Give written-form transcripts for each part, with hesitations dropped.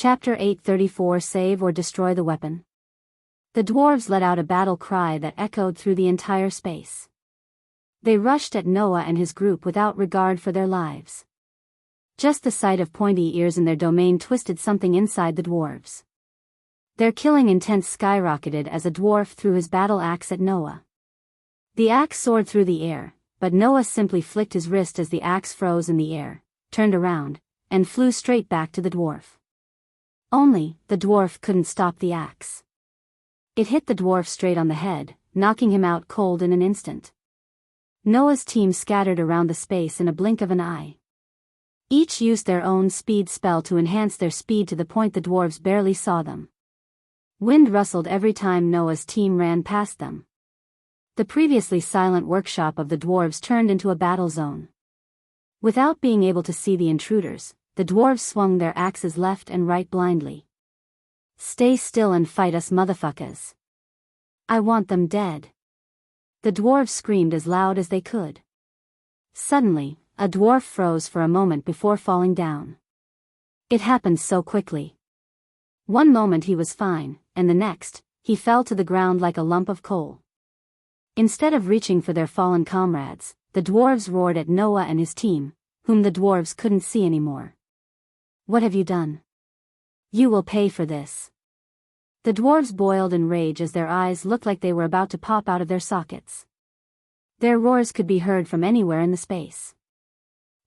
Chapter 834 Save or Destroy the Weapon. The dwarves let out a battle cry that echoed through the entire space. They rushed at Noah and his group without regard for their lives. Just the sight of pointy ears in their domain twisted something inside the dwarves. Their killing intent skyrocketed as a dwarf threw his battle axe at Noah. The axe soared through the air, but Noah simply flicked his wrist as the axe froze in the air, turned around, and flew straight back to the dwarf. Only, the dwarf couldn't stop the axe. It hit the dwarf straight on the head, knocking him out cold in an instant. Noah's team scattered around the space in a blink of an eye. Each used their own speed spell to enhance their speed to the point the dwarves barely saw them. Wind rustled every time Noah's team ran past them. The previously silent workshop of the dwarves turned into a battle zone. Without being able to see the intruders, the dwarves swung their axes left and right blindly. "Stay still and fight us, motherfuckers. I want them dead." The dwarves screamed as loud as they could. Suddenly, a dwarf froze for a moment before falling down. It happened so quickly. One moment he was fine, and the next, he fell to the ground like a lump of coal. Instead of reaching for their fallen comrades, the dwarves roared at Noah and his team, whom the dwarves couldn't see anymore. "What have you done? You will pay for this." The dwarves boiled in rage as their eyes looked like they were about to pop out of their sockets. Their roars could be heard from anywhere in the space.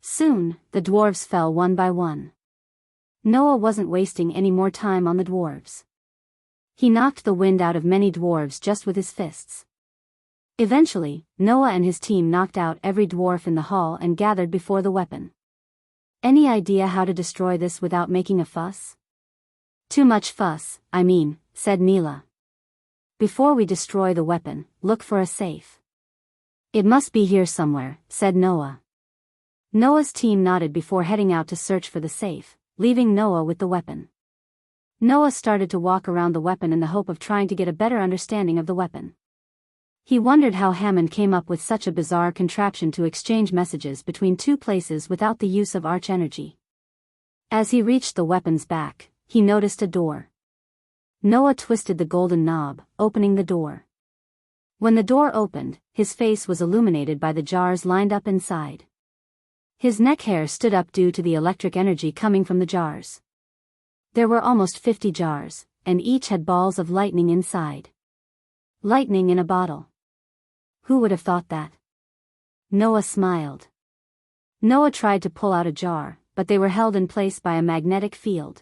Soon, the dwarves fell one by one. Noah wasn't wasting any more time on the dwarves. He knocked the wind out of many dwarves just with his fists. Eventually, Noah and his team knocked out every dwarf in the hall and gathered before the weapon. "Any idea how to destroy this without making a fuss?" "Too much fuss, I mean," said Neela. "Before we destroy the weapon, look for a safe." "It must be here somewhere," said Noah. Noah's team nodded before heading out to search for the safe, leaving Noah with the weapon. Noah started to walk around the weapon in the hope of trying to get a better understanding of the weapon. He wondered how Hammond came up with such a bizarre contraption to exchange messages between two places without the use of arch energy. As he reached the weapon's back, he noticed a door. Noah twisted the golden knob, opening the door. When the door opened, his face was illuminated by the jars lined up inside. His neck hair stood up due to the electric energy coming from the jars. There were almost 50 jars, and each had balls of lightning inside. Lightning in a bottle. Who would have thought that? Noah smiled. Noah tried to pull out a jar, but they were held in place by a magnetic field.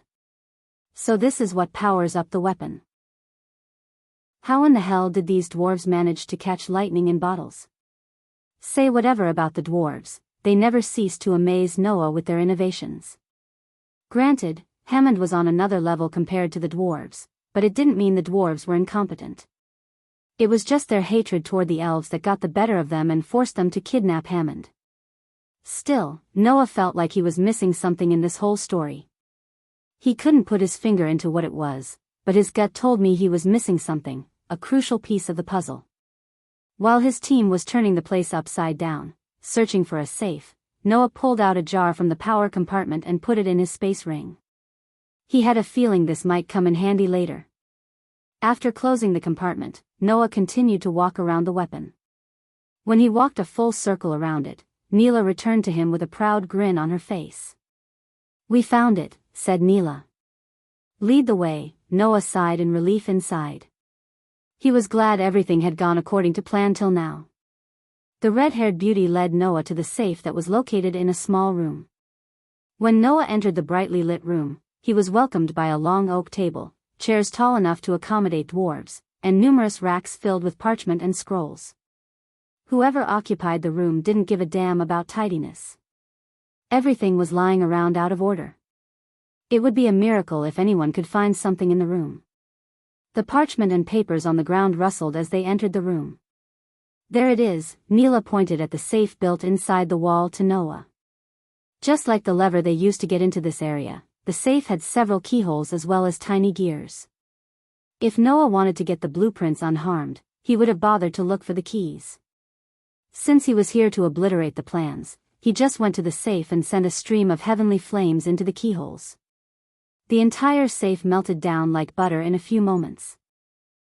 So this is what powers up the weapon. How in the hell did these dwarves manage to catch lightning in bottles? Say whatever about the dwarves, they never ceased to amaze Noah with their innovations. Granted, Hammond was on another level compared to the dwarves, but it didn't mean the dwarves were incompetent. It was just their hatred toward the elves that got the better of them and forced them to kidnap Hammond. Still, Noah felt like he was missing something in this whole story. He couldn't put his finger into what it was, but his gut told me he was missing something, a crucial piece of the puzzle. While his team was turning the place upside down, searching for a safe, Noah pulled out a jar from the power compartment and put it in his space ring. He had a feeling this might come in handy later. After closing the compartment, Noah continued to walk around the weapon. When he walked a full circle around it, Neela returned to him with a proud grin on her face. "We found it," said Neela. "Lead the way," Noah sighed in relief inside. He was glad everything had gone according to plan till now. The red-haired beauty led Noah to the safe that was located in a small room. When Noah entered the brightly lit room, he was welcomed by a long oak table, chairs tall enough to accommodate dwarves, and numerous racks filled with parchment and scrolls. Whoever occupied the room didn't give a damn about tidiness. Everything was lying around out of order. It would be a miracle if anyone could find something in the room. The parchment and papers on the ground rustled as they entered the room. "There it is," Neela pointed at the safe built inside the wall to Noah. Just like the lever they used to get into this area, the safe had several keyholes as well as tiny gears. If Noah wanted to get the blueprints unharmed, he would have bothered to look for the keys. Since he was here to obliterate the plans, he just went to the safe and sent a stream of heavenly flames into the keyholes. The entire safe melted down like butter in a few moments.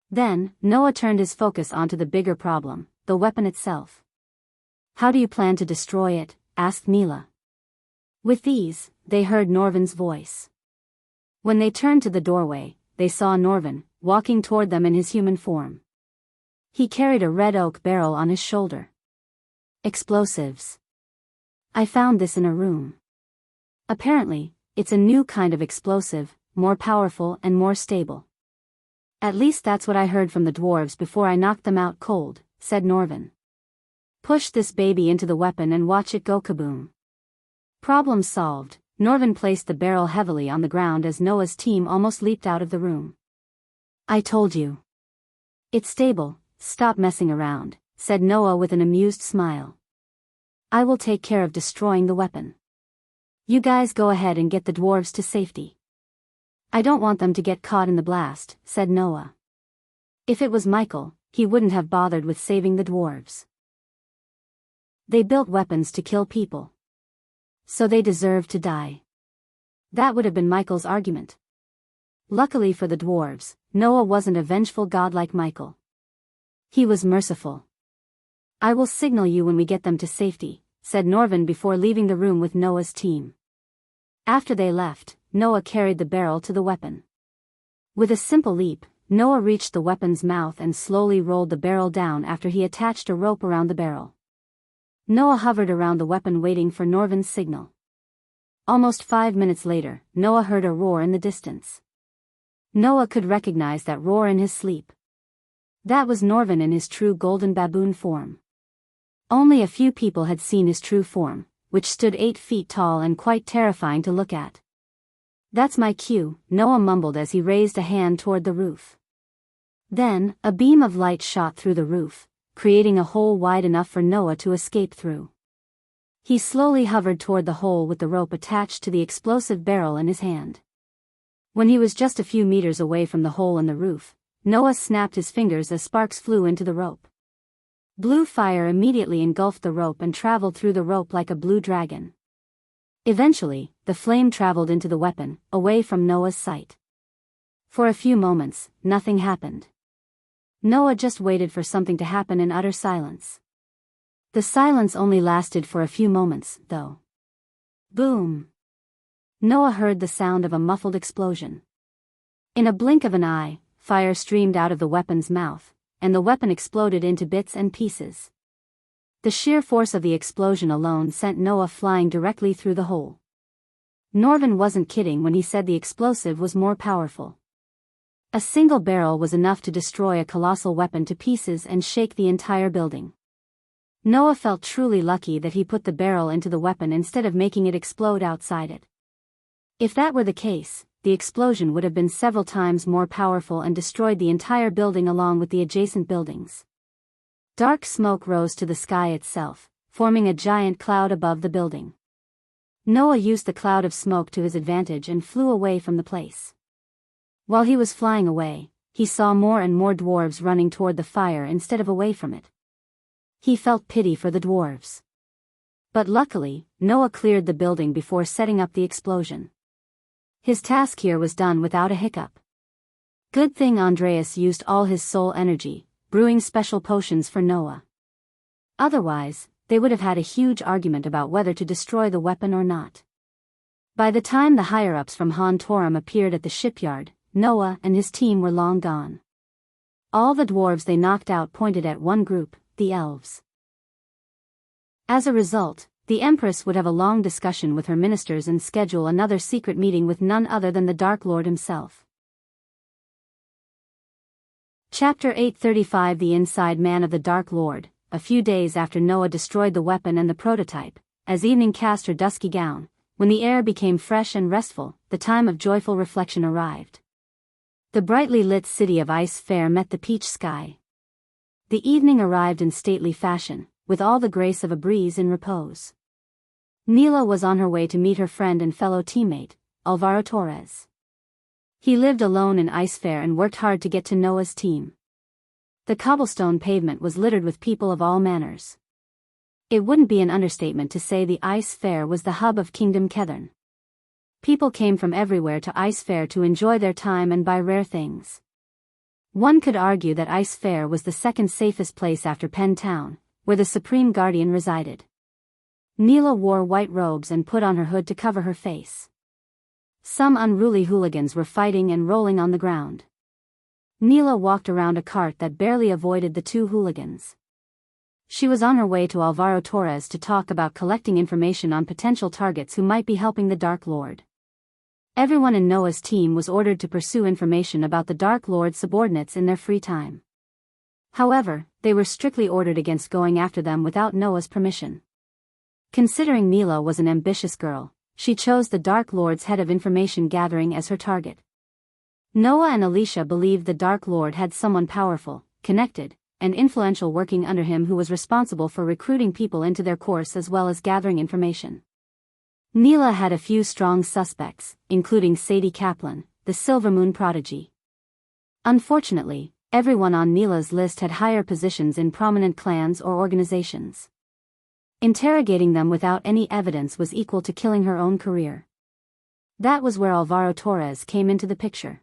Then, Noah turned his focus onto the bigger problem, the weapon itself. "How do you plan to destroy it?" asked Mila. With ease, they heard Norvin's voice. When they turned to the doorway, they saw Norvin, walking toward them in his human form. He carried a red oak barrel on his shoulder. "Explosives. I found this in a room. Apparently, it's a new kind of explosive, more powerful and more stable. At least that's what I heard from the dwarves before I knocked them out cold," said Norvin. "Push this baby into the weapon and watch it go kaboom." Problem solved. Norvin placed the barrel heavily on the ground as Noah's team almost leaped out of the room. "I told you. It's stable, stop messing around," said Noah with an amused smile. "I will take care of destroying the weapon. You guys go ahead and get the dwarves to safety." "I don't want them to get caught in the blast," said Noah. If it was Michael, he wouldn't have bothered with saving the dwarves. They built weapons to kill people. So they deserved to die. That would have been Michael's argument. Luckily for the dwarves, Noah wasn't a vengeful god like Michael. He was merciful. "I will signal you when we get them to safety," said Norvin before leaving the room with Noah's team. After they left, Noah carried the barrel to the weapon. With a simple leap, Noah reached the weapon's mouth and slowly rolled the barrel down after he attached a rope around the barrel. Noah hovered around the weapon waiting for Norvin's signal. Almost 5 minutes later, Noah heard a roar in the distance. Noah could recognize that roar in his sleep. That was Norvin in his true golden baboon form. Only a few people had seen his true form, which stood 8 feet tall and quite terrifying to look at. "That's my cue," Noah mumbled as he raised a hand toward the roof. Then, a beam of light shot through the roof, creating a hole wide enough for Noah to escape through. He slowly hovered toward the hole with the rope attached to the explosive barrel in his hand. When he was just a few meters away from the hole in the roof, Noah snapped his fingers as sparks flew into the rope. Blue fire immediately engulfed the rope and traveled through the rope like a blue dragon. Eventually, the flame traveled into the weapon, away from Noah's sight. For a few moments, nothing happened. Noah just waited for something to happen in utter silence. The silence only lasted for a few moments, though. Boom! Noah heard the sound of a muffled explosion. In a blink of an eye, fire streamed out of the weapon's mouth, and the weapon exploded into bits and pieces. The sheer force of the explosion alone sent Noah flying directly through the hole. Norvin wasn't kidding when he said the explosive was more powerful. A single barrel was enough to destroy a colossal weapon to pieces and shake the entire building. Noah felt truly lucky that he put the barrel into the weapon instead of making it explode outside it. If that were the case, the explosion would have been several times more powerful and destroyed the entire building along with the adjacent buildings. Dark smoke rose to the sky itself, forming a giant cloud above the building. Noah used the cloud of smoke to his advantage and flew away from the place. While he was flying away, he saw more and more dwarves running toward the fire instead of away from it. He felt pity for the dwarves. But luckily, Noah cleared the building before setting up the explosion. His task here was done without a hiccup. Good thing Andreas used all his soul energy, brewing special potions for Noah. Otherwise, they would have had a huge argument about whether to destroy the weapon or not. By the time the higher-ups from Han Torum appeared at the shipyard, Noah and his team were long gone. All the dwarves they knocked out pointed at one group, the elves. As a result, the Empress would have a long discussion with her ministers and schedule another secret meeting with none other than the Dark Lord himself. Chapter 835 The Inside Man of the Dark Lord. A few days after Noah destroyed the weapon and the prototype, as evening cast her dusky gown, when the air became fresh and restful, the time of joyful reflection arrived. The brightly lit city of Ice Fair met the peach sky. The evening arrived in stately fashion, with all the grace of a breeze in repose. Mila was on her way to meet her friend and fellow teammate, Alvaro Torres. He lived alone in Ice Fair and worked hard to get to Noah's team. The cobblestone pavement was littered with people of all manners. It wouldn't be an understatement to say the Ice Fair was the hub of Kingdom Kethern. People came from everywhere to Ice Fair to enjoy their time and buy rare things. One could argue that Ice Fair was the second safest place after Penn Town, where the Supreme Guardian resided. Neela wore white robes and put on her hood to cover her face. Some unruly hooligans were fighting and rolling on the ground. Neela walked around a cart that barely avoided the two hooligans. She was on her way to Alvaro Torres to talk about collecting information on potential targets who might be helping the Dark Lord. Everyone in Noah's team was ordered to pursue information about the Dark Lord's subordinates in their free time. However, they were strictly ordered against going after them without Noah's permission. Considering Neela was an ambitious girl, she chose the Dark Lord's head of information gathering as her target. Noah and Alicia believed the Dark Lord had someone powerful, connected, and influential working under him who was responsible for recruiting people into their course as well as gathering information. Neela had a few strong suspects, including Sadie Kaplan, the Silver Moon prodigy. Unfortunately, everyone on Neela's list had higher positions in prominent clans or organizations. Interrogating them without any evidence was equal to killing her own career. That was where Alvaro Torres came into the picture.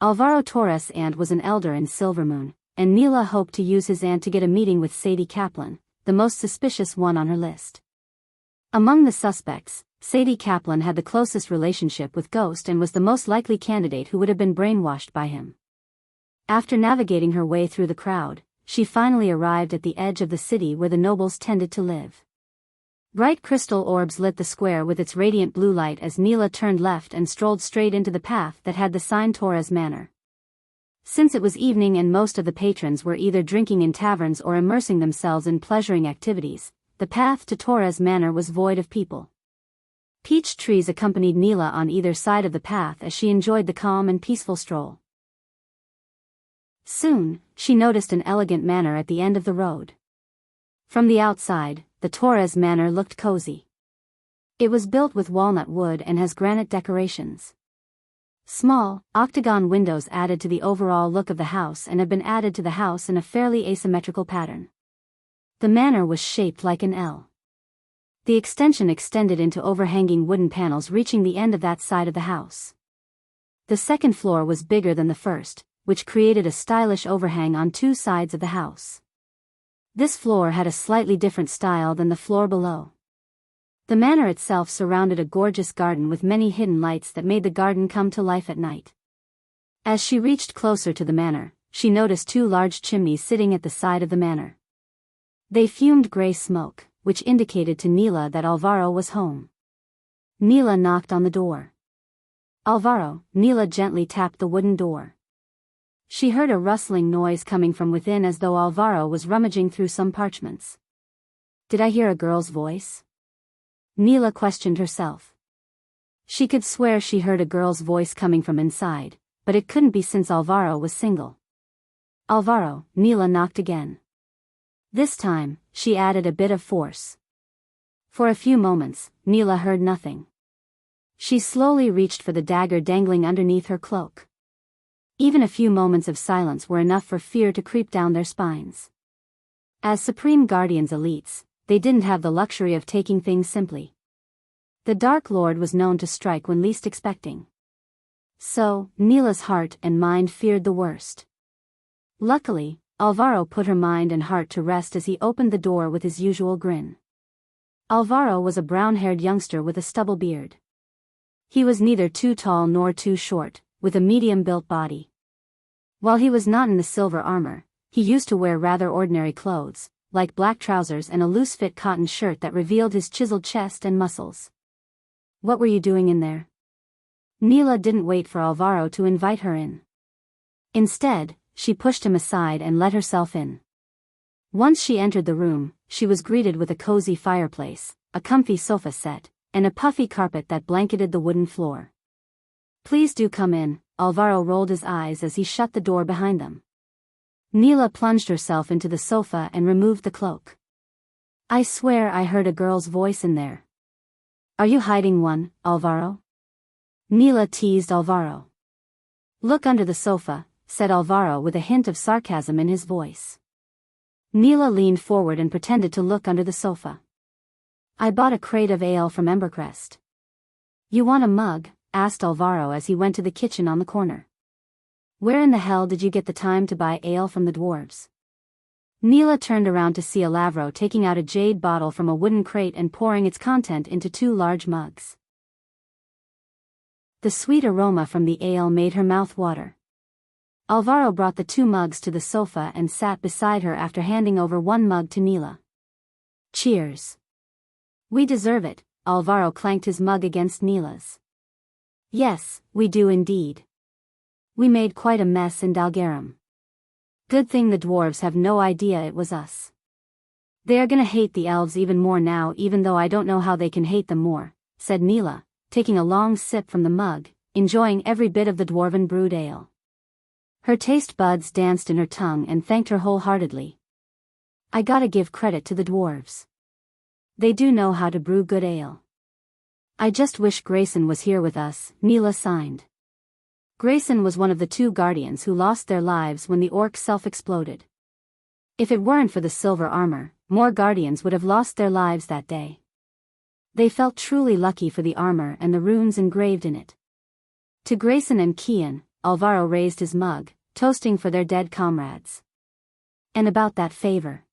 Alvaro Torres' aunt was an elder in Silver Moon, and Neela hoped to use his aunt to get a meeting with Sadie Kaplan, the most suspicious one on her list. Among the suspects, Sadie Kaplan had the closest relationship with Ghost and was the most likely candidate who would have been brainwashed by him. After navigating her way through the crowd, she finally arrived at the edge of the city where the nobles tended to live. Bright crystal orbs lit the square with its radiant blue light as Neela turned left and strolled straight into the path that had the sign Torres Manor. Since it was evening and most of the patrons were either drinking in taverns or immersing themselves in pleasuring activities, the path to Torres Manor was void of people. Peach trees accompanied Neela on either side of the path as she enjoyed the calm and peaceful stroll. Soon, she noticed an elegant manor at the end of the road. From the outside, the Torres Manor looked cozy. It was built with walnut wood and has granite decorations. Small, octagon windows added to the overall look of the house and have been added to the house in a fairly asymmetrical pattern. The manor was shaped like an L. The extension extended into overhanging wooden panels reaching the end of that side of the house. The second floor was bigger than the first, which created a stylish overhang on two sides of the house. This floor had a slightly different style than the floor below. The manor itself surrounded a gorgeous garden with many hidden lights that made the garden come to life at night. As she reached closer to the manor, she noticed two large chimneys sitting at the side of the manor. They fumed gray smoke, which indicated to Neela that Alvaro was home. Neela knocked on the door. Alvaro, Neela gently tapped the wooden door. She heard a rustling noise coming from within as though Alvaro was rummaging through some parchments. Did I hear a girl's voice? Neela questioned herself. She could swear she heard a girl's voice coming from inside, but it couldn't be since Alvaro was single. Alvaro, Neela knocked again. This time, she added a bit of force. For a few moments, Neela heard nothing. She slowly reached for the dagger dangling underneath her cloak. Even a few moments of silence were enough for fear to creep down their spines. As Supreme Guardians elites, they didn't have the luxury of taking things simply. The Dark Lord was known to strike when least expecting. So, Neela's heart and mind feared the worst. Luckily, Alvaro put her mind and heart to rest as he opened the door with his usual grin. Alvaro was a brown-haired youngster with a stubble beard. He was neither too tall nor too short, with a medium-built body. While he was not in the silver armor, he used to wear rather ordinary clothes, like black trousers and a loose-fit cotton shirt that revealed his chiseled chest and muscles. What were you doing in there? Neela didn't wait for Alvaro to invite her in. Instead, she pushed him aside and let herself in. Once she entered the room, she was greeted with a cozy fireplace, a comfy sofa set, and a puffy carpet that blanketed the wooden floor. Please do come in, Alvaro rolled his eyes as he shut the door behind them. Neela plunged herself into the sofa and removed the cloak. I swear I heard a girl's voice in there. Are you hiding one, Alvaro? Neela teased Alvaro. Look under the sofa, said Alvaro with a hint of sarcasm in his voice. Neela leaned forward and pretended to look under the sofa. I bought a crate of ale from Embercrest. You want a mug? Asked Alvaro as he went to the kitchen on the corner. Where in the hell did you get the time to buy ale from the dwarves? Neela turned around to see Alavro taking out a jade bottle from a wooden crate and pouring its content into 2 large mugs. The sweet aroma from the ale made her mouth water. Alvaro brought the 2 mugs to the sofa and sat beside her after handing over 1 mug to Neela. Cheers. We deserve it. Alvaro clanked his mug against Neela's. Yes, we do indeed. We made quite a mess in Dalgarum. Good thing the dwarves have no idea it was us. They are gonna hate the elves even more now, even though I don't know how they can hate them more, said Neela, taking a long sip from the mug, enjoying every bit of the dwarven brewed ale. Her taste buds danced in her tongue and thanked her wholeheartedly. I gotta give credit to the dwarves. They do know how to brew good ale. I just wish Grayson was here with us, Neela signed. Grayson was one of the 2 guardians who lost their lives when the orc self-exploded. If it weren't for the silver armor, more guardians would have lost their lives that day. They felt truly lucky for the armor and the runes engraved in it. To Grayson and Kian, Alvaro raised his mug, toasting for their dead comrades. And about that favor.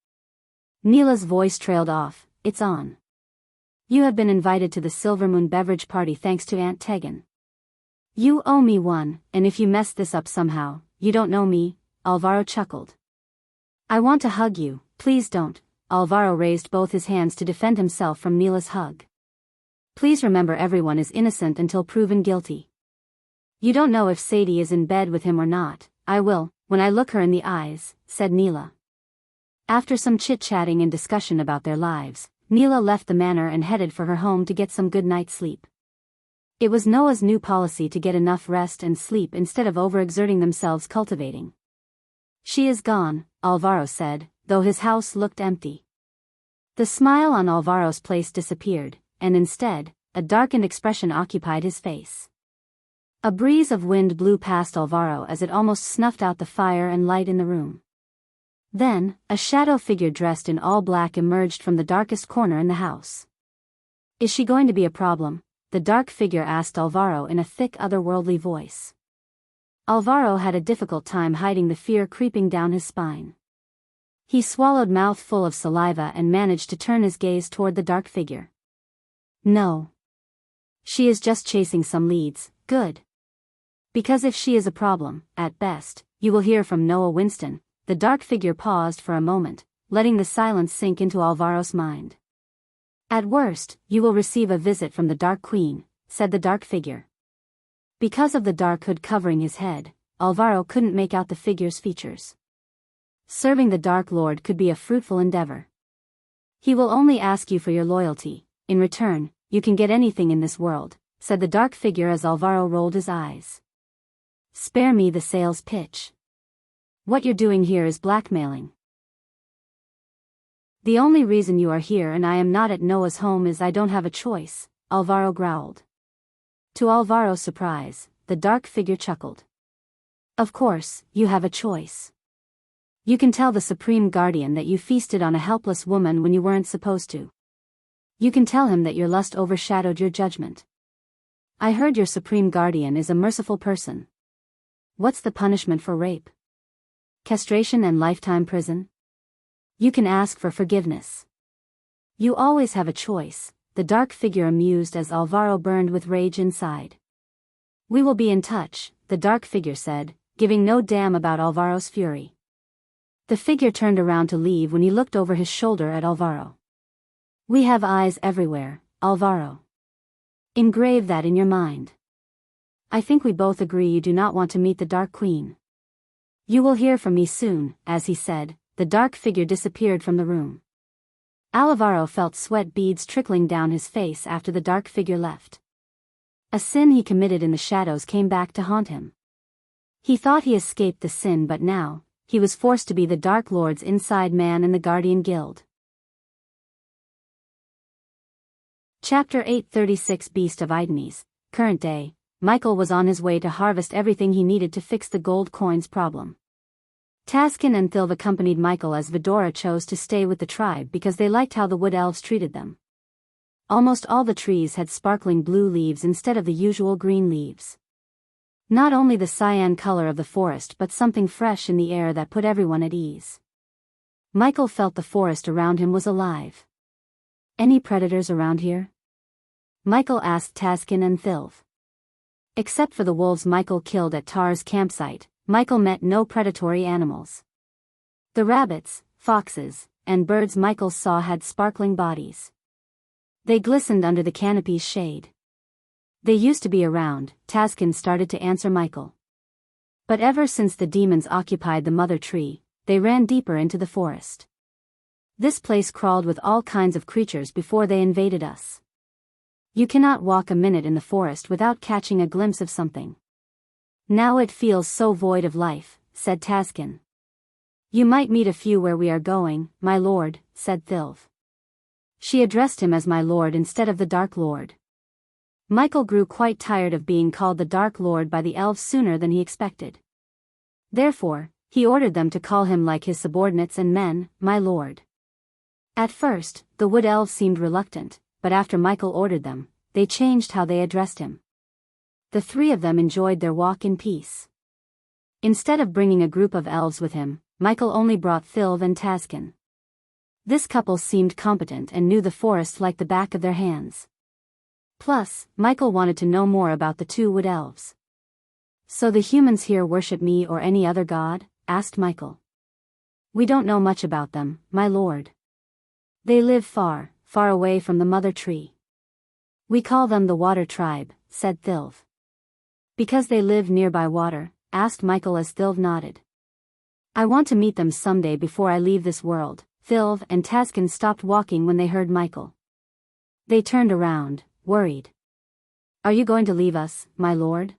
Neela's voice trailed off, it's on. You have been invited to the Silvermoon beverage party thanks to Aunt Tegan. You owe me one, and if you mess this up somehow, you don't know me, Alvaro chuckled. I want to hug you, please don't. Alvaro raised both his hands to defend himself from Neela's hug. Please remember everyone is innocent until proven guilty. You don't know if Sadie is in bed with him or not. I will, when I look her in the eyes, said Neela. After some chit-chatting and discussion about their lives, Neela left the manor and headed for her home to get some good night's sleep. It was Noah's new policy to get enough rest and sleep instead of overexerting themselves cultivating. She is gone, Alvaro said, though his house looked empty. The smile on Alvaro's face disappeared, and instead, a darkened expression occupied his face. A breeze of wind blew past Alvaro as it almost snuffed out the fire and light in the room. Then, a shadow figure dressed in all black emerged from the darkest corner in the house. Is she going to be a problem? The dark figure asked Alvaro in a thick otherworldly voice. Alvaro had a difficult time hiding the fear creeping down his spine. He swallowed mouthful of saliva and managed to turn his gaze toward the dark figure. No. She is just chasing some leads, good. Because if she is a problem, at best, you will hear from Noah Winston. The dark figure paused for a moment, letting the silence sink into Alvaro's mind. At worst, you will receive a visit from the Dark Queen, said the dark figure. Because of the dark hood covering his head, Alvaro couldn't make out the figure's features. Serving the Dark Lord could be a fruitful endeavor. He will only ask you for your loyalty. In return, you can get anything in this world, said the dark figure as Alvaro rolled his eyes. Spare me the sales pitch. What you're doing here is blackmailing. The only reason you are here and I am not at Noah's home is I don't have a choice, Alvaro growled. To Alvaro's surprise, the dark figure chuckled. Of course, you have a choice. You can tell the Supreme Guardian that you feasted on a helpless woman when you weren't supposed to. You can tell him that your lust overshadowed your judgment. I heard your Supreme Guardian is a merciful person. What's the punishment for rape? Castration and lifetime prison? You can ask for forgiveness. You always have a choice, the dark figure amused as Alvaro burned with rage inside. We will be in touch, the dark figure said, giving no damn about Alvaro's fury. The figure turned around to leave when he looked over his shoulder at Alvaro. We have eyes everywhere, Alvaro. Engrave that in your mind. I think we both agree you do not want to meet the Dark Queen. You will hear from me soon, as he said. The dark figure disappeared from the room. Alvaro felt sweat beads trickling down his face after the dark figure left. A sin he committed in the shadows came back to haunt him. He thought he escaped the sin, but now, he was forced to be the Dark Lord's inside man in the Guardian Guild. Chapter 836 Beast of Idanes. Current day, Michael was on his way to harvest everything he needed to fix the gold coins problem. Taskin and Thilv accompanied Michael as Vidora chose to stay with the tribe because they liked how the Wood Elves treated them. almost all the trees had sparkling blue leaves instead of the usual green leaves. Not only the cyan color of the forest but something fresh in the air that put everyone at ease. Michael felt the forest around him was alive. Any predators around here? Michael asked Taskin and Thilv. Except for the wolves Michael killed at Tar's campsite, Michael met no predatory animals. The rabbits, foxes, and birds Michael saw had sparkling bodies. They glistened under the canopy's shade. They used to be around, Taskin started to answer Michael. But ever since the demons occupied the mother tree, they ran deeper into the forest. This place crawled with all kinds of creatures before they invaded us. You cannot walk a minute in the forest without catching a glimpse of something. Now it feels so void of life, said Taskin. You might meet a few where we are going, my lord, said Thilv. She addressed him as my lord instead of the Dark Lord. Michael grew quite tired of being called the Dark Lord by the elves sooner than he expected. Therefore, he ordered them to call him like his subordinates and men, my lord. At first, the wood elves seemed reluctant, but after Michael ordered them, they changed how they addressed him. The three of them enjoyed their walk in peace. Instead of bringing a group of elves with him, Michael only brought Thilv and Taskin. This couple seemed competent and knew the forest like the back of their hands. Plus, Michael wanted to know more about the two wood elves. So the humans here worship me or any other god? Asked Michael. We don't know much about them, my lord. They live far, far away from the mother tree. We call them the water tribe, said Thilv. Because they live nearby water? Asked Michael as Thilv nodded. I want to meet them someday before I leave this world. Thilv and Taskin stopped walking when they heard Michael. They turned around, worried. Are you going to leave us, my lord?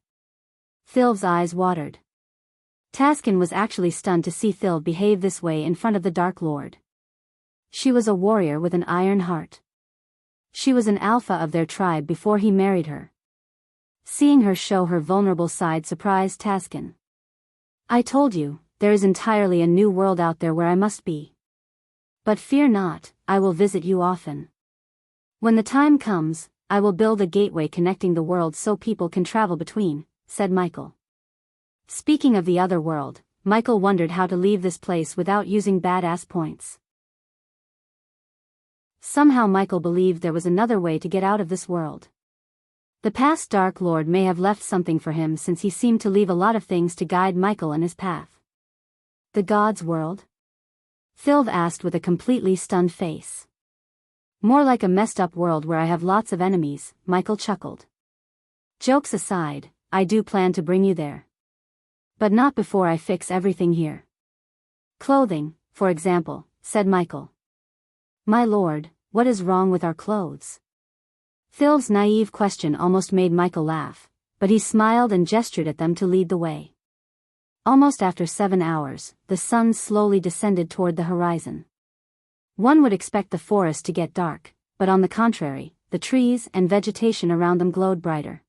Thilv's eyes watered. Taskin was actually stunned to see Thilv behave this way in front of the Dark Lord. She was a warrior with an iron heart. She was an alpha of their tribe before he married her. Seeing her show her vulnerable side surprised Taskin. I told you, there is entirely a new world out there where I must be. But fear not, I will visit you often. When the time comes, I will build a gateway connecting the worlds so people can travel between, said Michael. Speaking of the other world, Michael wondered how to leave this place without using badass points. Somehow Michael believed there was another way to get out of this world. The past Dark Lord may have left something for him since he seemed to leave a lot of things to guide Michael in his path. The God's world? Thilv asked with a completely stunned face. More like a messed up world where I have lots of enemies, Michael chuckled. Jokes aside, I do plan to bring you there. But not before I fix everything here. Clothing, for example, said Michael. My lord, what is wrong with our clothes? Thilv's naive question almost made Michael laugh, but he smiled and gestured at them to lead the way. Almost after 7 hours, the sun slowly descended toward the horizon. One would expect the forest to get dark, but on the contrary, the trees and vegetation around them glowed brighter.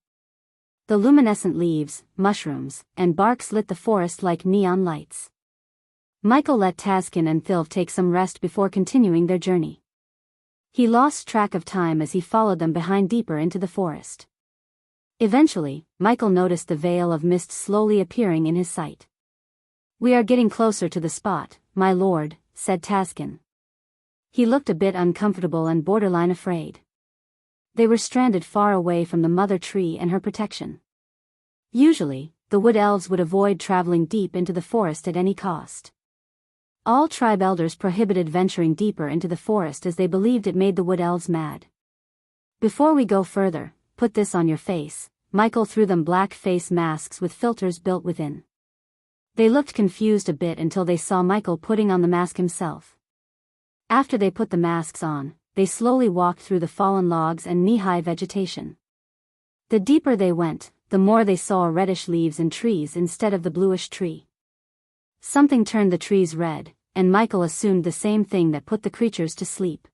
The luminescent leaves, mushrooms, and barks lit the forest like neon lights. Michael let Taskin and Thilv take some rest before continuing their journey. He lost track of time as he followed them behind deeper into the forest. Eventually, Michael noticed the veil of mist slowly appearing in his sight. We are getting closer to the spot, my lord, said Taskin. He looked a bit uncomfortable and borderline afraid. They were stranded far away from the mother tree and her protection. Usually, the wood elves would avoid traveling deep into the forest at any cost. All tribe elders prohibited venturing deeper into the forest as they believed it made the wood elves mad. Before we go further, put this on your face. Michael threw them black face masks with filters built within. They looked confused a bit until they saw Michael putting on the mask himself. After they put the masks on, they slowly walked through the fallen logs and knee-high vegetation. The deeper they went, the more they saw reddish leaves and trees instead of the bluish tree. Something turned the trees red, and Michael assumed the same thing that put the creatures to sleep.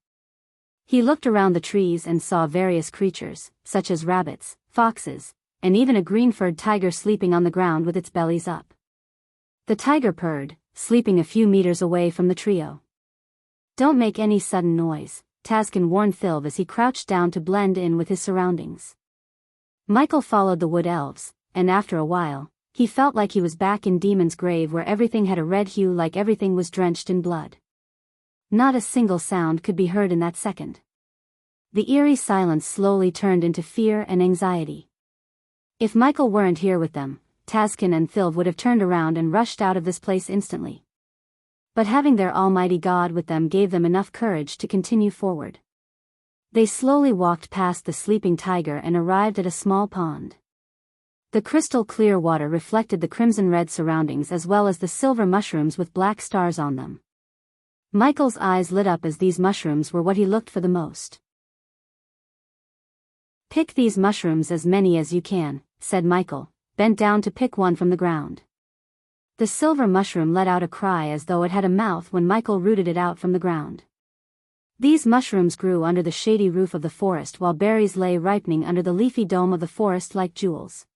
He looked around the trees and saw various creatures, such as rabbits, foxes, and even a green-furred tiger sleeping on the ground with its bellies up. The tiger purred, sleeping a few meters away from the trio. Don't make any sudden noise, Taskin warned Phil as he crouched down to blend in with his surroundings. Michael followed the wood elves, and after a while, he felt like he was back in Demon's Grave where everything had a red hue, like everything was drenched in blood. Not a single sound could be heard in that second. The eerie silence slowly turned into fear and anxiety. If Michael weren't here with them, Taskin and Phil would have turned around and rushed out of this place instantly. But having their almighty God with them gave them enough courage to continue forward. They slowly walked past the sleeping tiger and arrived at a small pond. The crystal clear water reflected the crimson-red surroundings as well as the silver mushrooms with black stars on them. Michael's eyes lit up as these mushrooms were what he looked for the most. "Pick these mushrooms, as many as you can," said Michael, bent down to pick one from the ground. The silver mushroom let out a cry as though it had a mouth when Michael rooted it out from the ground. These mushrooms grew under the shady roof of the forest while berries lay ripening under the leafy dome of the forest like jewels.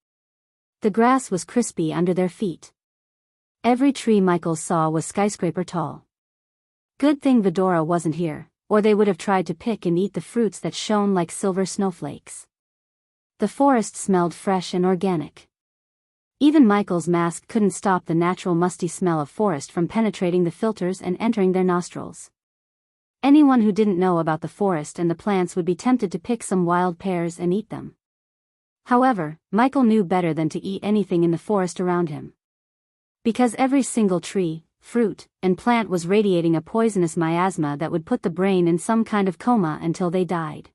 The grass was crispy under their feet. Every tree Michael saw was skyscraper tall. Good thing Vidora wasn't here, or they would have tried to pick and eat the fruits that shone like silver snowflakes. The forest smelled fresh and organic. Even Michael's mask couldn't stop the natural musty smell of forest from penetrating the filters and entering their nostrils. Anyone who didn't know about the forest and the plants would be tempted to pick some wild pears and eat them. However, Michael knew better than to eat anything in the forest around him. Because every single tree, fruit, and plant was radiating a poisonous miasma that would put the brain in some kind of coma until they died.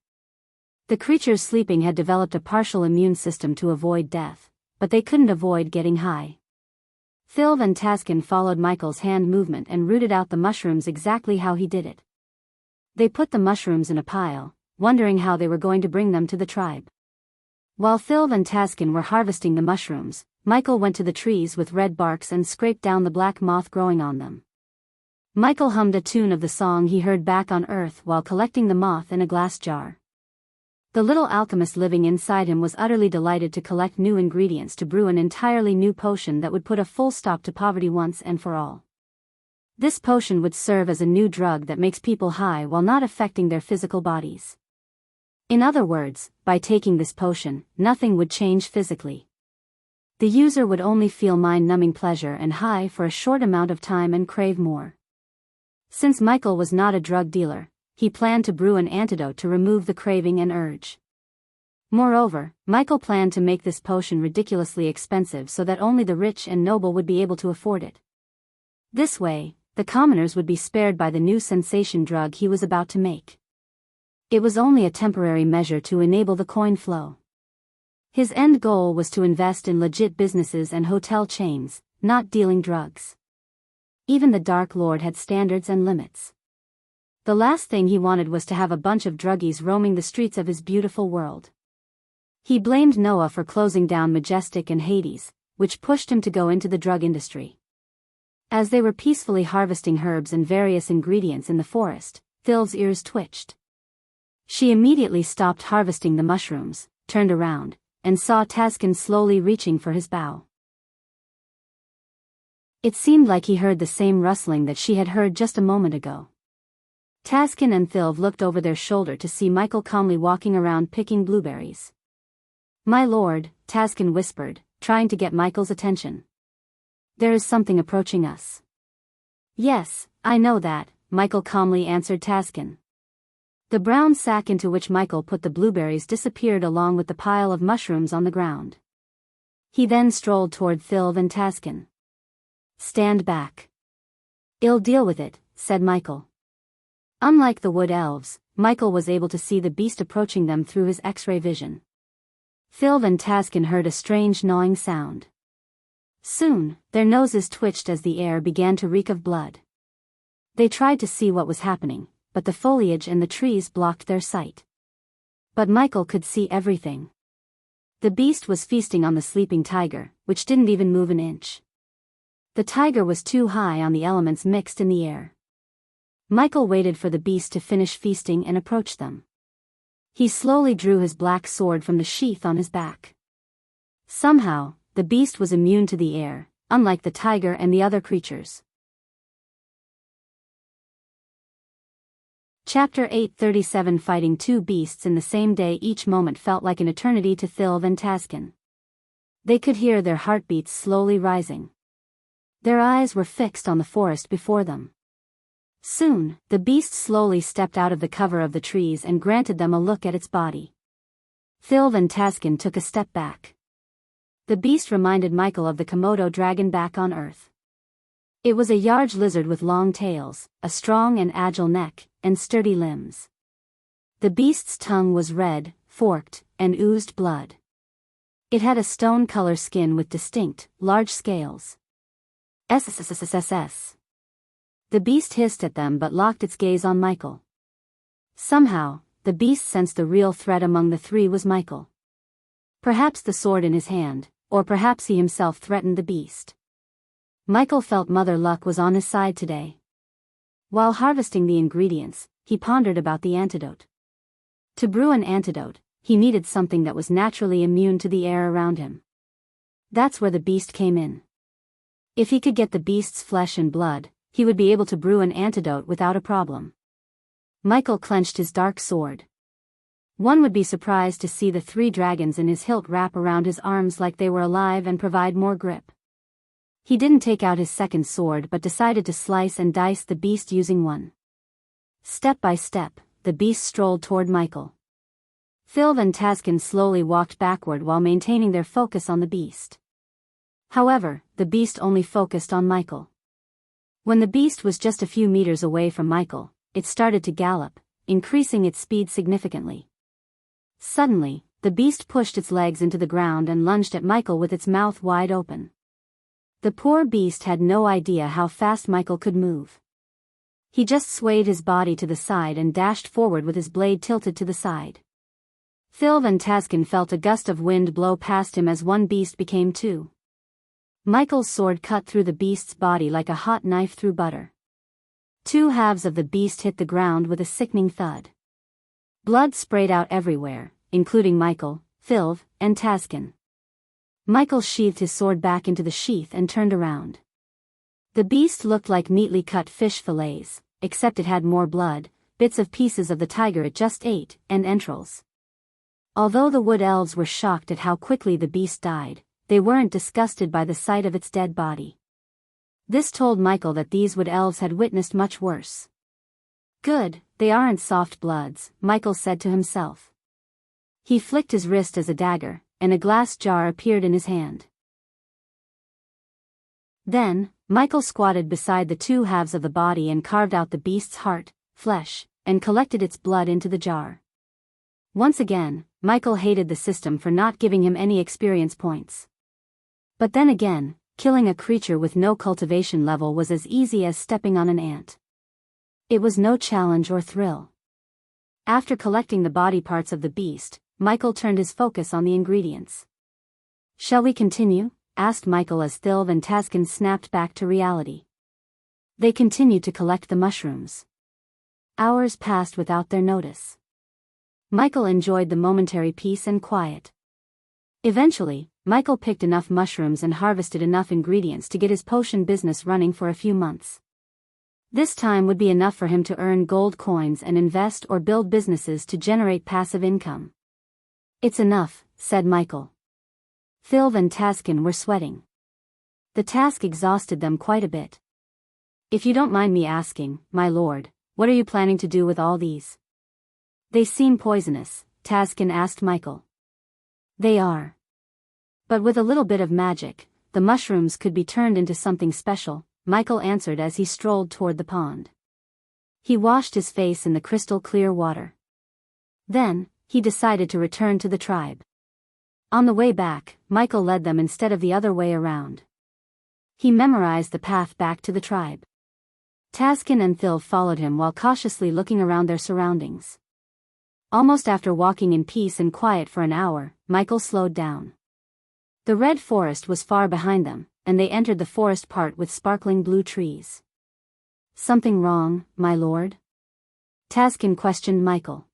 The creatures sleeping had developed a partial immune system to avoid death, but they couldn't avoid getting high. Phil and Taskin followed Michael's hand movement and rooted out the mushrooms exactly how he did it. They put the mushrooms in a pile, wondering how they were going to bring them to the tribe. While Phil and Taskin were harvesting the mushrooms, Michael went to the trees with red barks and scraped down the black moth growing on them. Michael hummed a tune of the song he heard back on Earth while collecting the moth in a glass jar. The little alchemist living inside him was utterly delighted to collect new ingredients to brew an entirely new potion that would put a full stop to poverty once and for all. This potion would serve as a new drug that makes people high while not affecting their physical bodies. In other words, by taking this potion, nothing would change physically. The user would only feel mind-numbing pleasure and high for a short amount of time and crave more. Since Michael was not a drug dealer, he planned to brew an antidote to remove the craving and urge. Moreover, Michael planned to make this potion ridiculously expensive so that only the rich and noble would be able to afford it. This way, the commoners would be spared by the new sensation drug he was about to make. It was only a temporary measure to enable the coin flow. His end goal was to invest in legit businesses and hotel chains, not dealing drugs. Even the Dark Lord had standards and limits. The last thing he wanted was to have a bunch of druggies roaming the streets of his beautiful world. He blamed Noah for closing down Majestic and Hades, which pushed him to go into the drug industry. As they were peacefully harvesting herbs and various ingredients in the forest, Phil's ears twitched. She immediately stopped harvesting the mushrooms, turned around, and saw Taskin slowly reaching for his bow. It seemed like he heard the same rustling that she had heard just a moment ago. Taskin and Phil looked over their shoulder to see Michael calmly walking around picking blueberries. "My lord," Taskin whispered, trying to get Michael's attention. "There is something approaching us." "Yes, I know that," Michael calmly answered Taskin. The brown sack into which Michael put the blueberries disappeared along with the pile of mushrooms on the ground. He then strolled toward Phil and Taskin. "Stand back. I'll deal with it," said Michael. Unlike the wood elves, Michael was able to see the beast approaching them through his X-ray vision. Phil and Taskin heard a strange gnawing sound. Soon, their noses twitched as the air began to reek of blood. They tried to see what was happening, but the foliage and the trees blocked their sight. But Michael could see everything. The beast was feasting on the sleeping tiger, which didn't even move an inch. The tiger was too high on the elements mixed in the air. Michael waited for the beast to finish feasting and approach them. He slowly drew his black sword from the sheath on his back. Somehow, the beast was immune to the air, unlike the tiger and the other creatures. Chapter 837. Fighting two beasts in the same day. Each moment felt like an eternity to Thilv and Taskin. They could hear their heartbeats slowly rising. Their eyes were fixed on the forest before them. Soon, the beast slowly stepped out of the cover of the trees and granted them a look at its body. Thilv and Taskin took a step back. The beast reminded Michael of the Komodo dragon back on Earth. It was a large lizard with long tails, a strong and agile neck, and sturdy limbs. The beast's tongue was red, forked, and oozed blood. It had a stone-color skin with distinct, large scales. SSSSSS. The beast hissed at them but locked its gaze on Michael. Somehow, the beast sensed the real threat among the three was Michael. Perhaps the sword in his hand, or perhaps he himself threatened the beast. Michael felt Mother Luck was on his side today. While harvesting the ingredients, he pondered about the antidote. To brew an antidote, he needed something that was naturally immune to the air around him. That's where the beast came in. If he could get the beast's flesh and blood, he would be able to brew an antidote without a problem. Michael clenched his dark sword. One would be surprised to see the 3 dragons in his hilt wrap around his arms like they were alive and provide more grip. He didn't take out his second sword but decided to slice and dice the beast using one. Step by step, the beast strolled toward Michael. Thilv and Taskin slowly walked backward while maintaining their focus on the beast. However, the beast only focused on Michael. When the beast was just a few meters away from Michael, it started to gallop, increasing its speed significantly. Suddenly, the beast pushed its legs into the ground and lunged at Michael with its mouth wide open. The poor beast had no idea how fast Michael could move. He just swayed his body to the side and dashed forward with his blade tilted to the side. Thilv and Taskin felt a gust of wind blow past him as one beast became 2. Michael's sword cut through the beast's body like a hot knife through butter. 2 halves of the beast hit the ground with a sickening thud. Blood sprayed out everywhere, including Michael, Thilv, and Taskin. Michael sheathed his sword back into the sheath and turned around. The beast looked like neatly cut fish fillets, except it had more blood, bits of pieces of the tiger it just ate, and entrails. Although the wood elves were shocked at how quickly the beast died, they weren't disgusted by the sight of its dead body. This told Michael that these wood elves had witnessed much worse. Good, they aren't soft bloods, Michael said to himself. He flicked his wrist as a dagger, and a glass jar appeared in his hand. Then, Michael squatted beside the 2 halves of the body and carved out the beast's heart, flesh, and collected its blood into the jar. Once again, Michael hated the system for not giving him any experience points. But then again, killing a creature with no cultivation level was as easy as stepping on an ant. It was no challenge or thrill. After collecting the body parts of the beast, Michael turned his focus on the ingredients. "Shall we continue?" asked Michael as Thilv and Taskin snapped back to reality. They continued to collect the mushrooms. Hours passed without their notice. Michael enjoyed the momentary peace and quiet. Eventually, Michael picked enough mushrooms and harvested enough ingredients to get his potion business running for a few months. This time would be enough for him to earn gold coins and invest or build businesses to generate passive income. "It's enough," said Michael. Thilv and Taskin were sweating. The task exhausted them quite a bit. "If you don't mind me asking, my lord, what are you planning to do with all these?" "They seem poisonous," Taskin asked Michael. "They are. But with a little bit of magic, the mushrooms could be turned into something special," Michael answered as he strolled toward the pond. He washed his face in the crystal-clear water. Then, he decided to return to the tribe. On the way back, Michael led them instead of the other way around. He memorized the path back to the tribe. Taskin and Thilv followed him while cautiously looking around their surroundings. Almost after walking in peace and quiet for an hour, Michael slowed down. The red forest was far behind them, and they entered the forest part with sparkling blue trees. "Something wrong, my lord?" Taskin questioned Michael.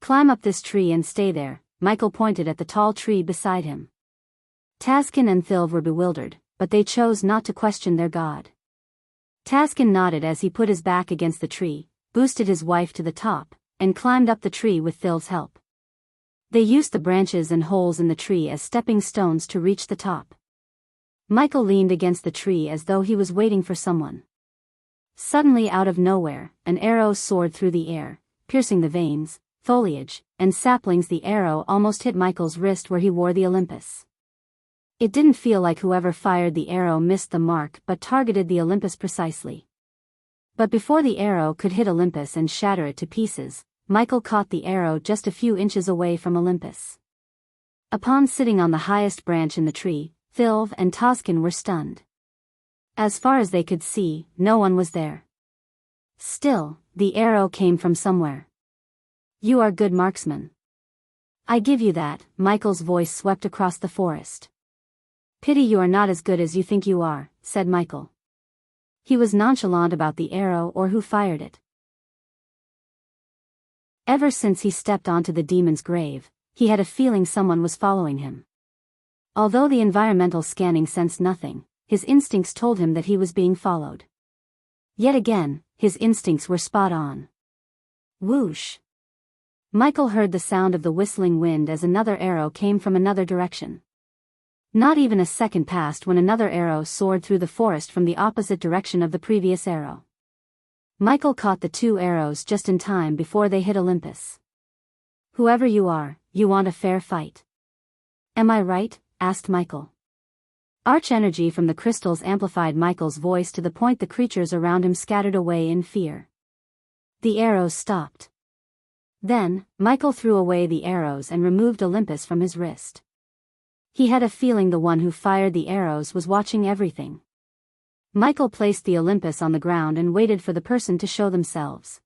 "Climb up this tree and stay there," Michael pointed at the tall tree beside him. Taskin and Thilv were bewildered, but they chose not to question their god. Taskin nodded as he put his back against the tree, boosted his wife to the top, and climbed up the tree with Phil's help. They used the branches and holes in the tree as stepping stones to reach the top. Michael leaned against the tree as though he was waiting for someone. Suddenly, out of nowhere, an arrow soared through the air, piercing the veins, foliage, and saplings. The arrow almost hit Michael's wrist where he wore the Olympus. It didn't feel like whoever fired the arrow missed the mark but targeted the Olympus precisely. But before the arrow could hit Olympus and shatter it to pieces, Michael caught the arrow just a few inches away from Olympus. Upon sitting on the highest branch in the tree, Phil and Toscan were stunned. As far as they could see, no one was there. Still, the arrow came from somewhere. "You are good marksman. I give you that," Michael's voice swept across the forest. "Pity you are not as good as you think you are," said Michael. He was nonchalant about the arrow or who fired it. Ever since he stepped onto the demon's grave, he had a feeling someone was following him. Although the environmental scanning sensed nothing, his instincts told him that he was being followed. Yet again, his instincts were spot on. Whoosh! Michael heard the sound of the whistling wind as another arrow came from another direction. Not even a second passed when another arrow soared through the forest from the opposite direction of the previous arrow. Michael caught the two arrows just in time before they hit Olympus. "Whoever you are, you want a fair fight. Am I right?" asked Michael. Arch energy from the crystals amplified Michael's voice to the point the creatures around him scattered away in fear. The arrows stopped. Then, Michael threw away the arrows and removed Olympus from his wrist. He had a feeling the one who fired the arrows was watching everything. Michael placed the Olympus on the ground and waited for the person to show themselves.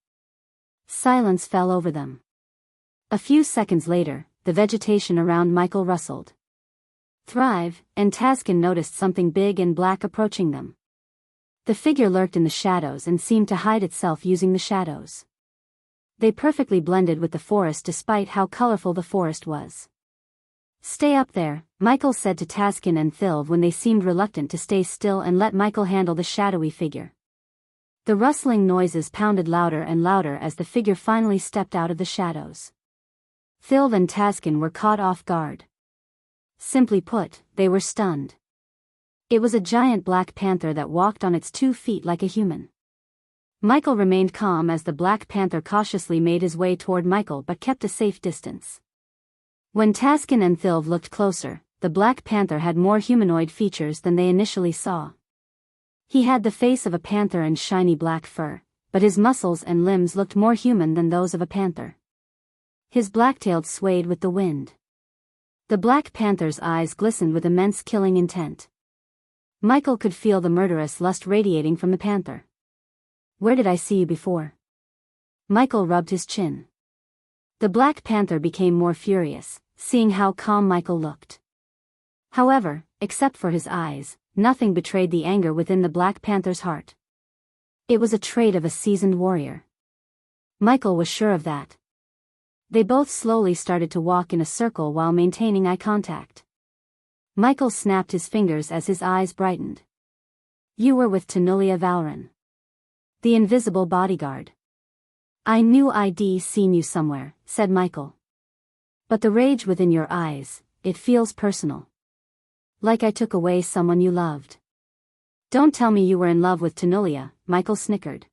Silence fell over them. A few seconds later, the vegetation around Michael rustled. Thrive and Taskin noticed something big and black approaching them. The figure lurked in the shadows and seemed to hide itself using the shadows. They perfectly blended with the forest despite how colorful the forest was. "Stay up there," Michael said to Taskin and Phil when they seemed reluctant to stay still and let Michael handle the shadowy figure. The rustling noises pounded louder and louder as the figure finally stepped out of the shadows. Phil and Taskin were caught off guard. Simply put, they were stunned. It was a giant black panther that walked on its 2 feet like a human. Michael remained calm as the black panther cautiously made his way toward Michael but kept a safe distance. When Taskin and Phil looked closer, the black panther had more humanoid features than they initially saw. He had the face of a panther and shiny black fur, but his muscles and limbs looked more human than those of a panther. His black tail swayed with the wind. The black panther's eyes glistened with immense killing intent. Michael could feel the murderous lust radiating from the panther. "Where did I see you before?" Michael rubbed his chin. The black panther became more furious, seeing how calm Michael looked. However, except for his eyes, nothing betrayed the anger within the black panther's heart. It was a trait of a seasoned warrior. Michael was sure of that. They both slowly started to walk in a circle while maintaining eye contact. Michael snapped his fingers as his eyes brightened. "You were with Tanulia Valrin, the invisible bodyguard. I knew I'd seen you somewhere," said Michael. "But the rage within your eyes, it feels personal. Like I took away someone you loved." "Don't tell me you were in love with Tanulia," Michael snickered.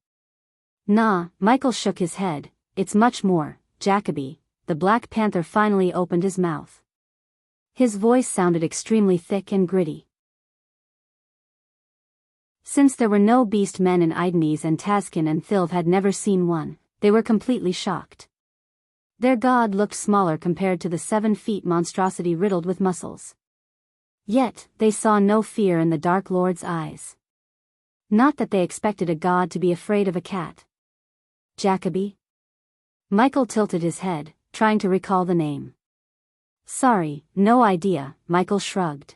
"Nah," Michael shook his head, "it's much more, Jacoby." The Black Panther finally opened his mouth. His voice sounded extremely thick and gritty. Since there were no beast men in Idenese and Taskin and Thilv had never seen one, they were completely shocked. Their god looked smaller compared to the 7-feet monstrosity riddled with muscles. Yet, they saw no fear in the Dark Lord's eyes. Not that they expected a god to be afraid of a cat. Jacoby? Michael tilted his head, trying to recall the name. "Sorry, no idea," Michael shrugged.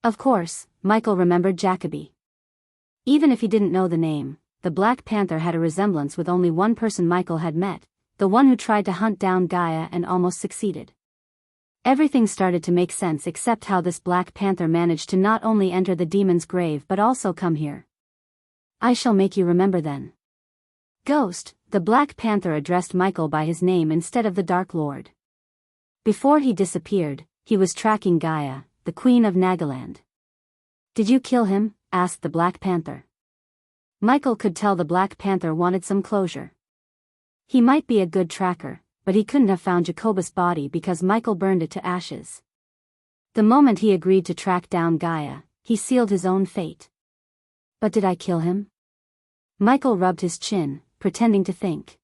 Of course, Michael remembered Jacoby. Even if he didn't know the name, the Black Panther had a resemblance with only one person Michael had met, the one who tried to hunt down Gaia and almost succeeded. Everything started to make sense except how this Black Panther managed to not only enter the demon's grave but also come here. "I shall make you remember then." Ghost, the Black Panther addressed Michael by his name instead of the Dark Lord. Before he disappeared, he was tracking Gaia, the Queen of Nagaland. Did you kill him? Asked the Black Panther. Michael could tell the Black Panther wanted some closure. He might be a good tracker, but he couldn't have found Jacoba's body because Michael burned it to ashes. The moment he agreed to track down Gaia, he sealed his own fate. But did I kill him? Michael rubbed his chin, pretending to think.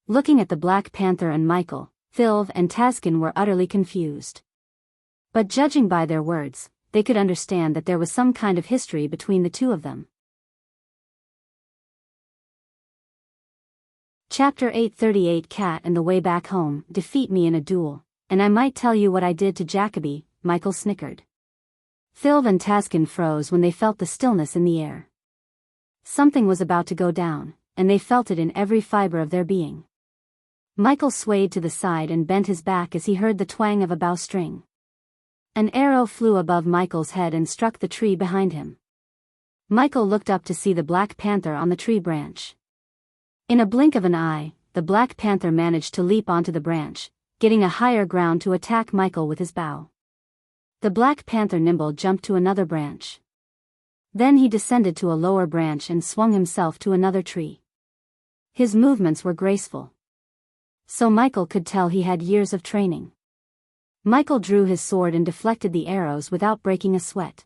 Looking at the Black Panther and Michael, Phil and Taskin were utterly confused. But judging by their words, they could understand that there was some kind of history between the two of them. Chapter 838 Cat and the Way Back Home. Defeat me in a duel, and I might tell you what I did to Jacoby, Michael snickered. Phil and Taskin froze when they felt the stillness in the air. Something was about to go down, and they felt it in every fiber of their being. Michael swayed to the side and bent his back as he heard the twang of a bowstring. An arrow flew above Michael's head and struck the tree behind him. Michael looked up to see the Black Panther on the tree branch. In a blink of an eye, the Black Panther managed to leap onto the branch, getting a higher ground to attack Michael with his bow. The Black Panther nimble jumped to another branch. Then he descended to a lower branch and swung himself to another tree. His movements were graceful. So Michael could tell he had years of training. Michael drew his sword and deflected the arrows without breaking a sweat.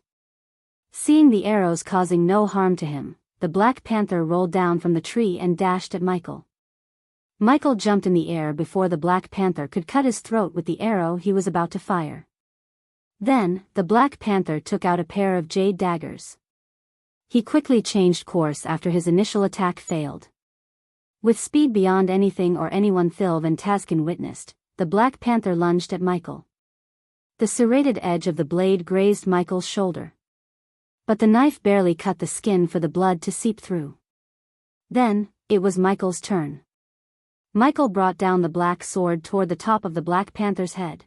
Seeing the arrows causing no harm to him, the Black Panther rolled down from the tree and dashed at Michael. Michael jumped in the air before the Black Panther could cut his throat with the arrow he was about to fire. Then, the Black Panther took out a pair of jade daggers. He quickly changed course after his initial attack failed. With speed beyond anything or anyone Phil and Taskin witnessed, the Black Panther lunged at Michael. The serrated edge of the blade grazed Michael's shoulder. But the knife barely cut the skin for the blood to seep through. Then, it was Michael's turn. Michael brought down the black sword toward the top of the Black Panther's head.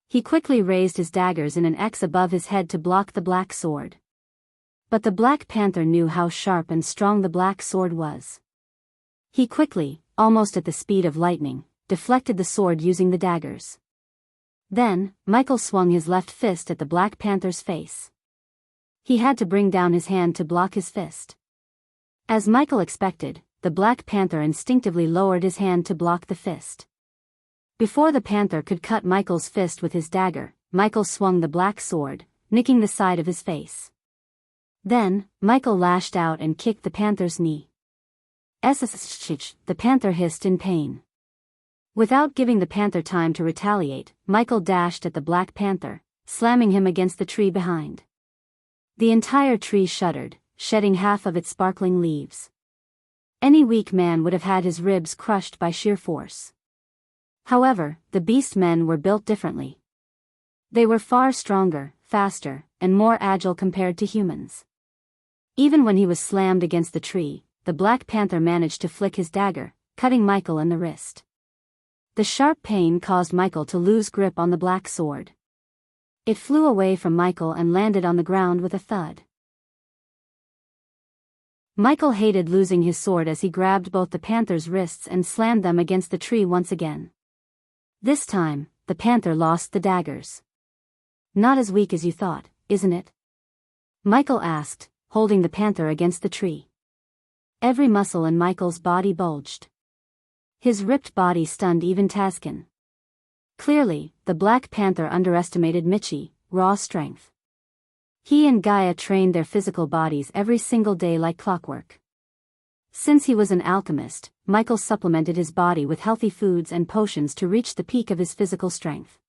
He quickly raised his daggers in an X above his head to block the black sword. But the Black Panther knew how sharp and strong the black sword was. He quickly, almost at the speed of lightning, deflected the sword using the daggers. Then, Michael swung his left fist at the Black Panther's face. He had to bring down his hand to block his fist. As Michael expected, the Black Panther instinctively lowered his hand to block the fist. Before the panther could cut Michael's fist with his dagger, Michael swung the black sword, nicking the side of his face. Then, Michael lashed out and kicked the panther's knee. The panther hissed in pain. Without giving the panther time to retaliate, Michael dashed at the Black Panther, slamming him against the tree behind. The entire tree shuddered, shedding half of its sparkling leaves. Any weak man would have had his ribs crushed by sheer force. However, the beast men were built differently. They were far stronger, faster, and more agile compared to humans. Even when he was slammed against the tree, the Black Panther managed to flick his dagger, cutting Michael in the wrist. The sharp pain caused Michael to lose grip on the black sword. It flew away from Michael and landed on the ground with a thud. Michael hated losing his sword as he grabbed both the panther's wrists and slammed them against the tree once again. This time, the panther lost the daggers. Not as weak as you thought, isn't it? Michael asked, holding the panther against the tree. Every muscle in Michael's body bulged. His ripped body stunned even Taskin. Clearly, the Black Panther underestimated Michi's raw strength. He and Gaia trained their physical bodies every single day like clockwork. Since he was an alchemist, Michael supplemented his body with healthy foods and potions to reach the peak of his physical strength.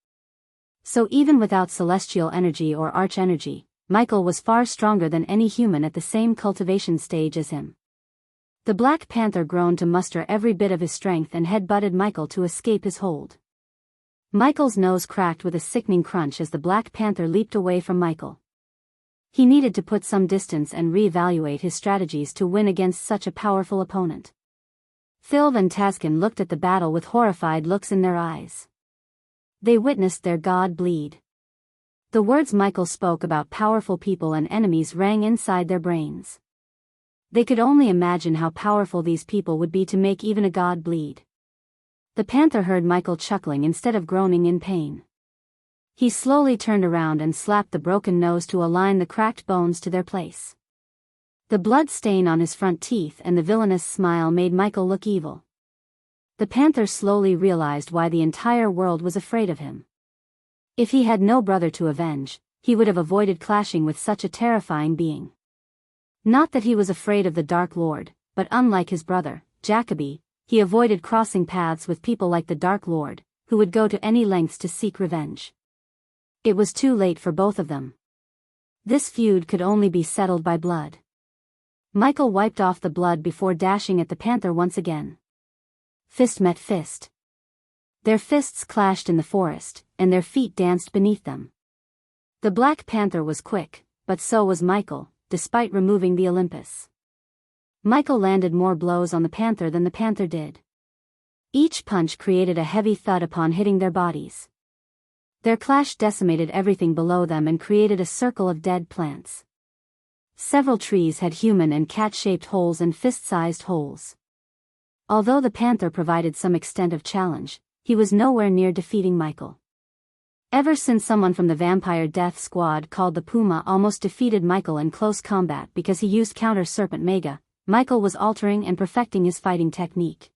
So even without celestial energy or arch energy, Michael was far stronger than any human at the same cultivation stage as him. The Black Panther groaned to muster every bit of his strength and head-butted Michael to escape his hold. Michael's nose cracked with a sickening crunch as the Black Panther leaped away from Michael. He needed to put some distance and reevaluate his strategies to win against such a powerful opponent. Phil and Taskin looked at the battle with horrified looks in their eyes. They witnessed their god bleed. The words Michael spoke about powerful people and enemies rang inside their brains. They could only imagine how powerful these people would be to make even a god bleed. The panther heard Michael chuckling instead of groaning in pain. He slowly turned around and slapped the broken nose to align the cracked bones to their place. The blood stain on his front teeth and the villainous smile made Michael look evil. The panther slowly realized why the entire world was afraid of him. If he had no brother to avenge, he would have avoided clashing with such a terrifying being. Not that he was afraid of the Dark Lord, but unlike his brother, Jacoby, he avoided crossing paths with people like the Dark Lord, who would go to any lengths to seek revenge. It was too late for both of them. This feud could only be settled by blood. Michael wiped off the blood before dashing at the panther once again. Fist met fist. Their fists clashed in the forest, and their feet danced beneath them. The Black Panther was quick, but so was Michael, despite removing the Olympus. Michael landed more blows on the panther than the panther did. Each punch created a heavy thud upon hitting their bodies. Their clash decimated everything below them and created a circle of dead plants. Several trees had human and cat-shaped holes and fist-sized holes. Although the panther provided some extent of challenge, he was nowhere near defeating Michael. Ever since someone from the Vampire Death Squad called the Puma almost defeated Michael in close combat because he used Counter Serpent Mega, Michael was altering and perfecting his fighting technique.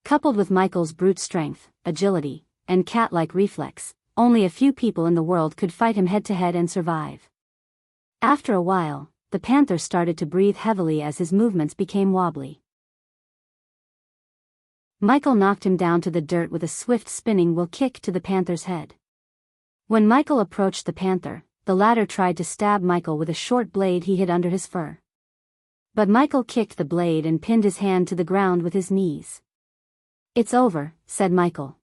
Coupled with Michael's brute strength, agility, and cat-like reflex, only a few people in the world could fight him head-to-head and survive. After a while, the panther started to breathe heavily as his movements became wobbly. Michael knocked him down to the dirt with a swift spinning will kick to the panther's head. When Michael approached the panther, the latter tried to stab Michael with a short blade he hid under his fur. But Michael kicked the blade and pinned his hand to the ground with his knees. "It's over," said Michael.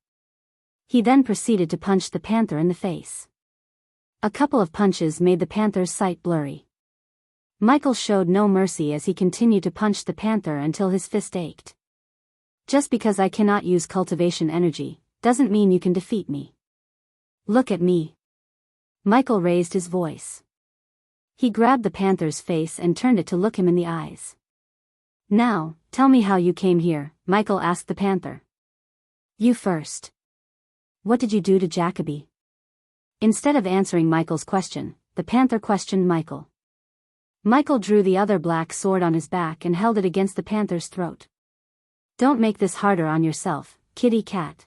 He then proceeded to punch the panther in the face. A couple of punches made the panther's sight blurry. Michael showed no mercy as he continued to punch the panther until his fist ached. "Just because I cannot use cultivation energy, doesn't mean you can defeat me. Look at me." Michael raised his voice. He grabbed the panther's face and turned it to look him in the eyes. "Now, tell me how you came here," Michael asked the panther. "You first. What did you do to Jacoby?" Instead of answering Michael's question, the panther questioned Michael. Michael drew the other black sword on his back and held it against the panther's throat. "Don't make this harder on yourself, kitty cat.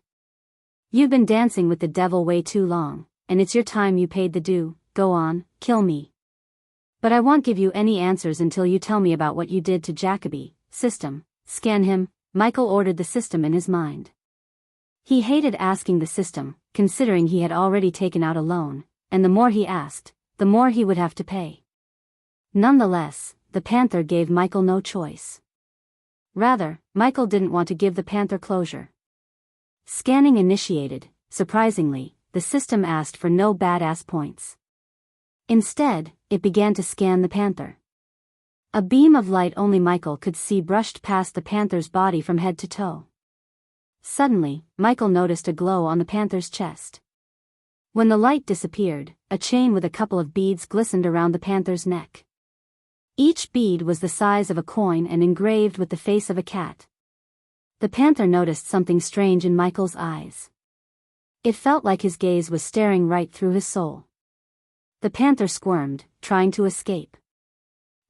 You've been dancing with the devil way too long, and it's your time you paid the due. Go on, kill me. But I won't give you any answers until you tell me about what you did to Jacoby. System, scan him," Michael ordered the system in his mind. He hated asking the system, considering he had already taken out a loan, and the more he asked, the more he would have to pay. Nonetheless, the panther gave Michael no choice. Rather, Michael didn't want to give the panther closure. Scanning initiated. Surprisingly, the system asked for no badass points. Instead, it began to scan the panther. A beam of light only Michael could see brushed past the panther's body from head to toe. Suddenly, Michael noticed a glow on the panther's chest. When the light disappeared, a chain with a couple of beads glistened around the panther's neck. Each bead was the size of a coin and engraved with the face of a cat. The panther noticed something strange in Michael's eyes. It felt like his gaze was staring right through his soul. The panther squirmed, trying to escape.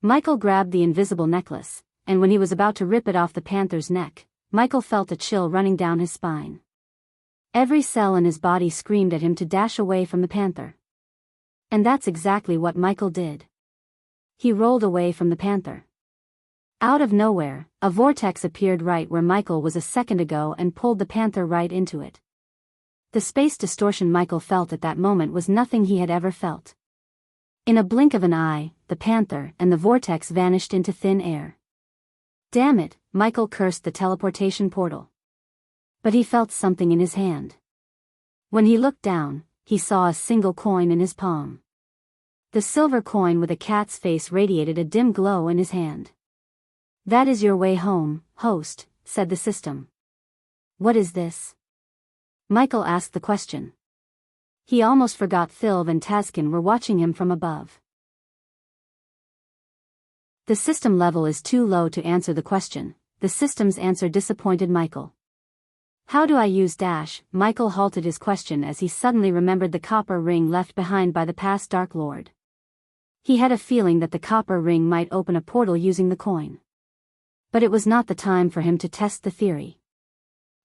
Michael grabbed the invisible necklace, and when he was about to rip it off the panther's neck, Michael felt a chill running down his spine. Every cell in his body screamed at him to dash away from the panther. And that's exactly what Michael did. He rolled away from the panther. Out of nowhere, a vortex appeared right where Michael was a second ago and pulled the panther right into it. The space distortion Michael felt at that moment was nothing he had ever felt. In a blink of an eye, the panther and the vortex vanished into thin air. Damn it, Michael cursed the teleportation portal. But he felt something in his hand. When he looked down, he saw a single coin in his palm. The silver coin with a cat's face radiated a dim glow in his hand. "That is your way home, host," said the system. "What is this?" Michael asked the question. He almost forgot Thilv and Tazkin were watching him from above. The system level is too low to answer the question. The system's answer disappointed Michael. How do I use dash? Michael halted his question as he suddenly remembered the copper ring left behind by the past Dark Lord. He had a feeling that the copper ring might open a portal using the coin. But it was not the time for him to test the theory.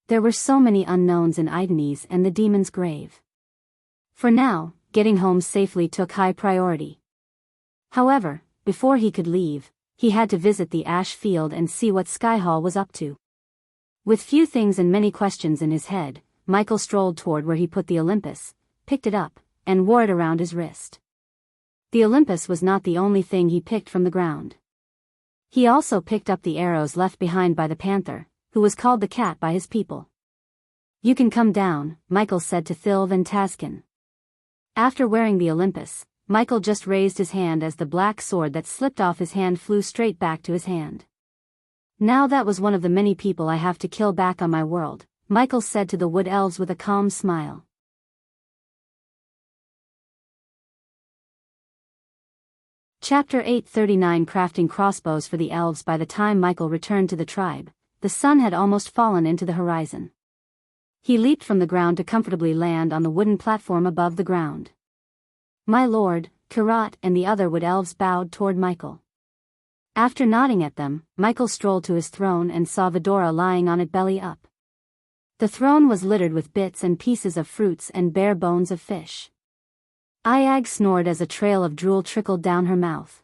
There were so many unknowns in Idenese and the demon's grave. For now, getting home safely took high priority. However, before he could leave, he had to visit the ash field and see what Skyhall was up to. With few things and many questions in his head, Michael strolled toward where he put the Olympus, picked it up, and wore it around his wrist. The Olympus was not the only thing he picked from the ground. He also picked up the arrows left behind by the panther, who was called the cat by his people. You can come down, Michael said to Thilv and Taskin. After wearing the Olympus, Michael just raised his hand as the black sword that slipped off his hand flew straight back to his hand. Now that was one of the many people I have to kill back on my world, Michael said to the wood elves with a calm smile. Chapter 839 Crafting crossbows for the elves. By the time Michael returned to the tribe, the sun had almost fallen into the horizon. He leaped from the ground to comfortably land on the wooden platform above the ground. My lord, Kirat and the other wood elves bowed toward Michael. After nodding at them, Michael strolled to his throne and saw Vidora lying on it belly up. The throne was littered with bits and pieces of fruits and bare bones of fish. Iag snored as a trail of drool trickled down her mouth.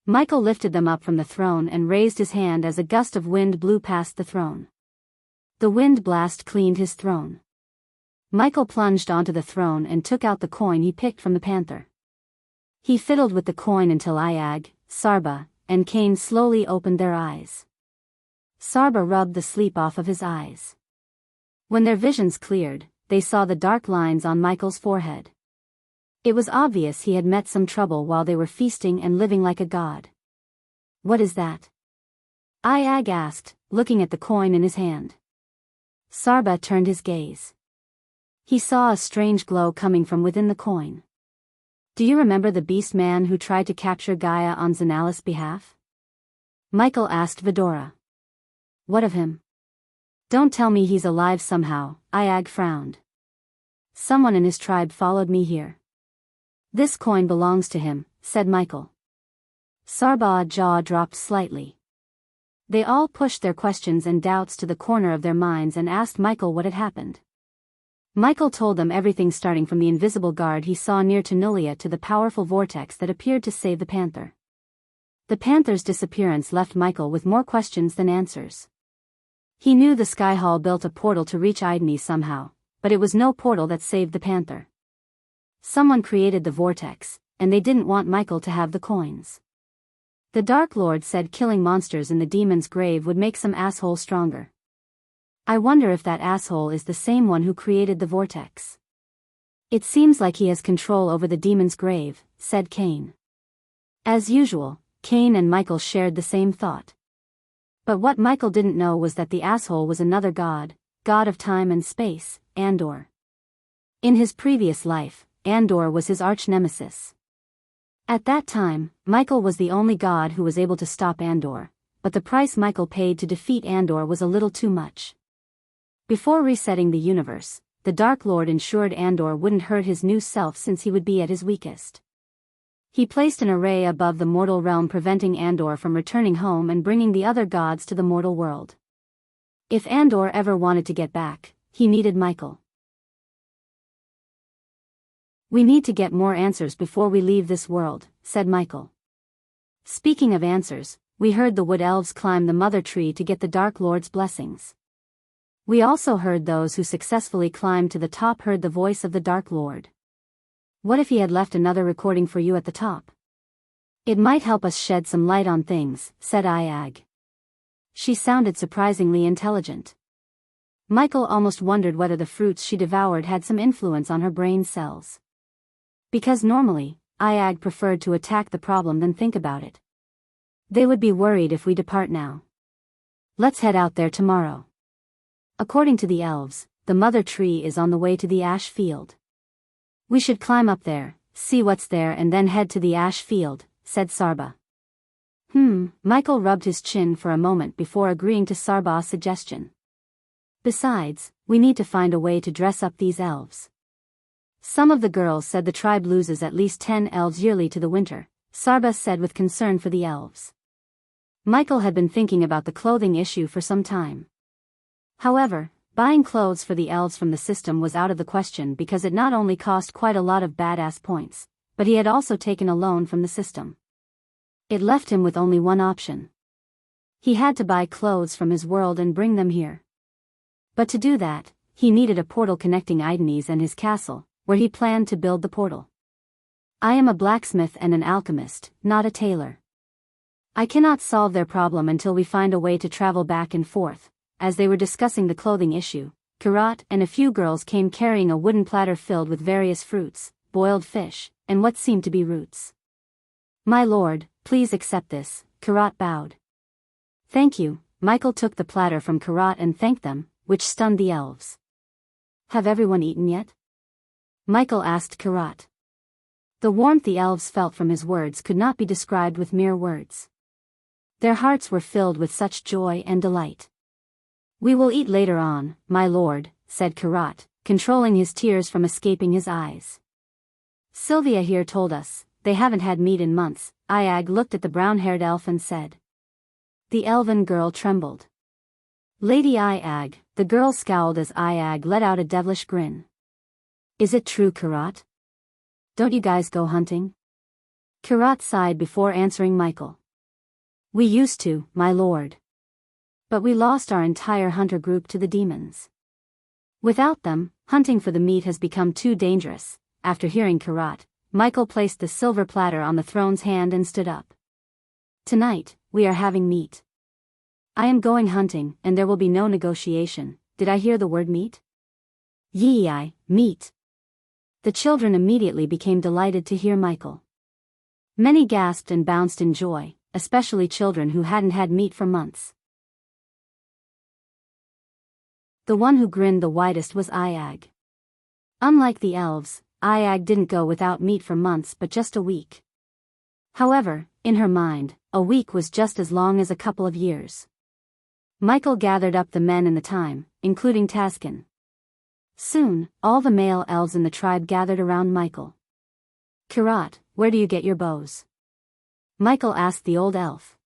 Michael lifted them up from the throne and raised his hand as a gust of wind blew past the throne. The wind blast cleaned his throne. Michael plunged onto the throne and took out the coin he picked from the panther. He fiddled with the coin until Iag, Sarba, and Cain slowly opened their eyes. Sarba rubbed the sleep off of his eyes. When their visions cleared, they saw the dark lines on Michael's forehead. It was obvious he had met some trouble while they were feasting and living like a god. What is that? Iag asked, looking at the coin in his hand. Sarba turned his gaze. He saw a strange glow coming from within the coin. Do you remember the beast man who tried to capture Gaia on Zanala's behalf? Michael asked Vidora. What of him? Don't tell me he's alive somehow, Iag frowned. Someone in his tribe followed me here. This coin belongs to him, said Michael. Sarba's jaw dropped slightly. They all pushed their questions and doubts to the corner of their minds and asked Michael what had happened. Michael told them everything, starting from the invisible guard he saw near Tunulia to the powerful vortex that appeared to save the panther. The panther's disappearance left Michael with more questions than answers. He knew the Skyhall built a portal to reach Idenese somehow, but it was no portal that saved the panther. Someone created the vortex, and they didn't want Michael to have the coins. The Dark Lord said killing monsters in the demon's grave would make some asshole stronger. I wonder if that asshole is the same one who created the vortex. It seems like he has control over the demon's grave, said Cain. As usual, Cain and Michael shared the same thought. But what Michael didn't know was that the asshole was another god, god of time and space, Andor. In his previous life, Andor was his arch-nemesis. At that time, Michael was the only god who was able to stop Andor, but the price Michael paid to defeat Andor was a little too much. Before resetting the universe, the Dark Lord ensured Andor wouldn't hurt his new self since he would be at his weakest. He placed an array above the mortal realm, preventing Andor from returning home and bringing the other gods to the mortal world. If Andor ever wanted to get back, he needed Michael. We need to get more answers before we leave this world, said Michael. Speaking of answers, we heard the wood elves climb the mother tree to get the Dark Lord's blessings. We also heard those who successfully climbed to the top heard the voice of the Dark Lord. What if he had left another recording for you at the top? It might help us shed some light on things, said Iag. She sounded surprisingly intelligent. Michael almost wondered whether the fruits she devoured had some influence on her brain cells. Because normally, Iag preferred to attack the problem than think about it. They would be worried if we depart now. Let's head out there tomorrow. According to the elves, the mother tree is on the way to the ash field. We should climb up there, see what's there and then head to the ash field, said Sarba. Michael rubbed his chin for a moment before agreeing to Sarbah's suggestion. Besides, we need to find a way to dress up these elves. Some of the girls said the tribe loses at least 10 elves yearly to the winter, Sarbah said with concern for the elves. Michael had been thinking about the clothing issue for some time. However, buying clothes for the elves from the system was out of the question because it not only cost quite a lot of badass points, but he had also taken a loan from the system. It left him with only one option. He had to buy clothes from his world and bring them here. But to do that, he needed a portal connecting Idanes and his castle, where he planned to build the portal. I am a blacksmith and an alchemist, not a tailor. I cannot solve their problem until we find a way to travel back and forth. As they were discussing the clothing issue, Karat and a few girls came carrying a wooden platter filled with various fruits, boiled fish, and what seemed to be roots. My lord, please accept this, Karat bowed. Thank you. Michael took the platter from Karat and thanked them, which stunned the elves. Have everyone eaten yet? Michael asked Karat. The warmth the elves felt from his words could not be described with mere words. Their hearts were filled with such joy and delight. We will eat later on, my lord, said Karat, controlling his tears from escaping his eyes. Sylvia here told us, they haven't had meat in months. Iag looked at the brown-haired elf and said. The elven girl trembled. Lady Iag, the girl scowled as Iag let out a devilish grin. Is it true, Karat? Don't you guys go hunting? Karat sighed before answering Michael. We used to, my lord. But we lost our entire hunter group to the demons. Without them, hunting for the meat has become too dangerous. After hearing Karat, Michael placed the silver platter on the throne's hand and stood up. Tonight, we are having meat. I am going hunting, and there will be no negotiation. Did I hear the word meat? Yee, meat. The children immediately became delighted to hear Michael. Many gasped and bounced in joy, especially children who hadn't had meat for months. The one who grinned the widest was Iag. Unlike the elves, Iag didn't go without meat for months but just a week. However, in her mind, a week was just as long as a couple of years. Michael gathered up the men in the time, including Taskin. Soon, all the male elves in the tribe gathered around Michael. Karat, where do you get your bows? Michael asked the old elf.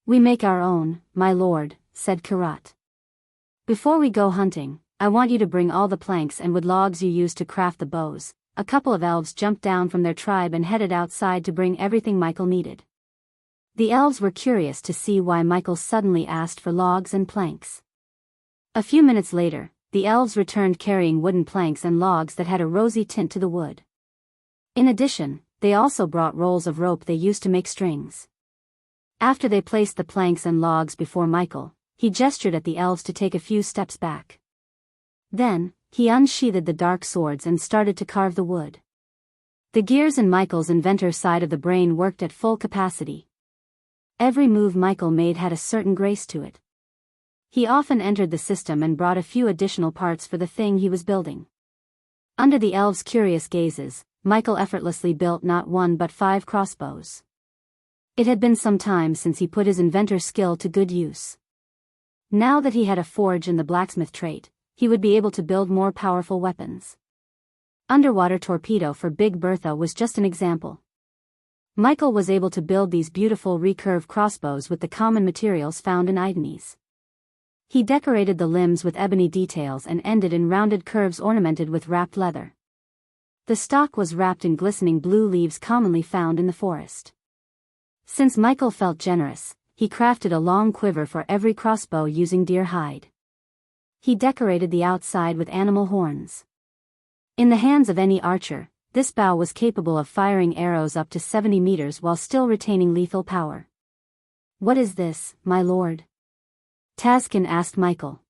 We make our own, my lord, said Karat. Before we go hunting, I want you to bring all the planks and wood logs you used to craft the bows. A couple of elves jumped down from their tribe and headed outside to bring everything Michael needed. The elves were curious to see why Michael suddenly asked for logs and planks. A few minutes later, the elves returned carrying wooden planks and logs that had a rosy tint to the wood. In addition, they also brought rolls of rope they used to make strings. After they placed the planks and logs before Michael, he gestured at the elves to take a few steps back. Then, he unsheathed the dark swords and started to carve the wood. The gears in Michael's inventor side of the brain worked at full capacity. Every move Michael made had a certain grace to it. He often entered the system and brought a few additional parts for the thing he was building. Under the elves' curious gazes, Michael effortlessly built not 1 but 5 crossbows. It had been some time since he put his inventor skill to good use. Now that he had a forge and the blacksmith trait, he would be able to build more powerful weapons. Underwater torpedo for Big Bertha was just an example. Michael was able to build these beautiful recurve crossbows with the common materials found in Idanes. He decorated the limbs with ebony details and ended in rounded curves ornamented with wrapped leather. The stock was wrapped in glistening blue leaves commonly found in the forest. Since Michael felt generous, he crafted a long quiver for every crossbow using deer hide. He decorated the outside with animal horns. In the hands of any archer, this bow was capable of firing arrows up to 70 meters while still retaining lethal power. What is this, my lord? Taskin asked Michael.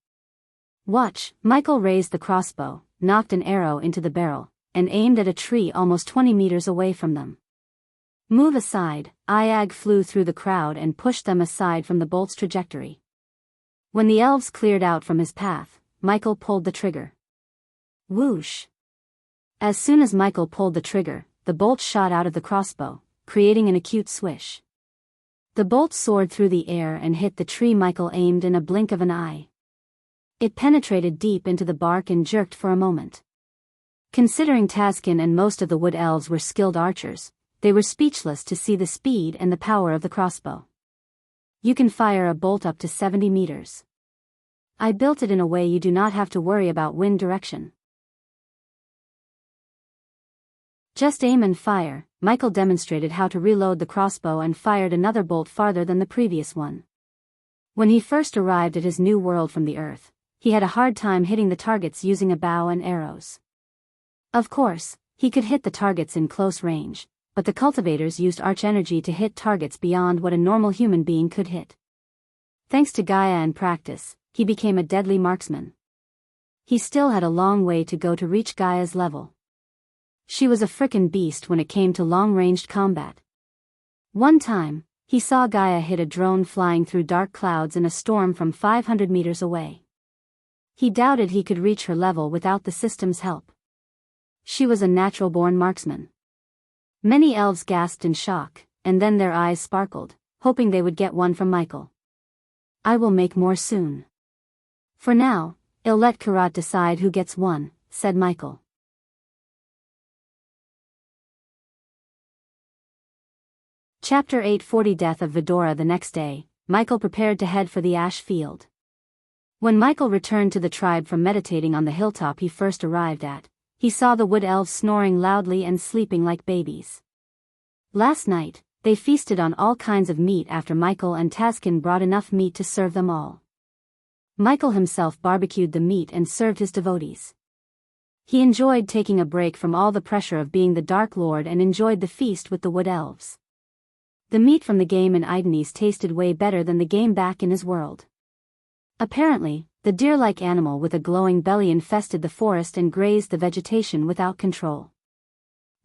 Watch. Michael raised the crossbow, knocked an arrow into the barrel, and aimed at a tree almost 20 meters away from them. Move aside. Iag flew through the crowd and pushed them aside from the bolt's trajectory. When the elves cleared out from his path, Michael pulled the trigger. Whoosh! As soon as Michael pulled the trigger, the bolt shot out of the crossbow, creating an acute swish. The bolt soared through the air and hit the tree Michael aimed in a blink of an eye. It penetrated deep into the bark and jerked for a moment. Considering Taskin and most of the wood elves were skilled archers, they were speechless to see the speed and the power of the crossbow. You can fire a bolt up to 70 meters. I built it in a way you do not have to worry about wind direction. Just aim and fire. Michael demonstrated how to reload the crossbow and fired another bolt farther than the previous one. When he first arrived at his new world from the earth, he had a hard time hitting the targets using a bow and arrows. Of course, he could hit the targets in close range, but the cultivators used arch energy to hit targets beyond what a normal human being could hit. Thanks to Gaia and practice, he became a deadly marksman. He still had a long way to go to reach Gaia's level. She was a frickin' beast when it came to long-ranged combat. One time, he saw Gaia hit a drone flying through dark clouds in a storm from 500 meters away. He doubted he could reach her level without the system's help. She was a natural-born marksman. Many elves gasped in shock, and then their eyes sparkled, hoping they would get one from Michael. I will make more soon. For now, I'll let Karat decide who gets one, said Michael. Chapter 840 Death of Vidora. The next day, Michael prepared to head for the ash field. When Michael returned to the tribe from meditating on the hilltop he first arrived at, he saw the wood elves snoring loudly and sleeping like babies. Last night, they feasted on all kinds of meat after Michael and Taskin brought enough meat to serve them all. Michael himself barbecued the meat and served his devotees. He enjoyed taking a break from all the pressure of being the Dark Lord and enjoyed the feast with the wood elves. The meat from the game in Idanes tasted way better than the game back in his world. Apparently, the deer-like animal with a glowing belly infested the forest and grazed the vegetation without control.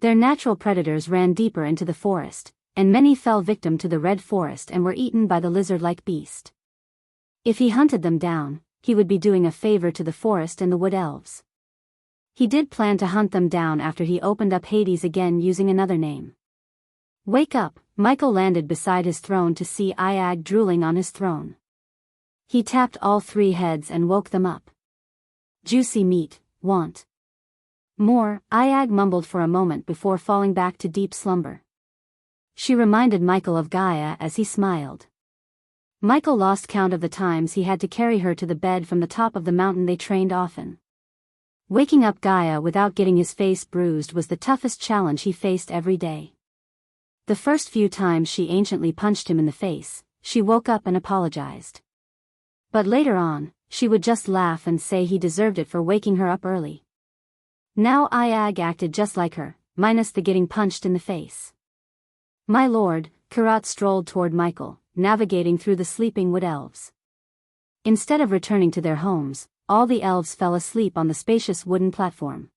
Their natural predators ran deeper into the forest, and many fell victim to the red forest and were eaten by the lizard-like beast. If he hunted them down, he would be doing a favor to the forest and the wood elves. He did plan to hunt them down after he opened up Hades again using another name. Wake up! Michael landed beside his throne to see Iag drooling on his throne. He tapped all three heads and woke them up. Juicy meat, want more? Iag mumbled for a moment before falling back to deep slumber. She reminded Michael of Gaia as he smiled. Michael lost count of the times he had to carry her to the bed from the top of the mountain. They trained often. Waking up Gaia without getting his face bruised was the toughest challenge he faced every day. The first few times she anciently punched him in the face, she woke up and apologized. But later on, she would just laugh and say he deserved it for waking her up early. Now Iag acted just like her, minus the getting punched in the face. My lord, Karat strolled toward Michael, navigating through the sleeping wood elves. Instead of returning to their homes, all the elves fell asleep on the spacious wooden platform.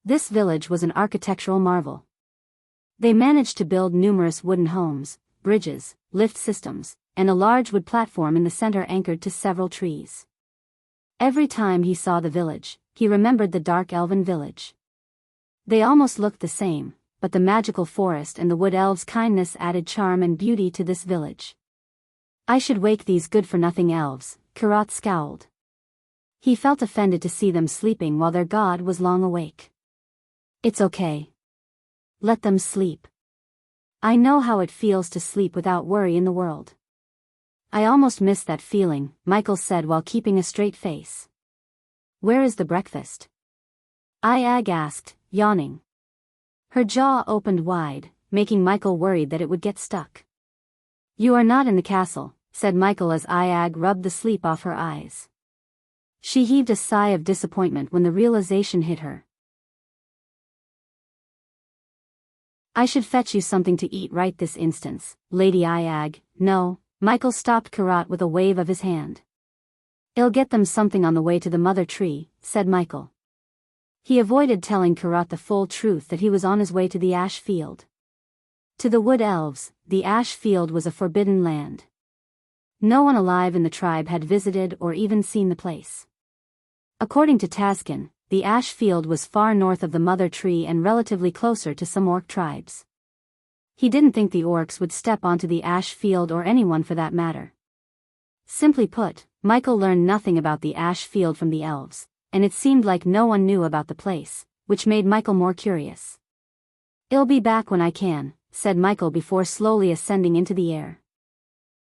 This village was an architectural marvel. They managed to build numerous wooden homes, bridges, lift systems, and a large wood platform in the center anchored to several trees. Every time he saw the village, he remembered the dark elven village. They almost looked the same, but the magical forest and the wood elves' kindness added charm and beauty to this village. I should wake these good-for-nothing elves, Karat scowled. He felt offended to see them sleeping while their god was long awake. It's okay. Let them sleep. I know how it feels to sleep without worry in the world. I almost miss that feeling, Michael said while keeping a straight face. Where is the breakfast? Iag asked, yawning. Her jaw opened wide, making Michael worried that it would get stuck. You are not in the castle, said Michael as Iag rubbed the sleep off her eyes. She heaved a sigh of disappointment when the realization hit her. I should fetch you something to eat right this instant, Lady Iag. No, Michael stopped Karat with a wave of his hand. I'll get them something on the way to the mother tree, said Michael. He avoided telling Karat the full truth that he was on his way to the ash field. To the wood elves, the ash field was a forbidden land. No one alive in the tribe had visited or even seen the place. According to Taskin, the ash field was far north of the mother tree and relatively closer to some orc tribes. He didn't think the orcs would step onto the ash field or anyone for that matter. Simply put, Michael learned nothing about the ash field from the elves, and it seemed like no one knew about the place, which made Michael more curious. "I'll be back when I can," said Michael before slowly ascending into the air.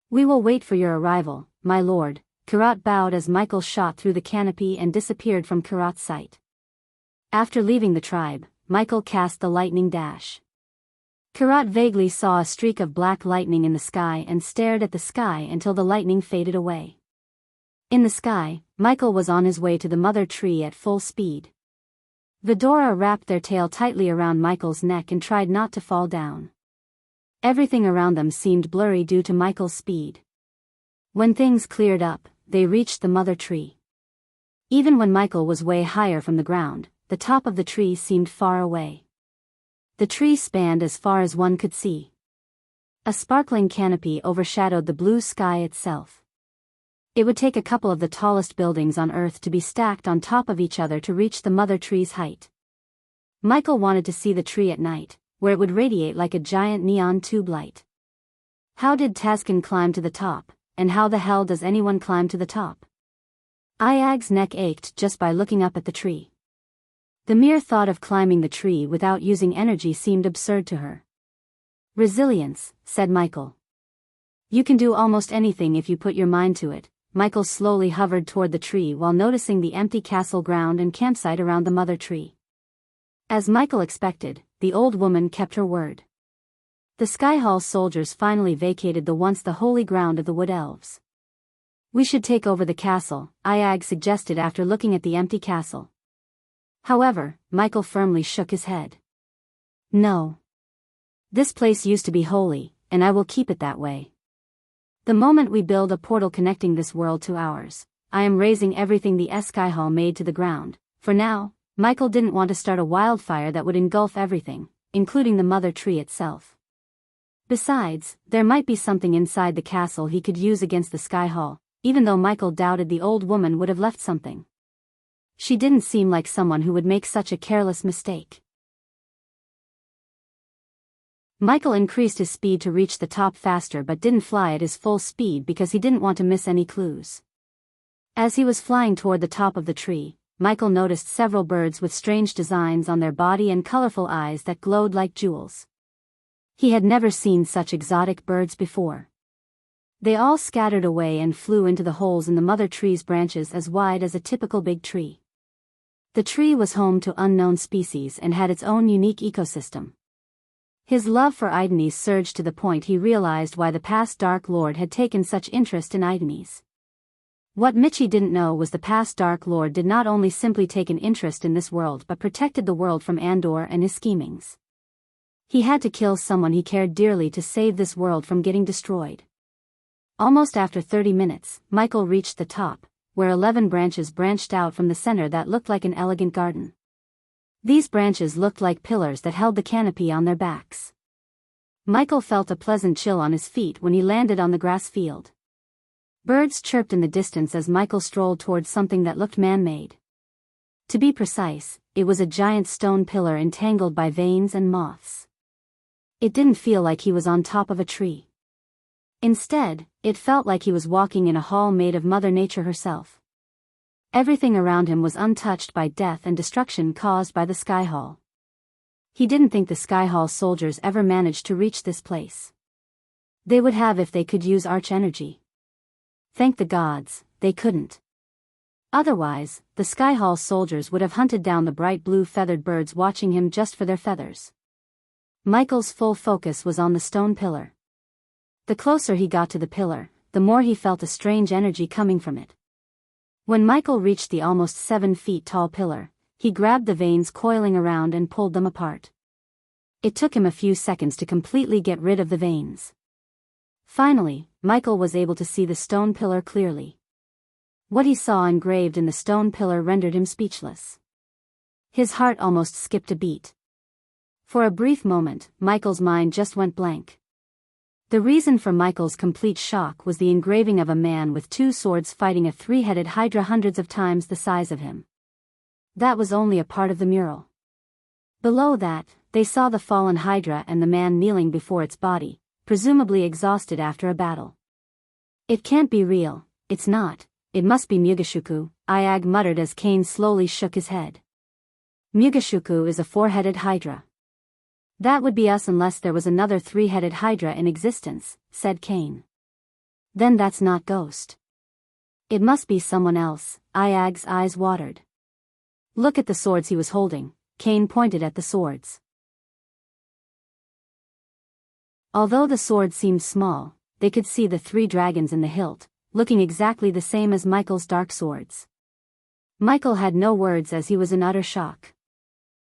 "We will wait for your arrival, my lord." Karat bowed as Michael shot through the canopy and disappeared from Karat's sight. After leaving the tribe, Michael cast the lightning dash. Karat vaguely saw a streak of black lightning in the sky and stared at the sky until the lightning faded away. In the sky, Michael was on his way to the mother tree at full speed. Vidora wrapped their tail tightly around Michael's neck and tried not to fall down. Everything around them seemed blurry due to Michael's speed. When things cleared up, they reached the mother tree. Even when Michael was way higher from the ground, the top of the tree seemed far away. The tree spanned as far as one could see. A sparkling canopy overshadowed the blue sky itself. It would take a couple of the tallest buildings on Earth to be stacked on top of each other to reach the mother tree's height. Michael wanted to see the tree at night, where it would radiate like a giant neon tube light. How did Tazkin climb to the top, and how the hell does anyone climb to the top? Ayag's neck ached just by looking up at the tree. The mere thought of climbing the tree without using energy seemed absurd to her. "Resilience," said Michael. "You can do almost anything if you put your mind to it." Michael slowly hovered toward the tree while noticing the empty castle ground and campsite around the mother tree. As Michael expected, the old woman kept her word. The Skyhall soldiers finally vacated the once the holy ground of the Wood Elves. "We should take over the castle," Ayag suggested after looking at the empty castle. However, Michael firmly shook his head. "No. This place used to be holy, and I will keep it that way. The moment we build a portal connecting this world to ours, I am razing everything the Skyhall made to the ground." For now, Michael didn't want to start a wildfire that would engulf everything, including the mother tree itself. Besides, there might be something inside the castle he could use against the Skyhall, even though Michael doubted the old woman would have left something. She didn't seem like someone who would make such a careless mistake. Michael increased his speed to reach the top faster but didn't fly at his full speed because he didn't want to miss any clues. As he was flying toward the top of the tree, Michael noticed several birds with strange designs on their body and colorful eyes that glowed like jewels. He had never seen such exotic birds before. They all scattered away and flew into the holes in the mother tree's branches as wide as a typical big tree. The tree was home to unknown species and had its own unique ecosystem. His love for Idanes surged to the point he realized why the past Dark Lord had taken such interest in Idanes. What Michi didn't know was the past Dark Lord did not only simply take an interest in this world but protected the world from Andor and his schemings. He had to kill someone he cared dearly to save this world from getting destroyed. Almost after 30 minutes, Michael reached the top, where 11 branches branched out from the center that looked like an elegant garden. These branches looked like pillars that held the canopy on their backs. Michael felt a pleasant chill on his feet when he landed on the grass field. Birds chirped in the distance as Michael strolled towards something that looked man-made. To be precise, it was a giant stone pillar entangled by veins and moths. It didn't feel like he was on top of a tree. Instead, it felt like he was walking in a hall made of Mother Nature herself. Everything around him was untouched by death and destruction caused by the Skyhall. He didn't think the Skyhall soldiers ever managed to reach this place. They would have if they could use arch energy. Thank the gods, they couldn't. Otherwise, the Skyhall soldiers would have hunted down the bright blue feathered birds watching him just for their feathers. Michael's full focus was on the stone pillar. The closer he got to the pillar, the more he felt a strange energy coming from it. When Michael reached the almost 7 feet tall pillar, he grabbed the veins coiling around and pulled them apart. It took him a few seconds to completely get rid of the veins. Finally, Michael was able to see the stone pillar clearly. What he saw engraved in the stone pillar rendered him speechless. His heart almost skipped a beat. For a brief moment, Michael's mind just went blank. The reason for Michael's complete shock was the engraving of a man with 2 swords fighting a 3-headed hydra hundreds of times the size of him. That was only a part of the mural. Below that, they saw the fallen hydra and the man kneeling before its body, presumably exhausted after a battle. "It can't be real, it's not, it must be Mugashuku," Iag muttered as Kane slowly shook his head. "Mugashuku is a four-headed hydra." "That would be us unless there was another three-headed hydra in existence," said Kane. "Then that's not Ghost. It must be someone else." Iag's eyes watered. "Look at the swords he was holding." Kane pointed at the swords. Although the swords seemed small, they could see the three dragons in the hilt, looking exactly the same as Michael's dark swords. Michael had no words as he was in utter shock.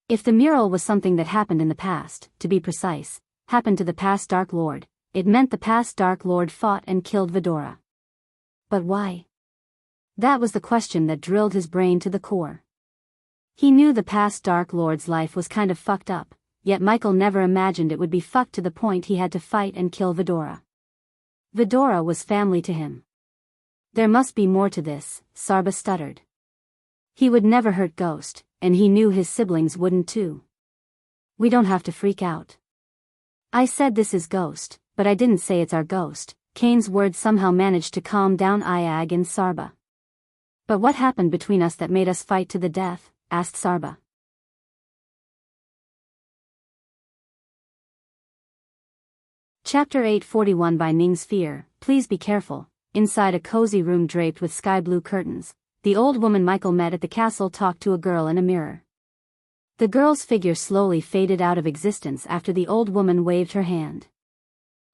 If the mural was something that happened in the past, to be precise, happened to the past Dark Lord, it meant the past Dark Lord fought and killed Vidora. But why? That was the question that drilled his brain to the core. He knew the past Dark Lord's life was kind of fucked up, yet Michael never imagined it would be fucked to the point he had to fight and kill Vidora. Vidora was family to him. There must be more to this, Sarba stuttered. He would never hurt Ghost, and he knew his siblings wouldn't too. "We don't have to freak out. I said this is Ghost, but I didn't say it's our Ghost." Kane's words somehow managed to calm down Iag and Sarba. "But what happened between us that made us fight to the death?" asked Sarba. Chapter 841 By Ning's Fear. Please be careful. Inside a cozy room draped with sky-blue curtains, the old woman Michael met at the castle talked to a girl in a mirror. The girl's figure slowly faded out of existence after the old woman waved her hand.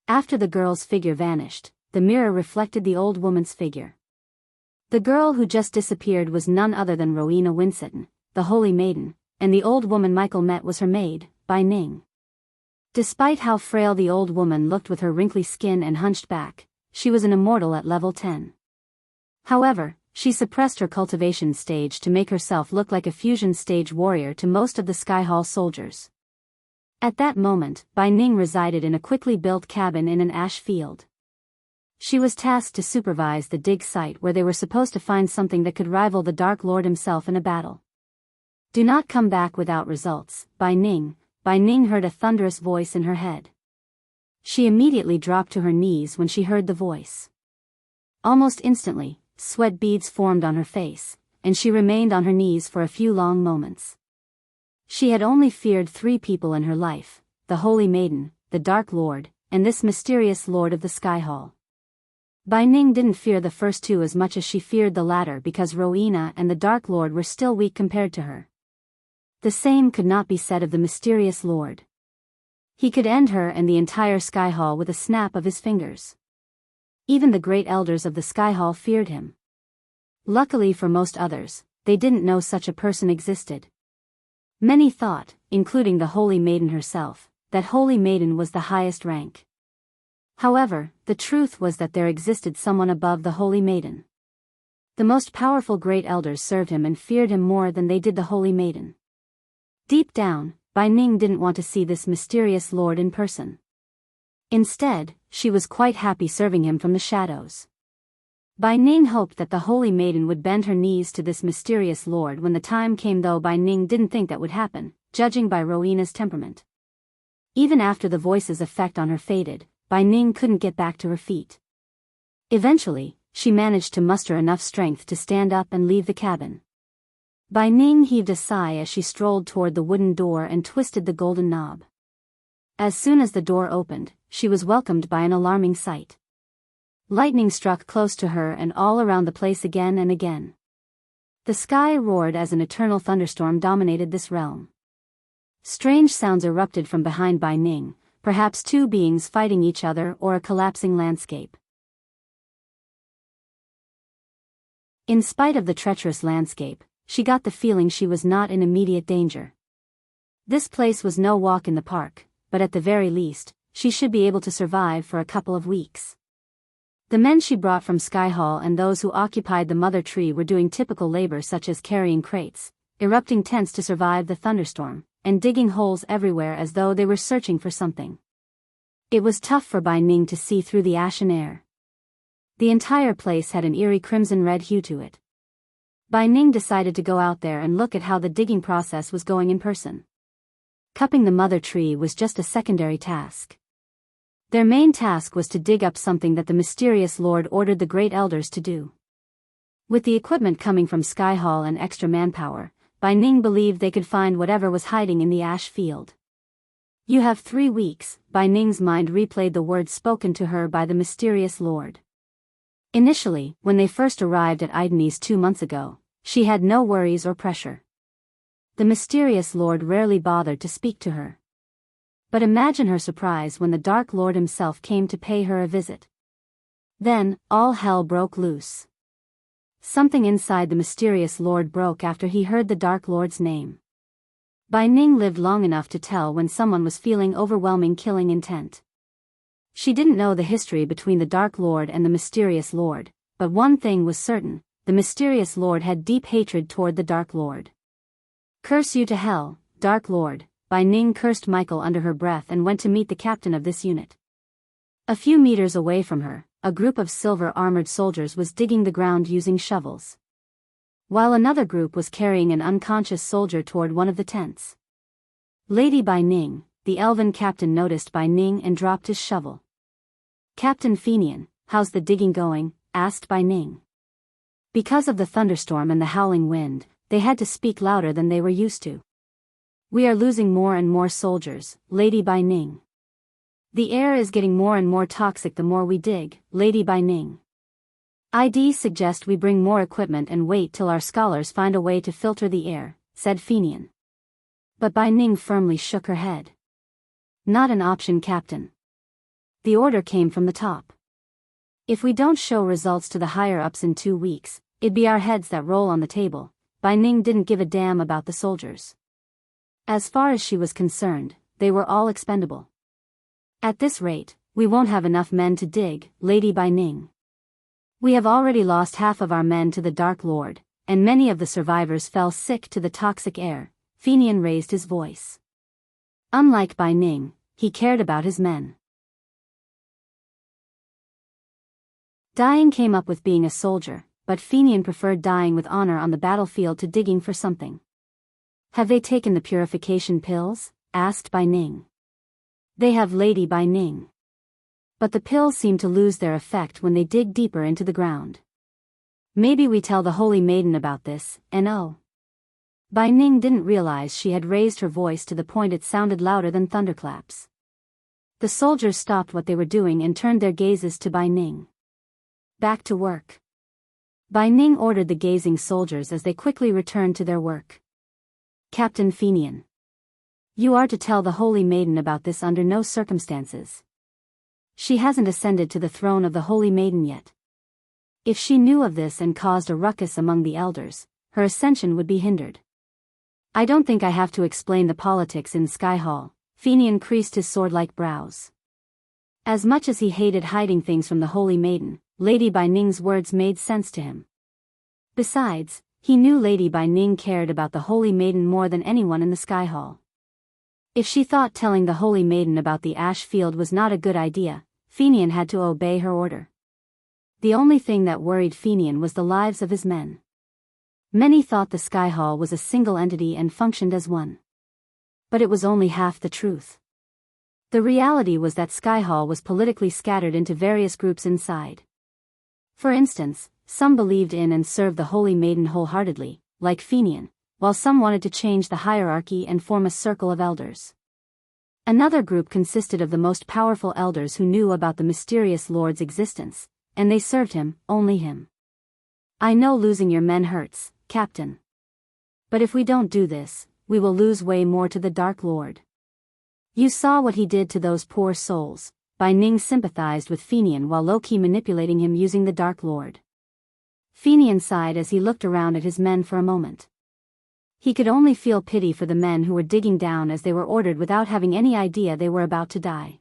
After the girl's figure vanished, the mirror reflected the old woman's figure. The girl who just disappeared was none other than Rowena Winseton, the Holy Maiden, and the old woman Michael met was her maid, Bai Ning. Despite how frail the old woman looked with her wrinkly skin and hunched back, she was an immortal at level 10. However, she suppressed her cultivation stage to make herself look like a fusion stage warrior to most of the Sky Hall soldiers. At that moment, Bai Ning resided in a quickly built cabin in an ash field. She was tasked to supervise the dig site where they were supposed to find something that could rival the Dark Lord himself in a battle. "Do not come back without results, Bai Ning." Bai Ning heard a thunderous voice in her head. She immediately dropped to her knees when she heard the voice. Almost instantly, sweat beads formed on her face, and she remained on her knees for a few long moments. She had only feared 3 people in her life: the Holy Maiden, the Dark Lord, and this mysterious Lord of the Sky Hall. Bai Ning didn't fear the first 2 as much as she feared the latter because Rowena and the Dark Lord were still weak compared to her. The same could not be said of the mysterious Lord. He could end her and the entire Sky Hall with a snap of his fingers. Even the great elders of the Sky Hall feared him. Luckily for most others, they didn't know such a person existed. Many thought, including the Holy Maiden herself, that Holy Maiden was the highest rank. However, the truth was that there existed someone above the Holy Maiden. The most powerful great elders served him and feared him more than they did the Holy Maiden. Deep down, Bai Ning didn't want to see this mysterious lord in person. Instead, she was quite happy serving him from the shadows. Bai Ning hoped that the Holy Maiden would bend her knees to this mysterious lord when the time came, though Bai Ning didn't think that would happen, judging by Rowena's temperament. Even after the voice's effect on her faded, Bai Ning couldn't get back to her feet. Eventually, she managed to muster enough strength to stand up and leave the cabin. Bai Ning heaved a sigh as she strolled toward the wooden door and twisted the golden knob. As soon as the door opened, she was welcomed by an alarming sight. Lightning struck close to her and all around the place again and again. The sky roared as an eternal thunderstorm dominated this realm. Strange sounds erupted from behind Bai Ning, perhaps 2 beings fighting each other or a collapsing landscape. In spite of the treacherous landscape, she got the feeling she was not in immediate danger. This place was no walk in the park, but at the very least, she should be able to survive for a couple of weeks. The men she brought from Sky Hall and those who occupied the mother tree were doing typical labor such as carrying crates, erupting tents to survive the thunderstorm, and digging holes everywhere as though they were searching for something. It was tough for Bai Ning to see through the ashen air. The entire place had an eerie crimson-red hue to it. Bai Ning decided to go out there and look at how the digging process was going in person. Cupping the mother tree was just a secondary task. Their main task was to dig up something that the mysterious lord ordered the great elders to do. With the equipment coming from Sky Hall and extra manpower, Bai Ning believed they could find whatever was hiding in the ash field. You have 3 weeks, Bai Ning's mind replayed the words spoken to her by the mysterious lord. Initially, when they first arrived at Idenese 2 months ago, she had no worries or pressure. The mysterious lord rarely bothered to speak to her. But imagine her surprise when the Dark Lord himself came to pay her a visit. Then, all hell broke loose. Something inside the mysterious lord broke after he heard the Dark Lord's name. Bai Ning lived long enough to tell when someone was feeling overwhelming killing intent. She didn't know the history between the Dark Lord and the mysterious lord, but one thing was certain, the mysterious lord had deep hatred toward the Dark Lord. Curse you to hell, Dark Lord, Bai Ning cursed Michael under her breath and went to meet the captain of this unit. A few meters away from her, a group of silver-armored soldiers was digging the ground using shovels, while another group was carrying an unconscious soldier toward one of the tents. Lady Bai Ning, the elven captain noticed Bai Ning and dropped his shovel. Captain Fenian, how's the digging going? Asked Bai Ning. Because of the thunderstorm and the howling wind, they had to speak louder than they were used to. We are losing more and more soldiers, Lady Bai Ning. The air is getting more and more toxic the more we dig, Lady Bai Ning. I'd suggest we bring more equipment and wait till our scholars find a way to filter the air, said Fenian. But Bai Ning firmly shook her head. Not an option, Captain. The order came from the top. If we don't show results to the higher-ups in 2 weeks, it'd be our heads that roll on the table. Bai Ning didn't give a damn about the soldiers. As far as she was concerned, they were all expendable. At this rate, we won't have enough men to dig, Lady Bai Ning. We have already lost half of our men to the Dark Lord, and many of the survivors fell sick to the toxic air. Fenian raised his voice. Unlike Bai Ning, he cared about his men. Dying came up with being a soldier, but Fenian preferred dying with honor on the battlefield to digging for something. Have they taken the purification pills? Asked Bai Ning. They have, Lady Bai Ning. But the pills seem to lose their effect when they dig deeper into the ground. Maybe we tell the Holy Maiden about this, and oh. Bai Ning didn't realize she had raised her voice to the point it sounded louder than thunderclaps. The soldiers stopped what they were doing and turned their gazes to Bai Ning. Back to work. Bai Ning ordered the gazing soldiers as they quickly returned to their work. Captain Fenian. You are to tell the Holy Maiden about this under no circumstances. She hasn't ascended to the throne of the Holy Maiden yet. If she knew of this and caused a ruckus among the elders, her ascension would be hindered. I don't think I have to explain the politics in Sky Hall. Fenian creased his sword-like brows. As much as he hated hiding things from the Holy Maiden, Lady Bai Ning's words made sense to him. Besides, he knew Lady Bai Ning cared about the Holy Maiden more than anyone in the Sky Hall. If she thought telling the Holy Maiden about the ash field was not a good idea, Fenian had to obey her order. The only thing that worried Fenian was the lives of his men. Many thought the Sky Hall was a single entity and functioned as one. But it was only half the truth. The reality was that Sky Hall was politically scattered into various groups inside. For instance, some believed in and served the Holy Maiden wholeheartedly, like Fenian, while some wanted to change the hierarchy and form a circle of elders. Another group consisted of the most powerful elders who knew about the mysterious Lord's existence, and they served him, only him. I know losing your men hurts, Captain. But if we don't do this, we will lose way more to the Dark Lord. You saw what he did to those poor souls. Bai Ning sympathized with Fenian while low-key manipulating him using the Dark Lord. Fenian sighed as he looked around at his men for a moment. He could only feel pity for the men who were digging down as they were ordered without having any idea they were about to die.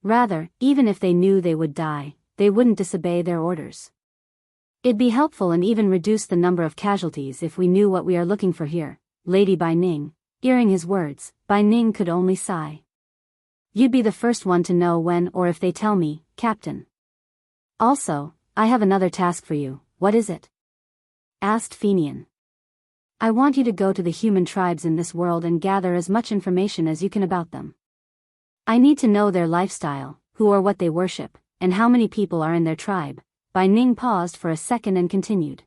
Rather, even if they knew they would die, they wouldn't disobey their orders. It'd be helpful and even reduce the number of casualties if we knew what we are looking for here, Lady Bai Ning. Hearing his words, Bai Ning could only sigh. You'd be the first one to know when or if they tell me, Captain. Also, I have another task for you. What is it? Asked Fenian. I want you to go to the human tribes in this world and gather as much information as you can about them. I need to know their lifestyle, who or what they worship, and how many people are in their tribe. Bai Ning paused for a second and continued.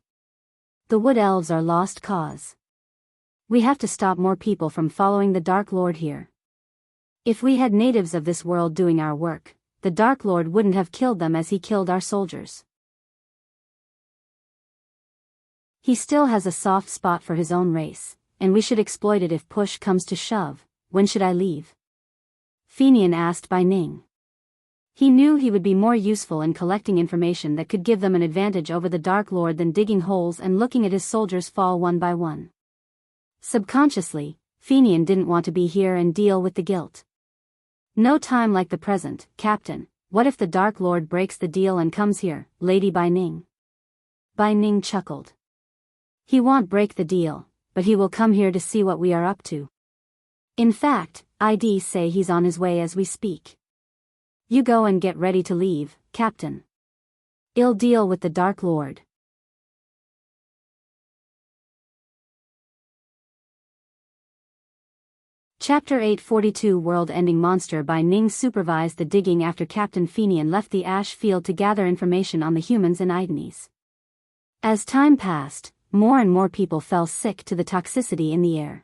The Wood Elves are lost cause. We have to stop more people from following the Dark Lord here. If we had natives of this world doing our work, the Dark Lord wouldn't have killed them as he killed our soldiers. He still has a soft spot for his own race, and we should exploit it if push comes to shove. When should I leave? Fenian asked Bai Ning. He knew he would be more useful in collecting information that could give them an advantage over the Dark Lord than digging holes and looking at his soldiers fall one by one. Subconsciously, Fenian didn't want to be here and deal with the guilt. No time like the present, Captain. What if the Dark Lord breaks the deal and comes here, Lady Bai Ning? Bai Ning chuckled. He won't break the deal, but he will come here to see what we are up to. In fact, I'd say he's on his way as we speak. You go and get ready to leave, Captain. I'll deal with the Dark Lord. Chapter 842 World-Ending Monster. Bai Ning supervised the digging after Captain Fenian left the ash field to gather information on the humans and Idanes. As time passed, more and more people fell sick to the toxicity in the air.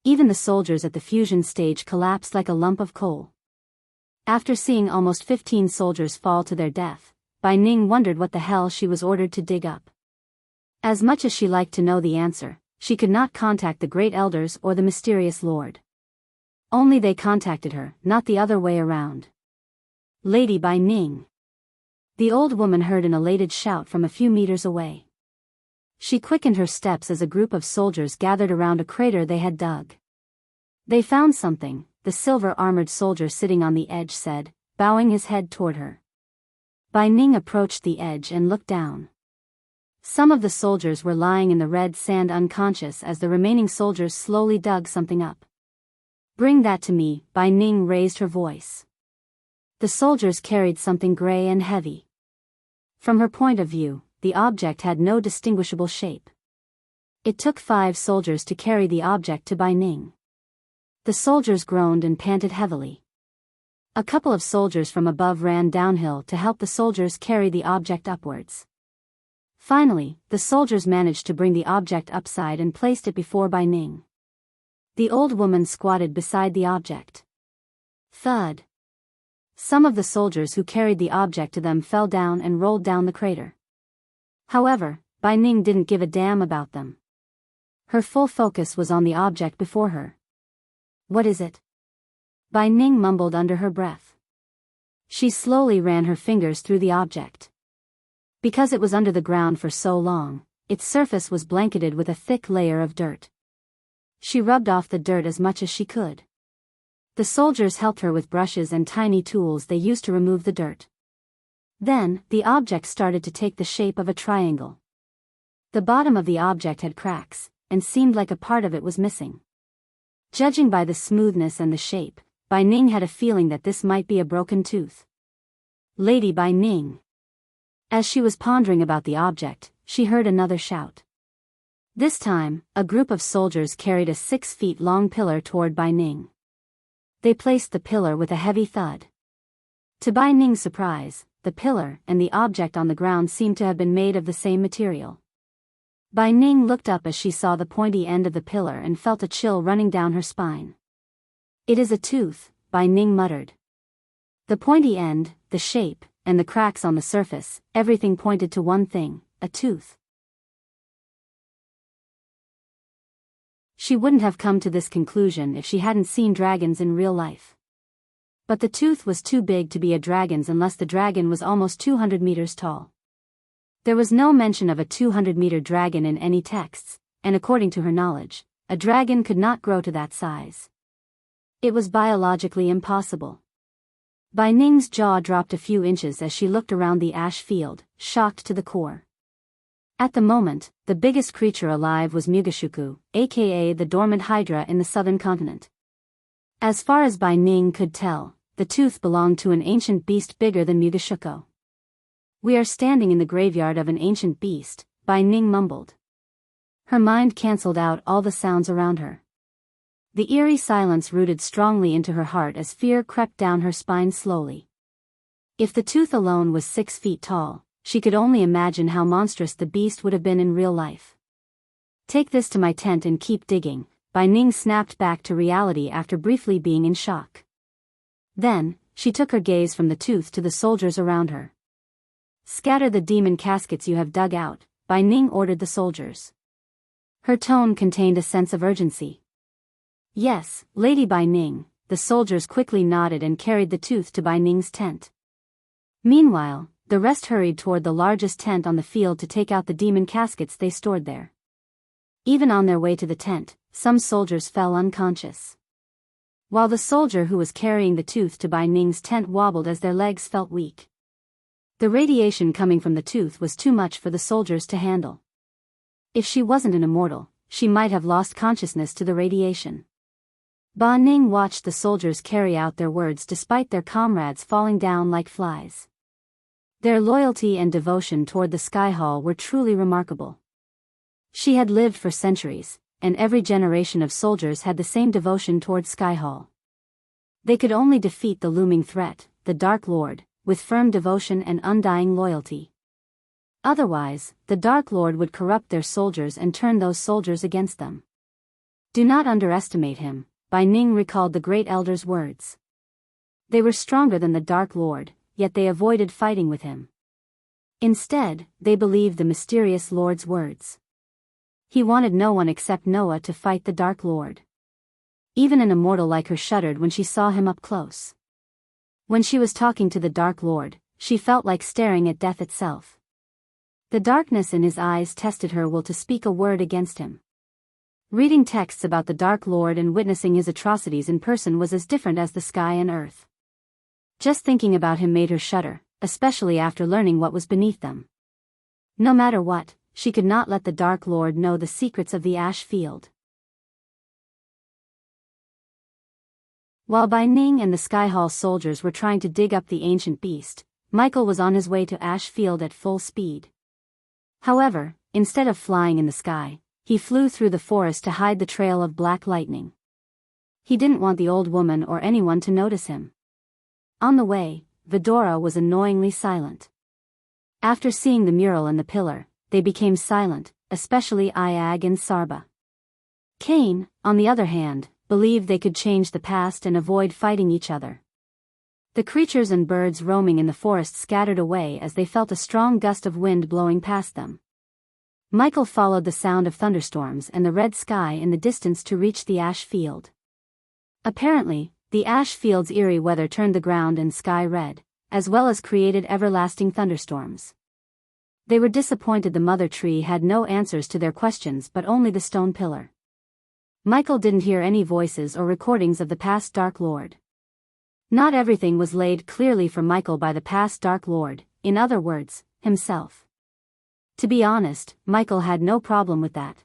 Even the soldiers at the fusion stage collapsed like a lump of coal. After seeing almost 15 soldiers fall to their death, Bai Ning wondered what the hell she was ordered to dig up. As much as she liked to know the answer, she could not contact the Great Elders or the mysterious Lord. Only they contacted her, not the other way around. Lady Bai Ning. The old woman heard an elated shout from a few meters away. She quickened her steps as a group of soldiers gathered around a crater they had dug. They found something, the silver-armored soldier sitting on the edge said, bowing his head toward her. Bai Ning approached the edge and looked down. Some of the soldiers were lying in the red sand unconscious as the remaining soldiers slowly dug something up. Bring that to me, Bai Ning raised her voice. The soldiers carried something gray and heavy. From her point of view, the object had no distinguishable shape. It took 5 soldiers to carry the object to Bai Ning. The soldiers groaned and panted heavily. A couple of soldiers from above ran downhill to help the soldiers carry the object upwards. Finally, the soldiers managed to bring the object upside and placed it before Bai Ning. The old woman squatted beside the object. Thud. Some of the soldiers who carried the object to them fell down and rolled down the crater. However, Bai Ning didn't give a damn about them. Her full focus was on the object before her. What is it? Bai Ning mumbled under her breath. She slowly ran her fingers through the object. Because it was under the ground for so long, its surface was blanketed with a thick layer of dirt. She rubbed off the dirt as much as she could. The soldiers helped her with brushes and tiny tools they used to remove the dirt. Then, the object started to take the shape of a triangle. The bottom of the object had cracks, and seemed like a part of it was missing. Judging by the smoothness and the shape, Bai Ning had a feeling that this might be a broken tooth. Lady Bai Ning. As she was pondering about the object, she heard another shout. This time, a group of soldiers carried a 6-feet-long pillar toward Bai Ning. They placed the pillar with a heavy thud. To Bai Ning's surprise, the pillar and the object on the ground seemed to have been made of the same material. Bai Ning looked up as she saw the pointy end of the pillar and felt a chill running down her spine. It is a tooth, Bai Ning muttered. The pointy end, the shape, and the cracks on the surface, everything pointed to one thing, a tooth. She wouldn't have come to this conclusion if she hadn't seen dragons in real life. But the tooth was too big to be a dragon's unless the dragon was almost 200 meters tall. There was no mention of a 200-meter dragon in any texts, and according to her knowledge, a dragon could not grow to that size. It was biologically impossible. Bai Ning's jaw dropped a few inches as she looked around the ash field, shocked to the core. At the moment, the biggest creature alive was Mugashuku, aka the dormant hydra in the southern continent. As far as Bai Ning could tell, the tooth belonged to an ancient beast bigger than Mugashuku. We are standing in the graveyard of an ancient beast, Bai Ning mumbled. Her mind cancelled out all the sounds around her. The eerie silence rooted strongly into her heart as fear crept down her spine slowly. If the tooth alone was 6 feet tall, she could only imagine how monstrous the beast would have been in real life. "Take this to my tent and keep digging," Bai Ning snapped back to reality after briefly being in shock. Then, she took her gaze from the tooth to the soldiers around her. "Scatter the demon caskets you have dug out," Bai Ning ordered the soldiers. Her tone contained a sense of urgency. "Yes, Lady Bai Ning," the soldiers quickly nodded and carried the tooth to Bai Ning's tent. Meanwhile, the rest hurried toward the largest tent on the field to take out the demon caskets they stored there. Even on their way to the tent, some soldiers fell unconscious. While the soldier who was carrying the tooth to Bai Ning's tent wobbled as their legs felt weak. The radiation coming from the tooth was too much for the soldiers to handle. If she wasn't an immortal, she might have lost consciousness to the radiation. Ba Ning watched the soldiers carry out their words despite their comrades falling down like flies. Their loyalty and devotion toward the Sky Hall were truly remarkable. She had lived for centuries, and every generation of soldiers had the same devotion toward Sky Hall. They could only defeat the looming threat, the Dark Lord, with firm devotion and undying loyalty. Otherwise, the Dark Lord would corrupt their soldiers and turn those soldiers against them. "Do not underestimate him," Bai Ning recalled the Great Elder's words. They were stronger than the Dark Lord, yet they avoided fighting with him. Instead, they believed the mysterious Lord's words. He wanted no one except Noah to fight the Dark Lord. Even an immortal like her shuddered when she saw him up close. When she was talking to the Dark Lord, she felt like staring at death itself. The darkness in his eyes tested her will to speak a word against him. Reading texts about the Dark Lord and witnessing his atrocities in person was as different as the sky and earth. Just thinking about him made her shudder, especially after learning what was beneath them. No matter what, she could not let the Dark Lord know the secrets of the ash field. While Bai Ning and the Sky Hall soldiers were trying to dig up the ancient beast, Michael was on his way to Ash Field at full speed. However, instead of flying in the sky, he flew through the forest to hide the trail of black lightning. He didn't want the old woman or anyone to notice him. On the way, Vidora was annoyingly silent. After seeing the mural and the pillar, they became silent, especially Iag and Sarba. Cain, on the other hand, believed they could change the past and avoid fighting each other. The creatures and birds roaming in the forest scattered away as they felt a strong gust of wind blowing past them. Michael followed the sound of thunderstorms and the red sky in the distance to reach the ash field. Apparently, the ash field's eerie weather turned the ground and sky red, as well as created everlasting thunderstorms. They were disappointed the mother tree had no answers to their questions but only the stone pillar. Michael didn't hear any voices or recordings of the past Dark Lord. Not everything was laid clearly for Michael by the past Dark Lord, in other words, himself. To be honest, Michael had no problem with that.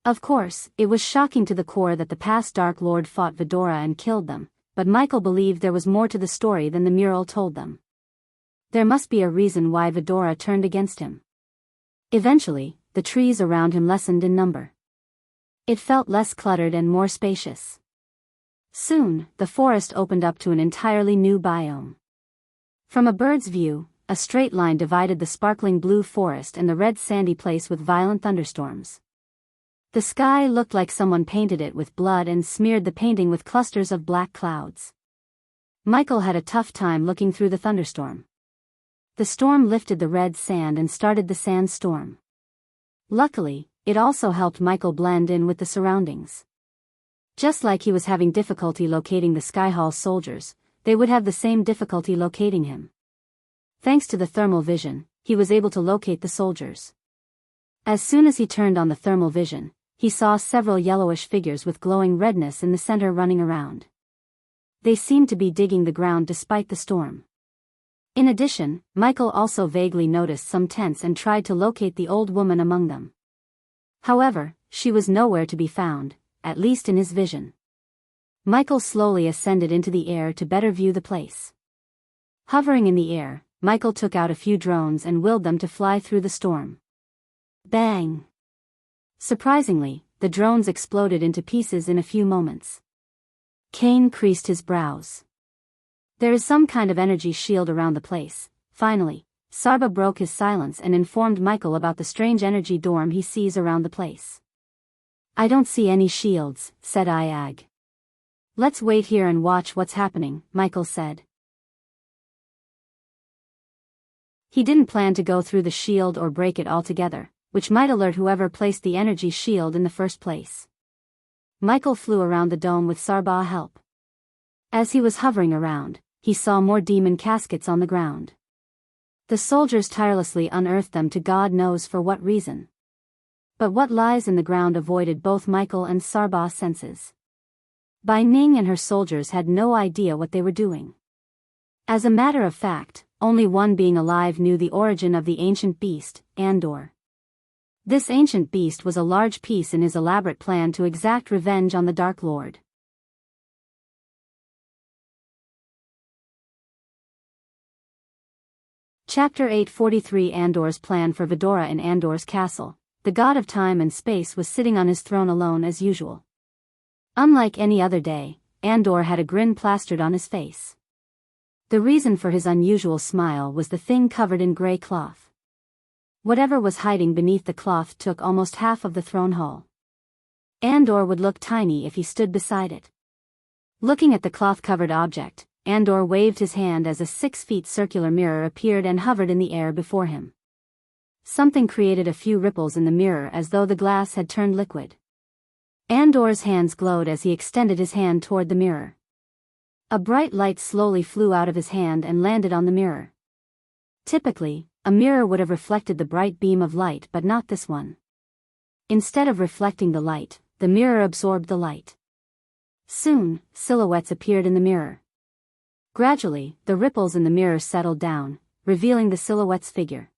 Of course, it was shocking to the core that the past Dark Lord fought Vidora and killed them, but Michael believed there was more to the story than the mural told them. There must be a reason why Vidora turned against him. Eventually, the trees around him lessened in number. It felt less cluttered and more spacious. Soon, the forest opened up to an entirely new biome. From a bird's view, a straight line divided the sparkling blue forest and the red sandy place with violent thunderstorms. The sky looked like someone painted it with blood and smeared the painting with clusters of black clouds. Michael had a tough time looking through the thunderstorm. The storm lifted the red sand and started the sandstorm. Luckily, it also helped Michael blend in with the surroundings. Just like he was having difficulty locating the Sky Hall soldiers, they would have the same difficulty locating him. Thanks to the thermal vision, he was able to locate the soldiers. As soon as he turned on the thermal vision, he saw several yellowish figures with glowing redness in the center running around. They seemed to be digging the ground despite the storm. In addition, Michael also vaguely noticed some tents and tried to locate the old woman among them. However, she was nowhere to be found, at least in his vision. Michael slowly ascended into the air to better view the place. Hovering in the air, Michael took out a few drones and willed them to fly through the storm. Bang! Surprisingly, the drones exploded into pieces in a few moments. Kane creased his brows. There is some kind of energy shield around the place. Finally, Sarba broke his silence and informed Michael about the strange energy dorm he sees around the place. I don't see any shields, said Iag. Let's wait here and watch what's happening, Michael said. He didn't plan to go through the shield or break it altogether, which might alert whoever placed the energy shield in the first place. Michael flew around the dome with Sarba's help. As he was hovering around, he saw more demon caskets on the ground. The soldiers tirelessly unearthed them to God knows for what reason. But what lies in the ground avoided both Michael and Sarba's senses. Bai Ning and her soldiers had no idea what they were doing. As a matter of fact, only one being alive knew the origin of the ancient beast, Andor. This ancient beast was a large piece in his elaborate plan to exact revenge on the Dark Lord. Chapter 843 Andor's plan for Vidora. In Andor's castle, the god of time and space was sitting on his throne alone as usual. Unlike any other day, Andor had a grin plastered on his face. The reason for his unusual smile was the thing covered in gray cloth. Whatever was hiding beneath the cloth took almost half of the throne hall. Andor would look tiny if he stood beside it. Looking at the cloth-covered object, Andor waved his hand as a 6-foot circular mirror appeared and hovered in the air before him. Something created a few ripples in the mirror as though the glass had turned liquid. Andor's hands glowed as he extended his hand toward the mirror. A bright light slowly flew out of his hand and landed on the mirror. Typically, a mirror would have reflected the bright beam of light, but not this one. Instead of reflecting the light, the mirror absorbed the light. Soon, silhouettes appeared in the mirror. Gradually, the ripples in the mirror settled down, revealing the silhouette's figure.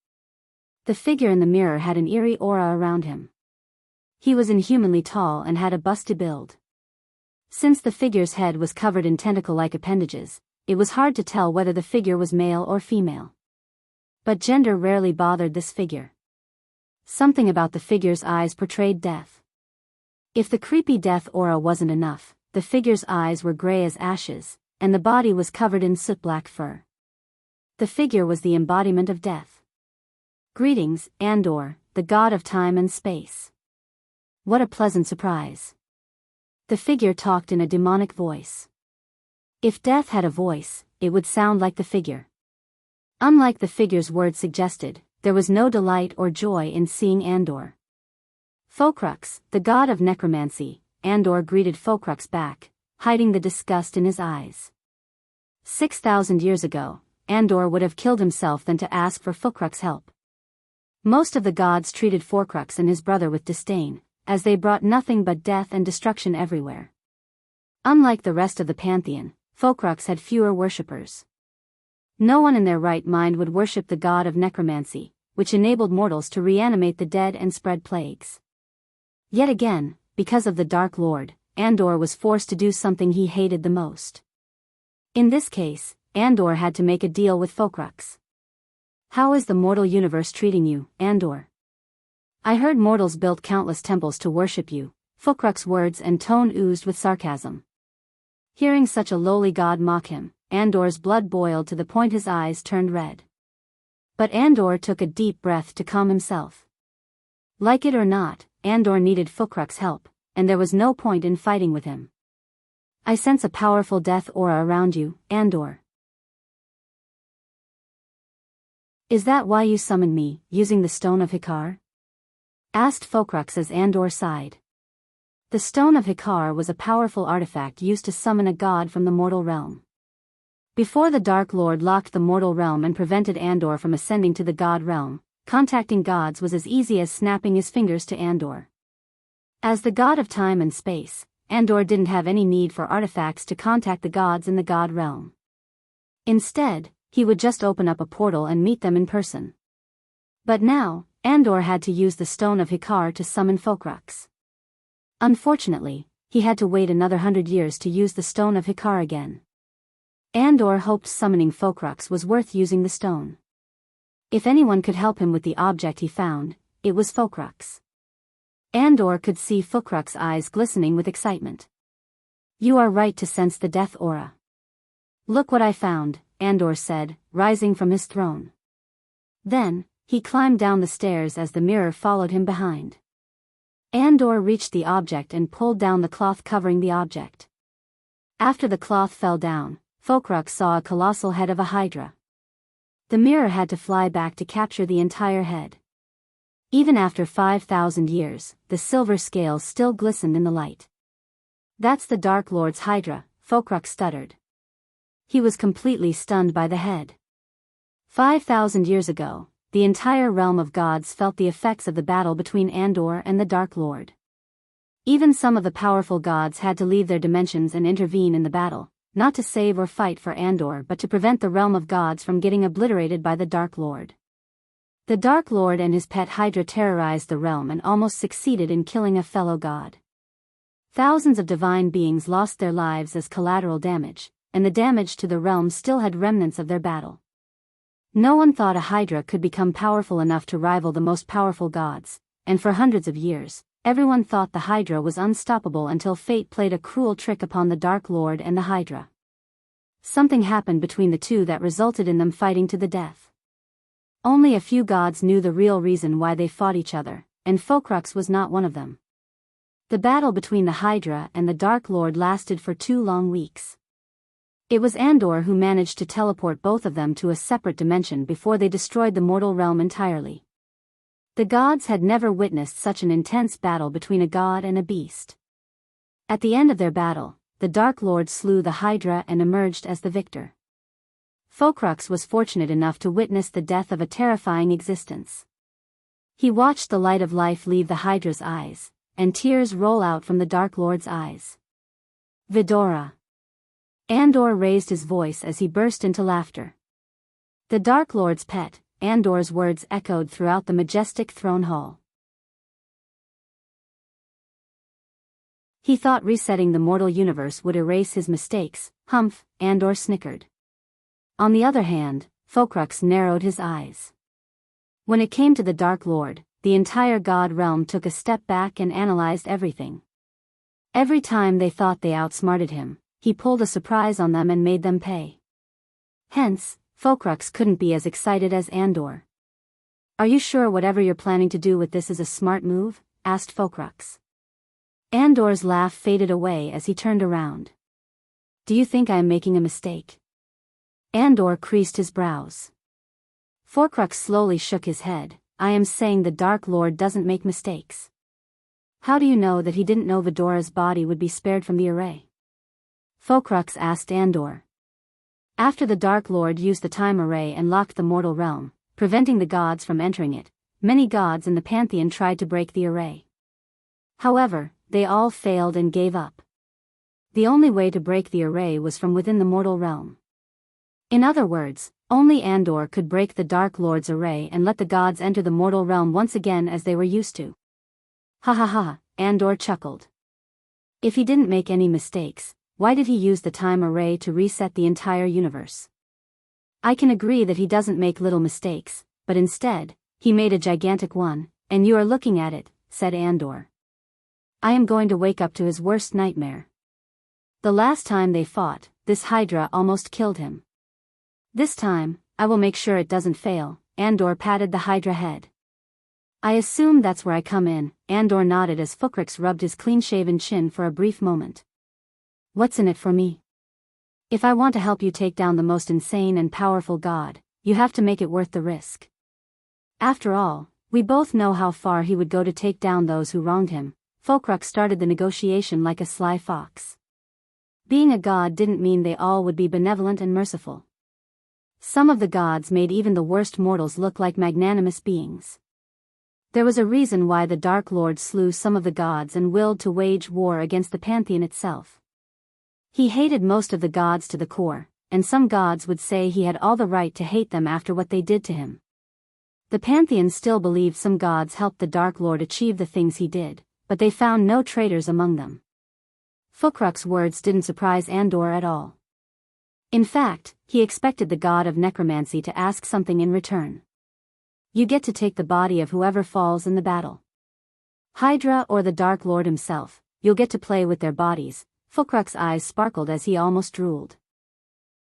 The figure in the mirror had an eerie aura around him. He was inhumanly tall and had a busty build. Since the figure's head was covered in tentacle-like appendages, it was hard to tell whether the figure was male or female. But gender rarely bothered this figure. Something about the figure's eyes portrayed death. If the creepy death aura wasn't enough, the figure's eyes were gray as ashes, and the body was covered in soot-black fur. The figure was the embodiment of death. Greetings, Andor, the god of time and space. What a pleasant surprise. The figure talked in a demonic voice. If death had a voice, it would sound like the figure. Unlike the figure's words suggested, there was no delight or joy in seeing Andor. Focrux, the god of necromancy, Andor greeted Focrux back, hiding the disgust in his eyes. 6,000 years ago, Andor would have killed himself than to ask for Focrux's help. Most of the gods treated Focrux and his brother with disdain, as they brought nothing but death and destruction everywhere. Unlike the rest of the pantheon, Focrux had fewer worshippers. No one in their right mind would worship the god of necromancy, which enabled mortals to reanimate the dead and spread plagues. Yet again, because of the Dark Lord, Andor was forced to do something he hated the most. In this case, Andor had to make a deal with Focrux. How is the mortal universe treating you, Andor? I heard mortals built countless temples to worship you. Focrux's words and tone oozed with sarcasm. Hearing such a lowly god mock him, Andor's blood boiled to the point his eyes turned red. But Andor took a deep breath to calm himself. Like it or not, Andor needed Focrux's help, and there was no point in fighting with him. I sense a powerful death aura around you, Andor. Is that why you summoned me, using the Stone of Hikar? Asked Focrux as Andor sighed. The Stone of Hikar was a powerful artifact used to summon a god from the mortal realm. Before the Dark Lord locked the mortal realm and prevented Andor from ascending to the god realm, contacting gods was as easy as snapping his fingers to Andor. As the god of time and space, Andor didn't have any need for artifacts to contact the gods in the god realm. Instead, he would just open up a portal and meet them in person. But now, Andor had to use the Stone of Hikar to summon Focrux. Unfortunately, he had to wait another 100 years to use the Stone of Hikar again. Andor hoped summoning Focrux was worth using the stone. If anyone could help him with the object he found, it was Focrux. Andor could see Fukruk's eyes glistening with excitement. You are right to sense the death aura. Look what I found, Andor said, rising from his throne. Then, he climbed down the stairs as the mirror followed him behind. Andor reached the object and pulled down the cloth covering the object. After the cloth fell down, Fukruk saw a colossal head of a hydra. The mirror had to fly back to capture the entire head. Even after 5,000 years, the silver scales still glistened in the light. That's the Dark Lord's hydra, Fukruk stuttered. He was completely stunned by the head. 5,000 years ago, the entire realm of gods felt the effects of the battle between Andor and the Dark Lord. Even some of the powerful gods had to leave their dimensions and intervene in the battle, not to save or fight for Andor but to prevent the realm of gods from getting obliterated by the Dark Lord. The Dark Lord and his pet Hydra terrorized the realm and almost succeeded in killing a fellow god. Thousands of divine beings lost their lives as collateral damage, and the damage to the realm still had remnants of their battle. No one thought a Hydra could become powerful enough to rival the most powerful gods, and for hundreds of years, everyone thought the Hydra was unstoppable until fate played a cruel trick upon the Dark Lord and the Hydra. Something happened between the two that resulted in them fighting to the death. Only a few gods knew the real reason why they fought each other, and Fukruk's was not one of them. The battle between the Hydra and the Dark Lord lasted for 2 long weeks. It was Andor who managed to teleport both of them to a separate dimension before they destroyed the mortal realm entirely. The gods had never witnessed such an intense battle between a god and a beast. At the end of their battle, the Dark Lord slew the Hydra and emerged as the victor. Fukruk was fortunate enough to witness the death of a terrifying existence. He watched the light of life leave the Hydra's eyes, and tears roll out from the Dark Lord's eyes. Vidora. Andor raised his voice as he burst into laughter. The Dark Lord's pet, Andor's words echoed throughout the majestic throne hall. He thought resetting the mortal universe would erase his mistakes. Humph, Andor snickered. On the other hand, Fukruk narrowed his eyes. When it came to the Dark Lord, the entire god realm took a step back and analyzed everything. Every time they thought they outsmarted him, he pulled a surprise on them and made them pay. Hence, Fukruk couldn't be as excited as Andor. Are you sure whatever you're planning to do with this is a smart move? Asked Fukruk. Andor's laugh faded away as he turned around. Do you think I am making a mistake? Andor creased his brows. Fukruk slowly shook his head. I am saying the Dark Lord doesn't make mistakes. How do you know that he didn't know Vidora's body would be spared from the array? Fukruk asked Andor. After the Dark Lord used the time array and locked the mortal realm, preventing the gods from entering it, many gods in the pantheon tried to break the array. However, they all failed and gave up. The only way to break the array was from within the mortal realm. In other words, only Andor could break the Dark Lord's array and let the gods enter the mortal realm once again as they were used to. Ha ha ha, Andor chuckled. If he didn't make any mistakes, why did he use the time array to reset the entire universe? I can agree that he doesn't make little mistakes, but instead, he made a gigantic one, and you are looking at it, said Andor. I am going to wake up to his worst nightmare. The last time they fought, this Hydra almost killed him. This time, I will make sure it doesn't fail. Andor patted the Hydra head. I assume that's where I come in. Andor nodded as Fukruk rubbed his clean-shaven chin for a brief moment. What's in it for me? If I want to help you take down the most insane and powerful god, you have to make it worth the risk. After all, we both know how far he would go to take down those who wronged him. Fukruk started the negotiation like a sly fox. Being a god didn't mean they all would be benevolent and merciful. Some of the gods made even the worst mortals look like magnanimous beings. There was a reason why the Dark Lord slew some of the gods and willed to wage war against the pantheon itself. He hated most of the gods to the core, and some gods would say he had all the right to hate them after what they did to him. The pantheon still believed some gods helped the Dark Lord achieve the things he did, but they found no traitors among them. Fukruk's words didn't surprise Andor at all. In fact, he expected the god of necromancy to ask something in return. You get to take the body of whoever falls in the battle. Hydra or the Dark Lord himself, you'll get to play with their bodies. Fulcrux' eyes sparkled as he almost drooled.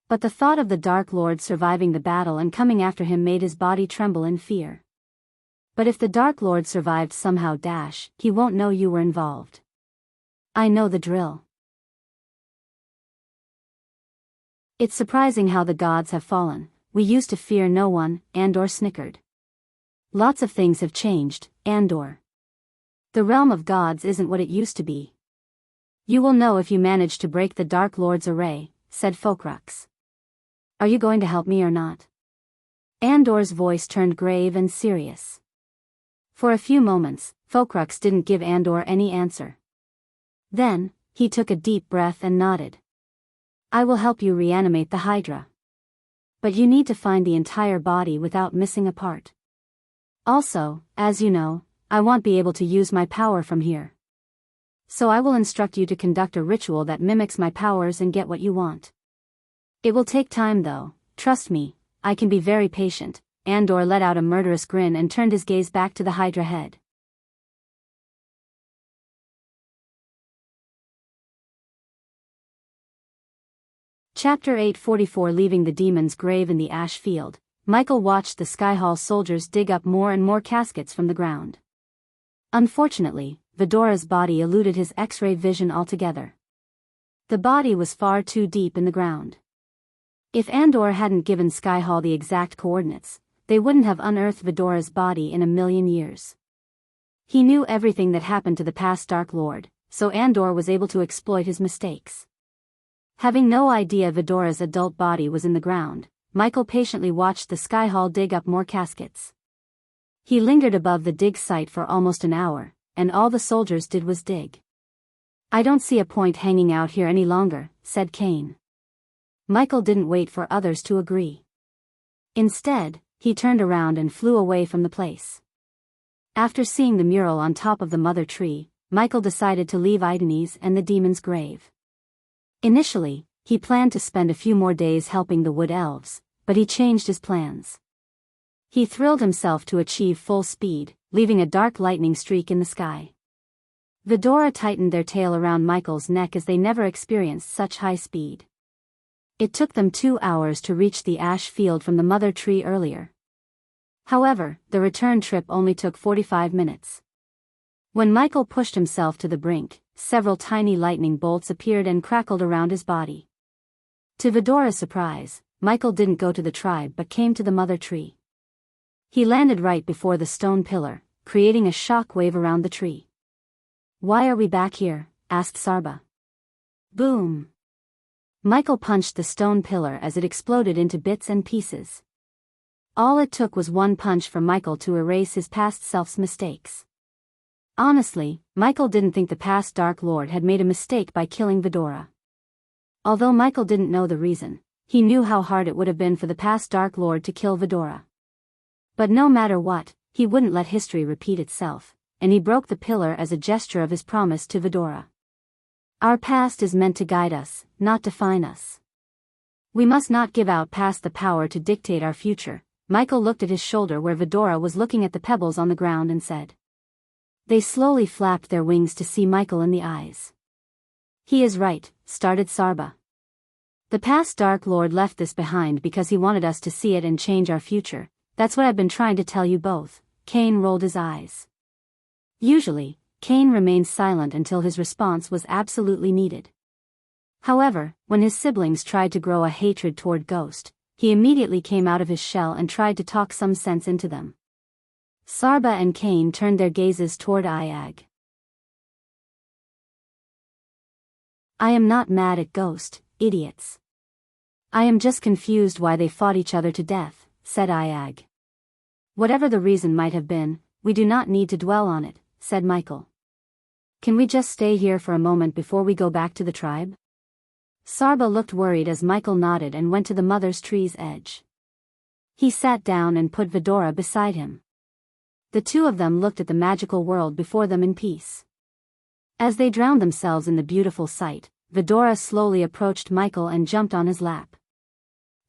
But the thought of the Dark Lord surviving the battle and coming after him made his body tremble in fear. But if the Dark Lord survived somehow, he won't know you were involved. I know the drill. It's surprising how the gods have fallen. We used to fear no one, Andor snickered. Lots of things have changed, Andor. The realm of gods isn't what it used to be. You will know if you manage to break the Dark Lord's array, said Fulcrux. Are you going to help me or not? Andor's voice turned grave and serious. For a few moments, Fulcrux didn't give Andor any answer. Then, he took a deep breath and nodded. I will help you reanimate the Hydra. But you need to find the entire body without missing a part. Also, as you know, I won't be able to use my power from here. So I will instruct you to conduct a ritual that mimics my powers and get what you want. It will take time though, trust me, I can be very patient. Andor let out a murderous grin and turned his gaze back to the Hydra head. Chapter 844. Leaving the demon's grave in the ash field, Michael watched the Skyhall soldiers dig up more and more caskets from the ground. Unfortunately, Vidora's body eluded his X-ray vision altogether. The body was far too deep in the ground. If Andor hadn't given Skyhall the exact coordinates, they wouldn't have unearthed Vidora's body in a million years. He knew everything that happened to the past Dark Lord, so Andor was able to exploit his mistakes. Having no idea Vidora's adult body was in the ground, Michael patiently watched the Skyhall dig up more caskets. He lingered above the dig site for almost an hour, and all the soldiers did was dig. I don't see a point hanging out here any longer, said Kane. Michael didn't wait for others to agree. Instead, he turned around and flew away from the place. After seeing the mural on top of the mother tree, Michael decided to leave Idanes and the demon's grave. Initially, he planned to spend a few more days helping the wood elves, but he changed his plans. He thrilled himself to achieve full speed, leaving a dark lightning streak in the sky. Vidora tightened their tail around Michael's neck as they never experienced such high speed. It took them 2 hours to reach the ash field from the mother tree earlier. However, the return trip only took 45 minutes. When Michael pushed himself to the brink, several tiny lightning bolts appeared and crackled around his body. To Vidora's surprise, Michael didn't go to the tribe but came to the mother tree. He landed right before the stone pillar, creating a shock wave around the tree. Why are we back here? Asked Sarba. Boom! Michael punched the stone pillar as it exploded into bits and pieces. All it took was one punch for Michael to erase his past self's mistakes. Honestly, Michael didn't think the past Dark Lord had made a mistake by killing Vidora. Although Michael didn't know the reason, he knew how hard it would have been for the past Dark Lord to kill Vidora. But no matter what, he wouldn't let history repeat itself, and he broke the pillar as a gesture of his promise to Vidora. Our past is meant to guide us, not define us. We must not give out past the power to dictate our future. Michael looked at his shoulder where Vidora was looking at the pebbles on the ground and said. They slowly flapped their wings to see Michael in the eyes. He is right, started Sarba. The past Dark Lord left this behind because he wanted us to see it and change our future. That's what I've been trying to tell you both. Kane rolled his eyes. Usually, Kane remained silent until his response was absolutely needed. However, when his siblings tried to grow a hatred toward Ghost, he immediately came out of his shell and tried to talk some sense into them. Sarba and Kane turned their gazes toward Iag. I am not mad at Ghost, idiots. I am just confused why they fought each other to death, said Iag. Whatever the reason might have been, we do not need to dwell on it, said Michael. Can we just stay here for a moment before we go back to the tribe? Sarba looked worried as Michael nodded and went to the mother's tree's edge. He sat down and put Vidora beside him. The two of them looked at the magical world before them in peace. As they drowned themselves in the beautiful sight, Vidora slowly approached Michael and jumped on his lap.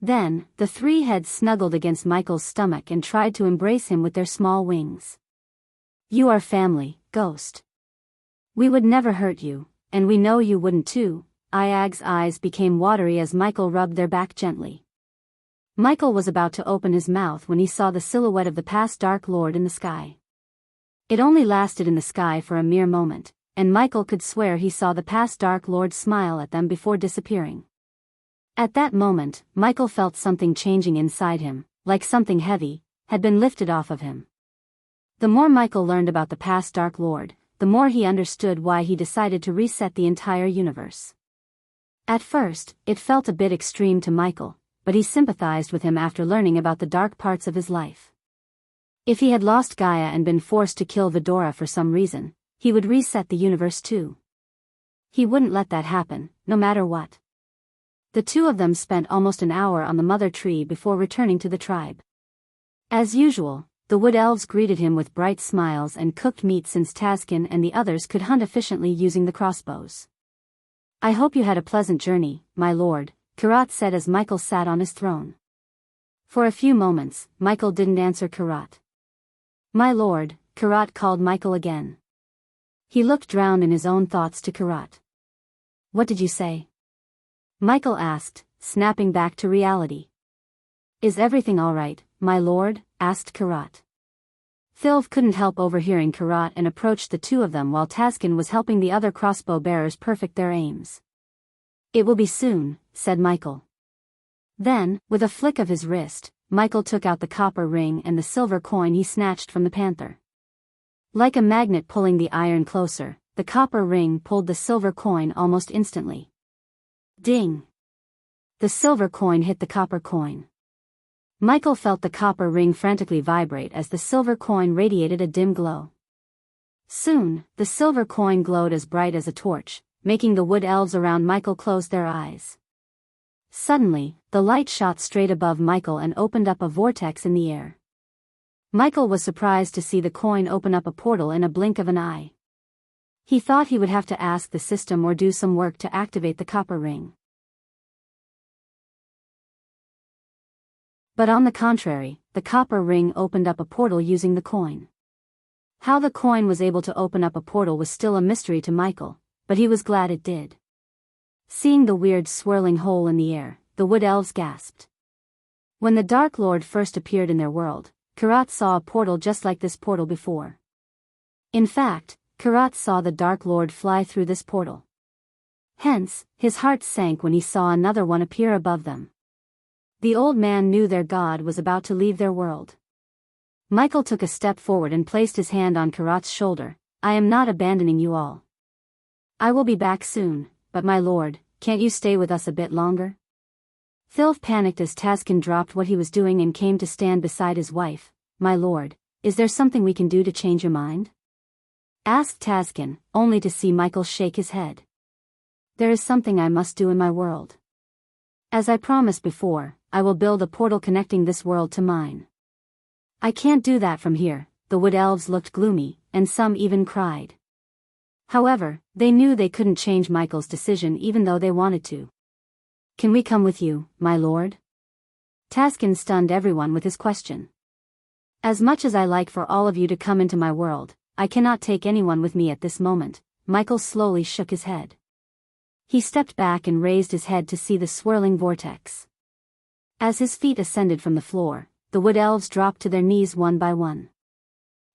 Then, the three heads snuggled against Michael's stomach and tried to embrace him with their small wings. You are family, Ghost. We would never hurt you, and we know you wouldn't too. Iag's eyes became watery as Michael rubbed their back gently. Michael was about to open his mouth when he saw the silhouette of the past Dark Lord in the sky. It only lasted in the sky for a mere moment, and Michael could swear he saw the past Dark Lord smile at them before disappearing. At that moment, Michael felt something changing inside him, like something heavy had been lifted off of him. The more Michael learned about the past Dark Lord, the more he understood why he decided to reset the entire universe. At first, it felt a bit extreme to Michael, but he sympathized with him after learning about the dark parts of his life. If he had lost Gaia and been forced to kill Vidora for some reason, he would reset the universe too. He wouldn't let that happen, no matter what. The two of them spent almost an hour on the mother tree before returning to the tribe. As usual, the wood elves greeted him with bright smiles and cooked meat since Taskin and the others could hunt efficiently using the crossbows. I hope you had a pleasant journey, my lord, Karat said as Michael sat on his throne. For a few moments, Michael didn't answer Karat. My lord, Karat called Michael again. He looked drowned in his own thoughts to Karat. What did you say? Michael asked, snapping back to reality. Is everything all right, my lord? Asked Karat. Thilv couldn't help overhearing Karat and approached the two of them while Taskin was helping the other crossbow bearers perfect their aims. It will be soon, said Michael. Then, with a flick of his wrist, Michael took out the copper ring and the silver coin he snatched from the panther. Like a magnet pulling the iron closer, the copper ring pulled the silver coin almost instantly. Ding! The silver coin hit the copper coin. Michael felt the copper ring frantically vibrate as the silver coin radiated a dim glow. Soon, the silver coin glowed as bright as a torch, making the wood elves around Michael close their eyes. Suddenly, the light shot straight above Michael and opened up a vortex in the air. Michael was surprised to see the coin open up a portal in a blink of an eye. He thought he would have to ask the system or do some work to activate the copper ring. But on the contrary, the copper ring opened up a portal using the coin. How the coin was able to open up a portal was still a mystery to Michael, but he was glad it did. Seeing the weird swirling hole in the air, the wood elves gasped. When the Dark Lord first appeared in their world, Karat saw a portal just like this portal before. In fact, Karat saw the Dark Lord fly through this portal. Hence, his heart sank when he saw another one appear above them. The old man knew their god was about to leave their world. Michael took a step forward and placed his hand on Karat's shoulder. I am not abandoning you all. I will be back soon, but my lord, can't you stay with us a bit longer? Thilv panicked as Taskin dropped what he was doing and came to stand beside his wife. My lord, is there something we can do to change your mind? Asked Taskin, only to see Michael shake his head. There is something I must do in my world. As I promised before, I will build a portal connecting this world to mine. I can't do that from here. The wood elves looked gloomy, and some even cried. However, they knew they couldn't change Michael's decision even though they wanted to. Can we come with you, my lord? Taskin stunned everyone with his question. As much as I like for all of you to come into my world, I cannot take anyone with me at this moment. Michael slowly shook his head. He stepped back and raised his head to see the swirling vortex. As his feet ascended from the floor, the wood elves dropped to their knees one by one.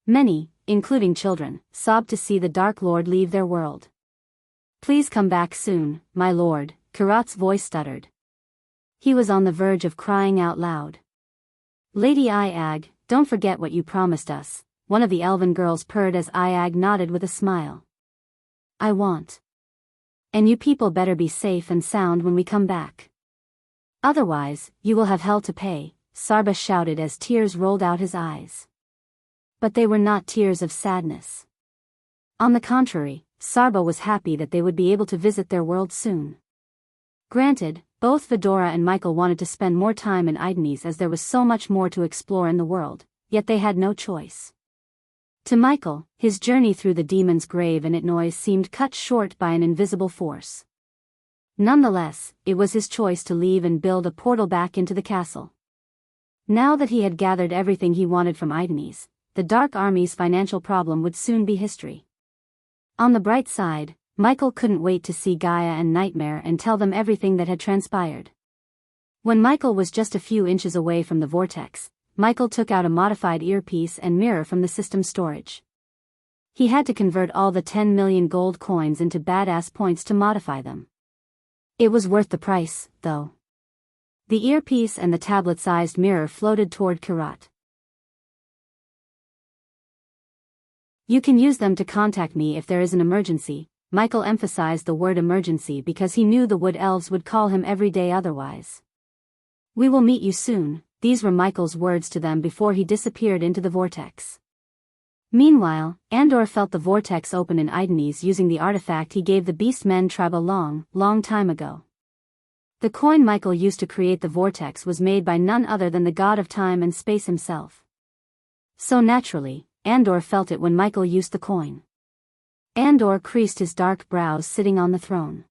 Many, including children, sobbed to see the Dark Lord leave their world. Please come back soon, my lord, Karat's voice stuttered. He was on the verge of crying out loud. Lady Iag, don't forget what you promised us, one of the elven girls purred as Iag nodded with a smile. I want. And you people better be safe and sound when we come back. Otherwise, you will have hell to pay, Sarba shouted as tears rolled out his eyes. But they were not tears of sadness. On the contrary, Sarba was happy that they would be able to visit their world soon. Granted, both Vidora and Michael wanted to spend more time in Idnes as there was so much more to explore in the world, yet they had no choice. To Michael, his journey through the demon's grave in Itnois seemed cut short by an invisible force. Nonetheless, it was his choice to leave and build a portal back into the castle. Now that he had gathered everything he wanted from Idnes, the Dark Army's financial problem would soon be history. On the bright side, Michael couldn't wait to see Gaia and Nightmare and tell them everything that had transpired. When Michael was just a few inches away from the vortex, Michael took out a modified earpiece and mirror from the system's storage. He had to convert all the 10 million gold coins into badass points to modify them. It was worth the price, though. The earpiece and the tablet-sized mirror floated toward Kirat. You can use them to contact me if there is an emergency. Michael emphasized the word emergency because he knew the wood elves would call him every day otherwise. We will meet you soon, these were Michael's words to them before he disappeared into the vortex. Meanwhile, Andor felt the vortex open in Idenese using the artifact he gave the Beastmen tribe a long time ago. The coin Michael used to create the vortex was made by none other than the god of time and space himself. So naturally, Andor felt it when Michael used the coin. Andor creased his dark brows sitting on the throne.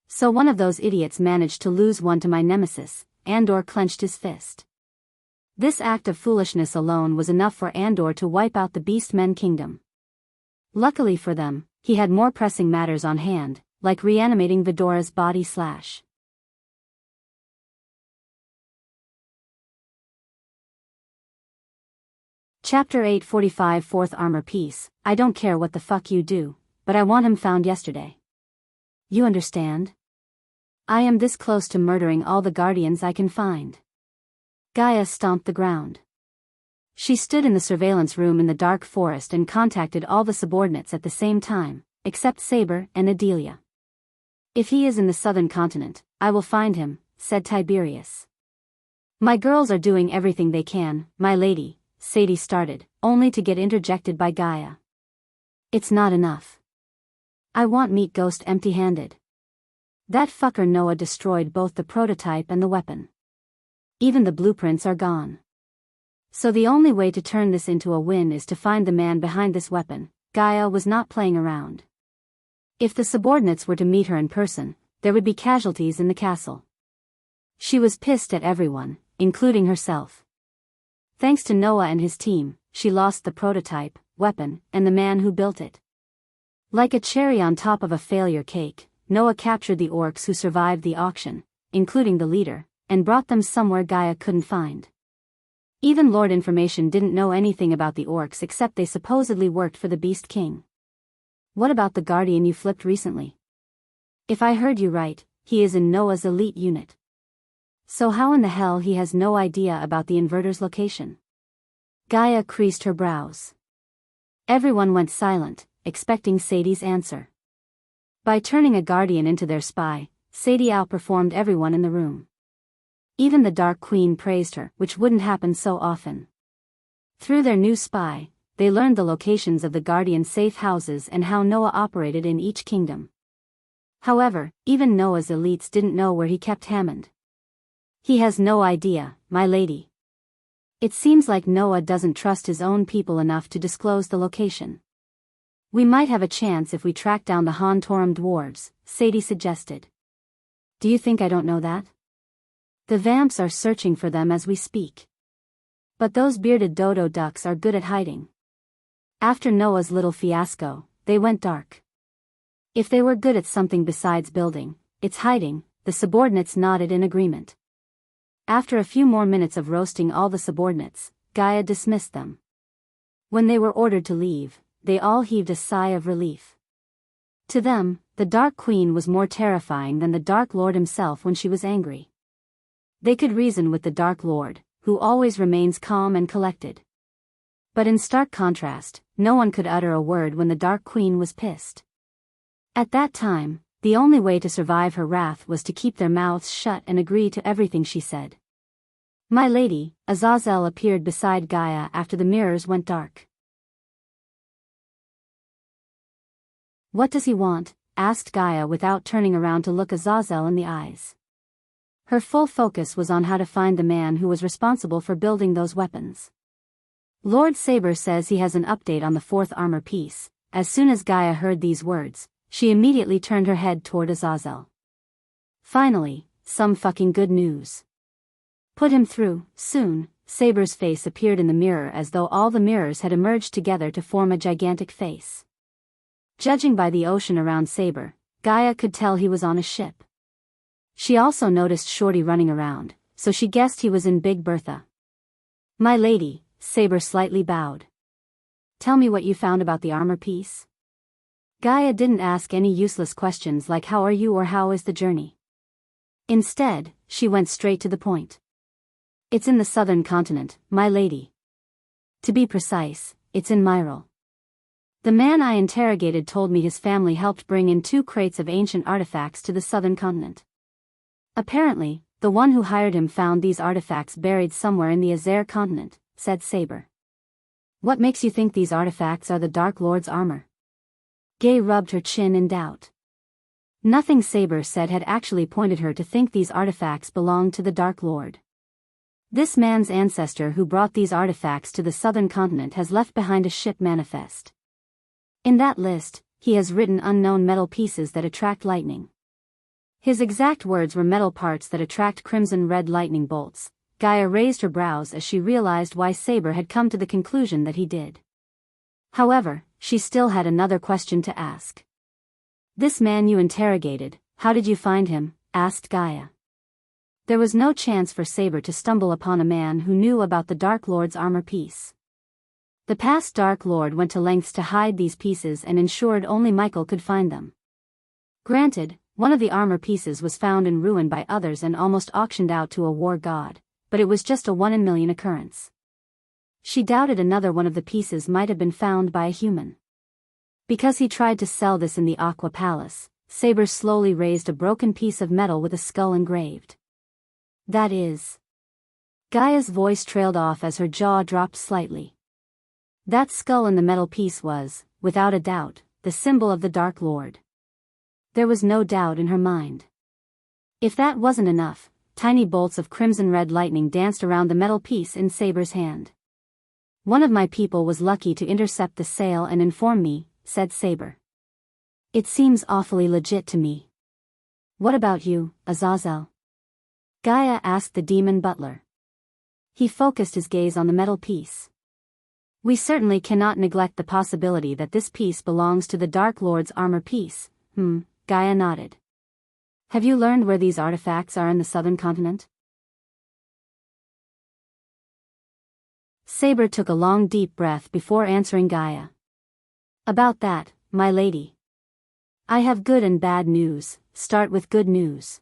So one of those idiots managed to lose one to my nemesis. Andor clenched his fist. This act of foolishness alone was enough for Andor to wipe out the Beastmen kingdom. Luckily for them, he had more pressing matters on hand, like reanimating Vidora's body slash. Chapter 845 Fourth Armor Piece. I don't care what the fuck you do, but I want him found yesterday. You understand? I am this close to murdering all the guardians I can find. Gaia stomped the ground. She stood in the surveillance room in the dark forest and contacted all the subordinates at the same time, except Saber and Adelia. If he is in the southern continent, I will find him, said Tiberius. My girls are doing everything they can, my lady, Sadie started, only to get interjected by Gaia. It's not enough. I want meet Ghost empty-handed. That fucker Noah destroyed both the prototype and the weapon. Even the blueprints are gone. So the only way to turn this into a win is to find the man behind this weapon. Gaia was not playing around. If the subordinates were to meet her in person, there would be casualties in the castle. She was pissed at everyone, including herself. Thanks to Noah and his team, she lost the prototype, weapon, and the man who built it. Like a cherry on top of a failure cake, Noah captured the orcs who survived the auction, including the leader, and brought them somewhere Gaia couldn't find. Even Lord Information didn't know anything about the orcs except they supposedly worked for the Beast King. What about the Guardian you flipped recently? If I heard you right, he is in Noah's elite unit. So how in the hell he has no idea about the inverter's location? Gaia creased her brows. Everyone went silent, expecting Sadie's answer. By turning a Guardian into their spy, Sadie outperformed everyone in the room. Even the Dark Queen praised her, which wouldn't happen so often. Through their new spy, they learned the locations of the Guardian's safe houses and how Noah operated in each kingdom. However, even Noah's elites didn't know where he kept Hammond. He has no idea, my lady. It seems like Noah doesn't trust his own people enough to disclose the location. We might have a chance if we track down the Han-Torum dwarves, Sadie suggested. Do you think I don't know that? The vamps are searching for them as we speak. But those bearded dodo ducks are good at hiding. After Noah's little fiasco, they went dark. If they were good at something besides building, it's hiding, the subordinates nodded in agreement. After a few more minutes of roasting all the subordinates, Gaia dismissed them. When they were ordered to leave, they all heaved a sigh of relief. To them, the Dark Queen was more terrifying than the Dark Lord himself when she was angry. They could reason with the Dark Lord, who always remains calm and collected. But in stark contrast, no one could utter a word when the Dark Queen was pissed. At that time, the only way to survive her wrath was to keep their mouths shut and agree to everything she said. My lady, Azazel appeared beside Gaia after the mirrors went dark. What does he want? Asked Gaia without turning around to look Azazel in the eyes. Her full focus was on how to find the man who was responsible for building those weapons. Lord Saber says he has an update on the fourth armor piece. As soon as Gaia heard these words, she immediately turned her head toward Azazel. Finally, some fucking good news. Put him through, soon, Saber's face appeared in the mirror as though all the mirrors had emerged together to form a gigantic face. Judging by the ocean around Saber, Gaia could tell he was on a ship. She also noticed Shorty running around, so she guessed he was in Big Bertha. "My lady," Saber slightly bowed. "Tell me what you found about the armor piece." Gaia didn't ask any useless questions like how are you or how is the journey. Instead, she went straight to the point. "It's in the southern continent, my lady. To be precise, it's in Myril. The man I interrogated told me his family helped bring in 2 crates of ancient artifacts to the southern continent. Apparently, the one who hired him found these artifacts buried somewhere in the Azer continent," said Saber. "What makes you think these artifacts are the Dark Lord's armor?" Gay rubbed her chin in doubt. Nothing Saber said had actually pointed her to think these artifacts belonged to the Dark Lord. This man's ancestor who brought these artifacts to the southern continent has left behind a ship manifest. In that list, he has written unknown metal pieces that attract lightning. His exact words were metal parts that attract crimson red lightning bolts. Gaia raised her brows as she realized why Saber had come to the conclusion that he did. However, she still had another question to ask. "This man you interrogated, how did you find him?" asked Gaia. There was no chance for Saber to stumble upon a man who knew about the Dark Lord's armor piece. The past Dark Lord went to lengths to hide these pieces and ensured only Michael could find them. Granted, one of the armor pieces was found in ruin by others and almost auctioned out to a war god, but it was just a 1 in a million occurrence. She doubted another one of the pieces might have been found by a human. Because he tried to sell this in the Aqua Palace, Saber slowly raised a broken piece of metal with a skull engraved. "That is..." Gaia's voice trailed off as her jaw dropped slightly. That skull in the metal piece was, without a doubt, the symbol of the Dark Lord. There was no doubt in her mind. If that wasn't enough, tiny bolts of crimson red lightning danced around the metal piece in Saber's hand. "One of my people was lucky to intercept the sale and inform me," said Saber. "It seems awfully legit to me." "What about you, Azazel?" Gaia asked the demon butler. He focused his gaze on the metal piece. "We certainly cannot neglect the possibility that this piece belongs to the Dark Lord's armor piece." Gaia nodded. "Have you learned where these artifacts are in the southern continent?" Saber took a long deep breath before answering Gaia. "About that, my lady. I have good and bad news. Start with good news."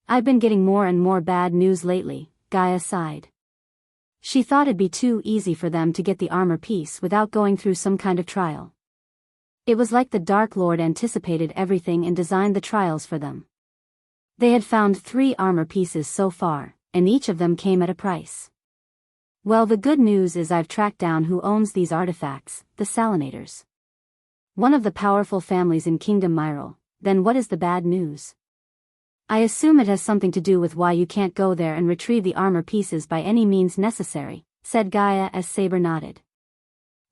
"I've been getting more and more bad news lately," Gaia sighed. She thought it'd be too easy for them to get the armor piece without going through some kind of trial. It was like the Dark Lord anticipated everything and designed the trials for them. They had found 3 armor pieces so far, and each of them came at a price. "Well, the good news is I've tracked down who owns these artifacts, the Salinators. One of the powerful families in Kingdom Myril." "Then what is the bad news?" "I assume it has something to do with why you can't go there and retrieve the armor pieces by any means necessary," said Gaia as Saber nodded.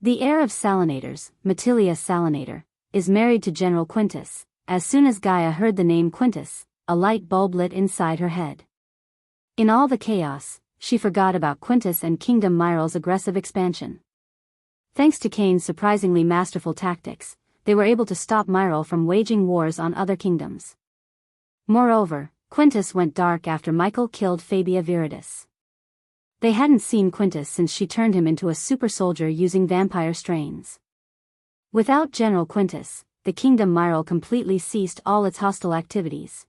"The heir of Salinators, Matilia Salinator, is married to General Quintus." As soon as Gaia heard the name Quintus, a light bulb lit inside her head. In all the chaos, she forgot about Quintus and Kingdom Myril's aggressive expansion. Thanks to Kane's surprisingly masterful tactics, they were able to stop Myril from waging wars on other kingdoms. Moreover, Quintus went dark after Michael killed Fabia Viridis. They hadn't seen Quintus since she turned him into a super soldier using vampire strains. Without General Quintus, the Kingdom Myril completely ceased all its hostile activities.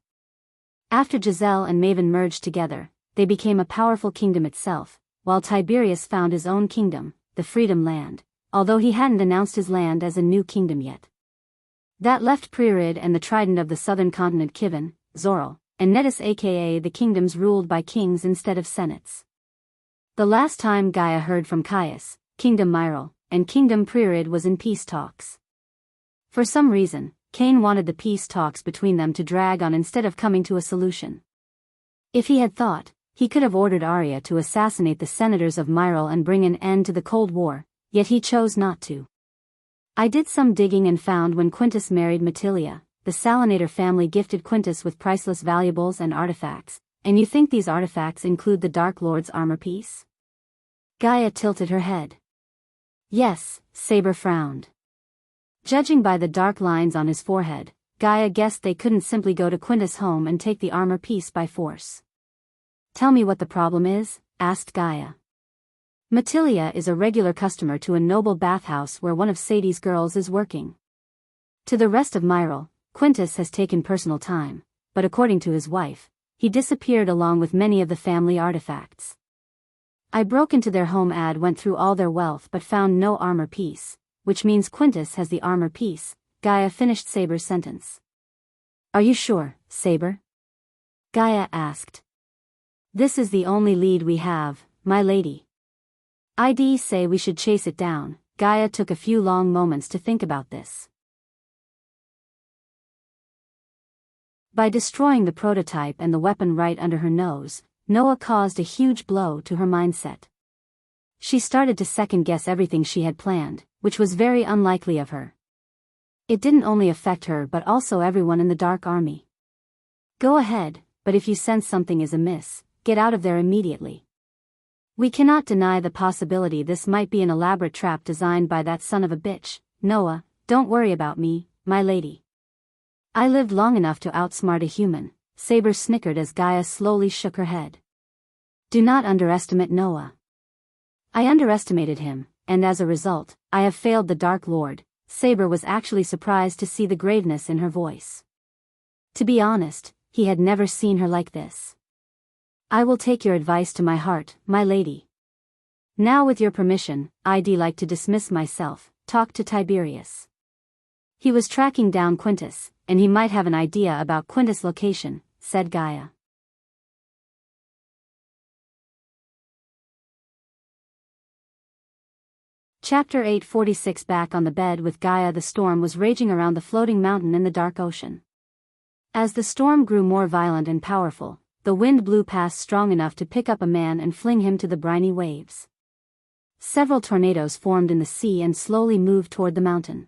After Giselle and Maven merged together, they became a powerful kingdom itself, while Tiberius found his own kingdom, the Freedom Land, although he hadn't announced his land as a new kingdom yet. That left Pririd and the Trident of the southern continent Kivin, Zoril, and Netis aka the kingdoms ruled by kings instead of senates. The last time Gaia heard from Caius, Kingdom Myril, and Kingdom Pririd was in peace talks. For some reason, Kane wanted the peace talks between them to drag on instead of coming to a solution. If he had thought, he could have ordered Arya to assassinate the senators of Myril and bring an end to the Cold War, yet he chose not to. "I did some digging and found when Quintus married Matilia, the Salinator family gifted Quintus with priceless valuables and artifacts, and you think these artifacts include the Dark Lord's armor piece?" Gaia tilted her head. Yes, Saber frowned. Judging by the dark lines on his forehead, Gaia guessed they couldn't simply go to Quintus' home and take the armor piece by force. Tell me what the problem is, asked Gaia. Matilia is a regular customer to a noble bathhouse where one of Sadie's girls is working. To the rest of Myril, Quintus has taken personal time, but according to his wife, he disappeared along with many of the family artifacts. I broke into their home and went through all their wealth but found no armor piece, which means Quintus has the armor piece, Gaia finished Saber's sentence. Are you sure, Saber? Gaia asked. This is the only lead we have, my lady. I'd say we should chase it down. Gaia took a few long moments to think about this. By destroying the prototype and the weapon right under her nose, Noah caused a huge blow to her mindset. She started to second-guess everything she had planned, which was very unlikely of her. It didn't only affect her but also everyone in the Dark Army. Go ahead, but if you sense something is amiss, get out of there immediately. We cannot deny the possibility this might be an elaborate trap designed by that son of a bitch. Noah, don't worry about me, my lady. I lived long enough to outsmart a human, Saber snickered as Gaia slowly shook her head. Do not underestimate Noah. I underestimated him, and as a result, I have failed the Dark Lord. Saber was actually surprised to see the graveness in her voice. To be honest, he had never seen her like this. I will take your advice to my heart, my lady. Now with your permission, I'd like to dismiss myself. Talk to Tiberius. He was tracking down Quintus, and he might have an idea about Quintus' location, said Gaia. Chapter 846. Back on the bed with Gaia, the storm was raging around the floating mountain in the dark ocean. As the storm grew more violent and powerful, the wind blew past strong enough to pick up a man and fling him to the briny waves. Several tornadoes formed in the sea and slowly moved toward the mountain.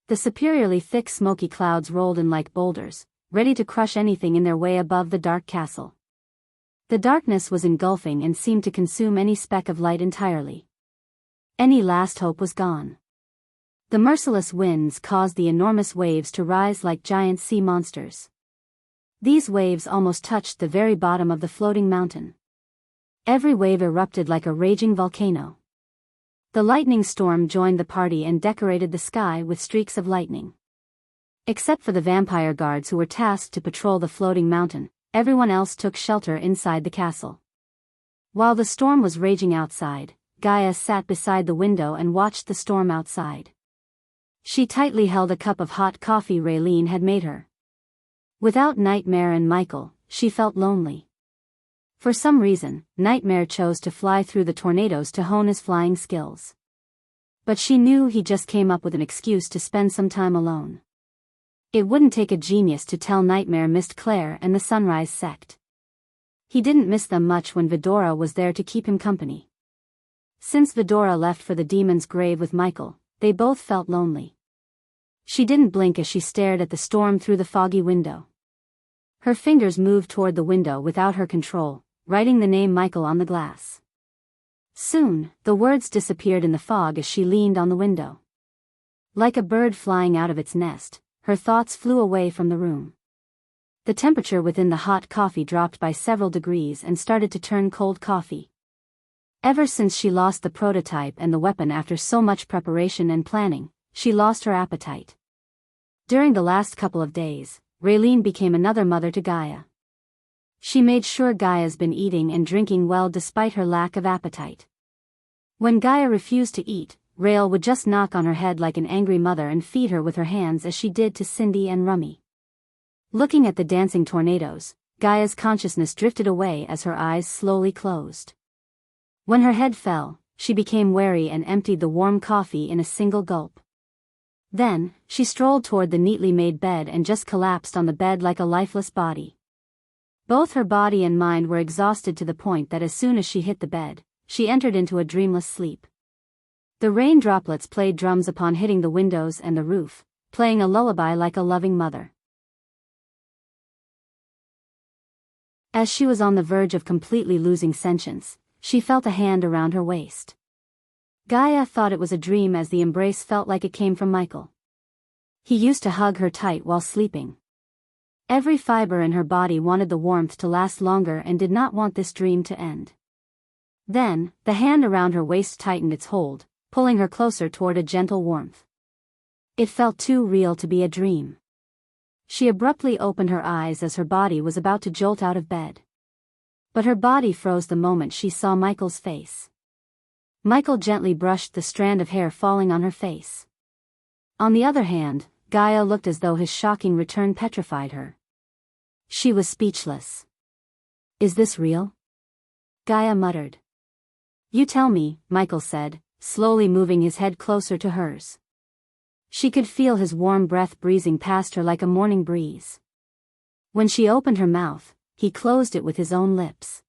The superiorly thick smoky clouds rolled in like boulders, ready to crush anything in their way above the dark castle. The darkness was engulfing and seemed to consume any speck of light entirely. Any last hope was gone. The merciless winds caused the enormous waves to rise like giant sea monsters. These waves almost touched the very bottom of the floating mountain. Every wave erupted like a raging volcano. The lightning storm joined the party and decorated the sky with streaks of lightning. Except for the vampire guards who were tasked to patrol the floating mountain, everyone else took shelter inside the castle. While the storm was raging outside, Gaia sat beside the window and watched the storm outside. She tightly held a cup of hot coffee Raylene had made her. Without Nightmare and Michael, she felt lonely. For some reason, Nightmare chose to fly through the tornadoes to hone his flying skills. But she knew he just came up with an excuse to spend some time alone. It wouldn't take a genius to tell Nightmare missed Claire and the Sunrise sect. He didn't miss them much when Vidora was there to keep him company. Since Vidora left for the demon's grave with Michael, they both felt lonely. She didn't blink as she stared at the storm through the foggy window. Her fingers moved toward the window without her control, writing the name Michael on the glass. Soon, the words disappeared in the fog as she leaned on the window. Like a bird flying out of its nest, her thoughts flew away from the room. The temperature within the hot coffee dropped by several degrees and started to turn cold coffee. Ever since she lost the prototype and the weapon after so much preparation and planning, she lost her appetite. During the last couple of days, Raylene became another mother to Gaia. She made sure Gaia's been eating and drinking well despite her lack of appetite. When Gaia refused to eat, Rael would just knock on her head like an angry mother and feed her with her hands as she did to Cindy and Rummy. Looking at the dancing tornadoes, Gaia's consciousness drifted away as her eyes slowly closed. When her head fell, she became wary and emptied the warm coffee in a single gulp. Then, she strolled toward the neatly made bed and just collapsed on the bed like a lifeless body. Both her body and mind were exhausted to the point that as soon as she hit the bed, she entered into a dreamless sleep. The rain droplets played drums upon hitting the windows and the roof, playing a lullaby like a loving mother. As she was on the verge of completely losing sentience, she felt a hand around her waist. Gaia thought it was a dream as the embrace felt like it came from Michael. He used to hug her tight while sleeping. Every fiber in her body wanted the warmth to last longer and did not want this dream to end. Then, the hand around her waist tightened its hold, pulling her closer toward a gentle warmth. It felt too real to be a dream. She abruptly opened her eyes as her body was about to jolt out of bed. But her body froze the moment she saw Michael's face. Michael gently brushed the strand of hair falling on her face. On the other hand, Gaia looked as though his shocking return petrified her. She was speechless. "Is this real?" Gaia muttered. "You tell me," Michael said, slowly moving his head closer to hers. She could feel his warm breath breezing past her like a morning breeze. When she opened her mouth, he closed it with his own lips.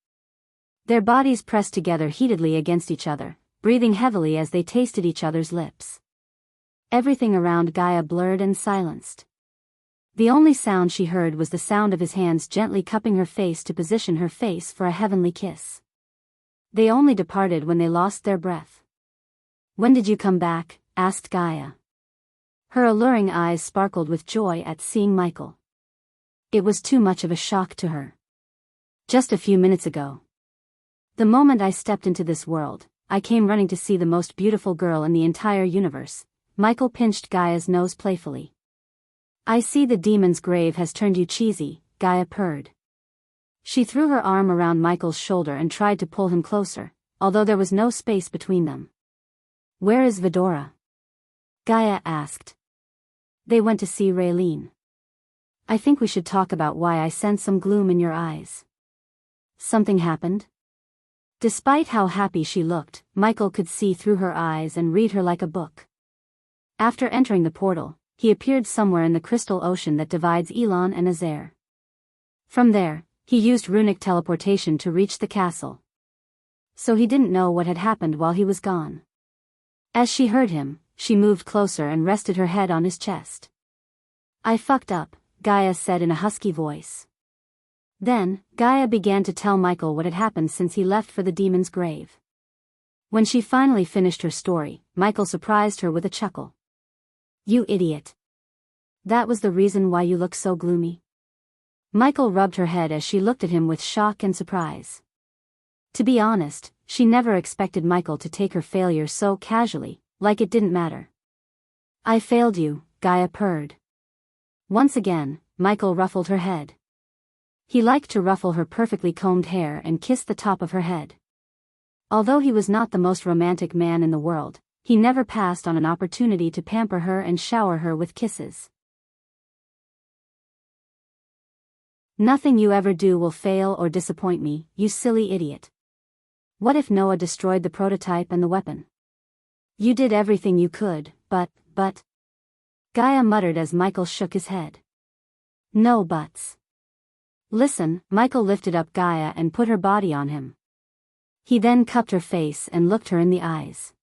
Their bodies pressed together heatedly against each other, breathing heavily as they tasted each other's lips. Everything around Gaia blurred and silenced. The only sound she heard was the sound of his hands gently cupping her face to position her face for a heavenly kiss. They only departed when they lost their breath. "When did you come back?" asked Gaia. Her alluring eyes sparkled with joy at seeing Michael. It was too much of a shock to her. "Just a few minutes ago. The moment I stepped into this world, I came running to see the most beautiful girl in the entire universe." Michael pinched Gaia's nose playfully. "I see the demon's grave has turned you cheesy," Gaia purred. She threw her arm around Michael's shoulder and tried to pull him closer, although there was no space between them. "Where is Vidora?" Gaia asked. "They went to see Raylene. I think we should talk about why I sense some gloom in your eyes." "Something happened?" Despite how happy she looked, Michael could see through her eyes and read her like a book. After entering the portal, he appeared somewhere in the crystal ocean that divides Elon and Azair. From there, he used runic teleportation to reach the castle. So he didn't know what had happened while he was gone. As she heard him, she moved closer and rested her head on his chest. "I fucked up," Gaia said in a husky voice. Then, Gaia began to tell Michael what had happened since he left for the demon's grave. When she finally finished her story, Michael surprised her with a chuckle. "You idiot. That was the reason why you look so gloomy?" Michael rubbed her head as she looked at him with shock and surprise. To be honest, she never expected Michael to take her failure so casually, like it didn't matter. "I failed you," Gaia purred. Once again, Michael ruffled her head. He liked to ruffle her perfectly combed hair and kiss the top of her head. Although he was not the most romantic man in the world, he never passed on an opportunity to pamper her and shower her with kisses. "Nothing you ever do will fail or disappoint me, you silly idiot. What if Noah destroyed the prototype and the weapon? You did everything you could, but... Gaia muttered as Michael shook his head. "No buts. Listen," Michael lifted up Gaia and put her body on him. He then cupped her face and looked her in the eyes.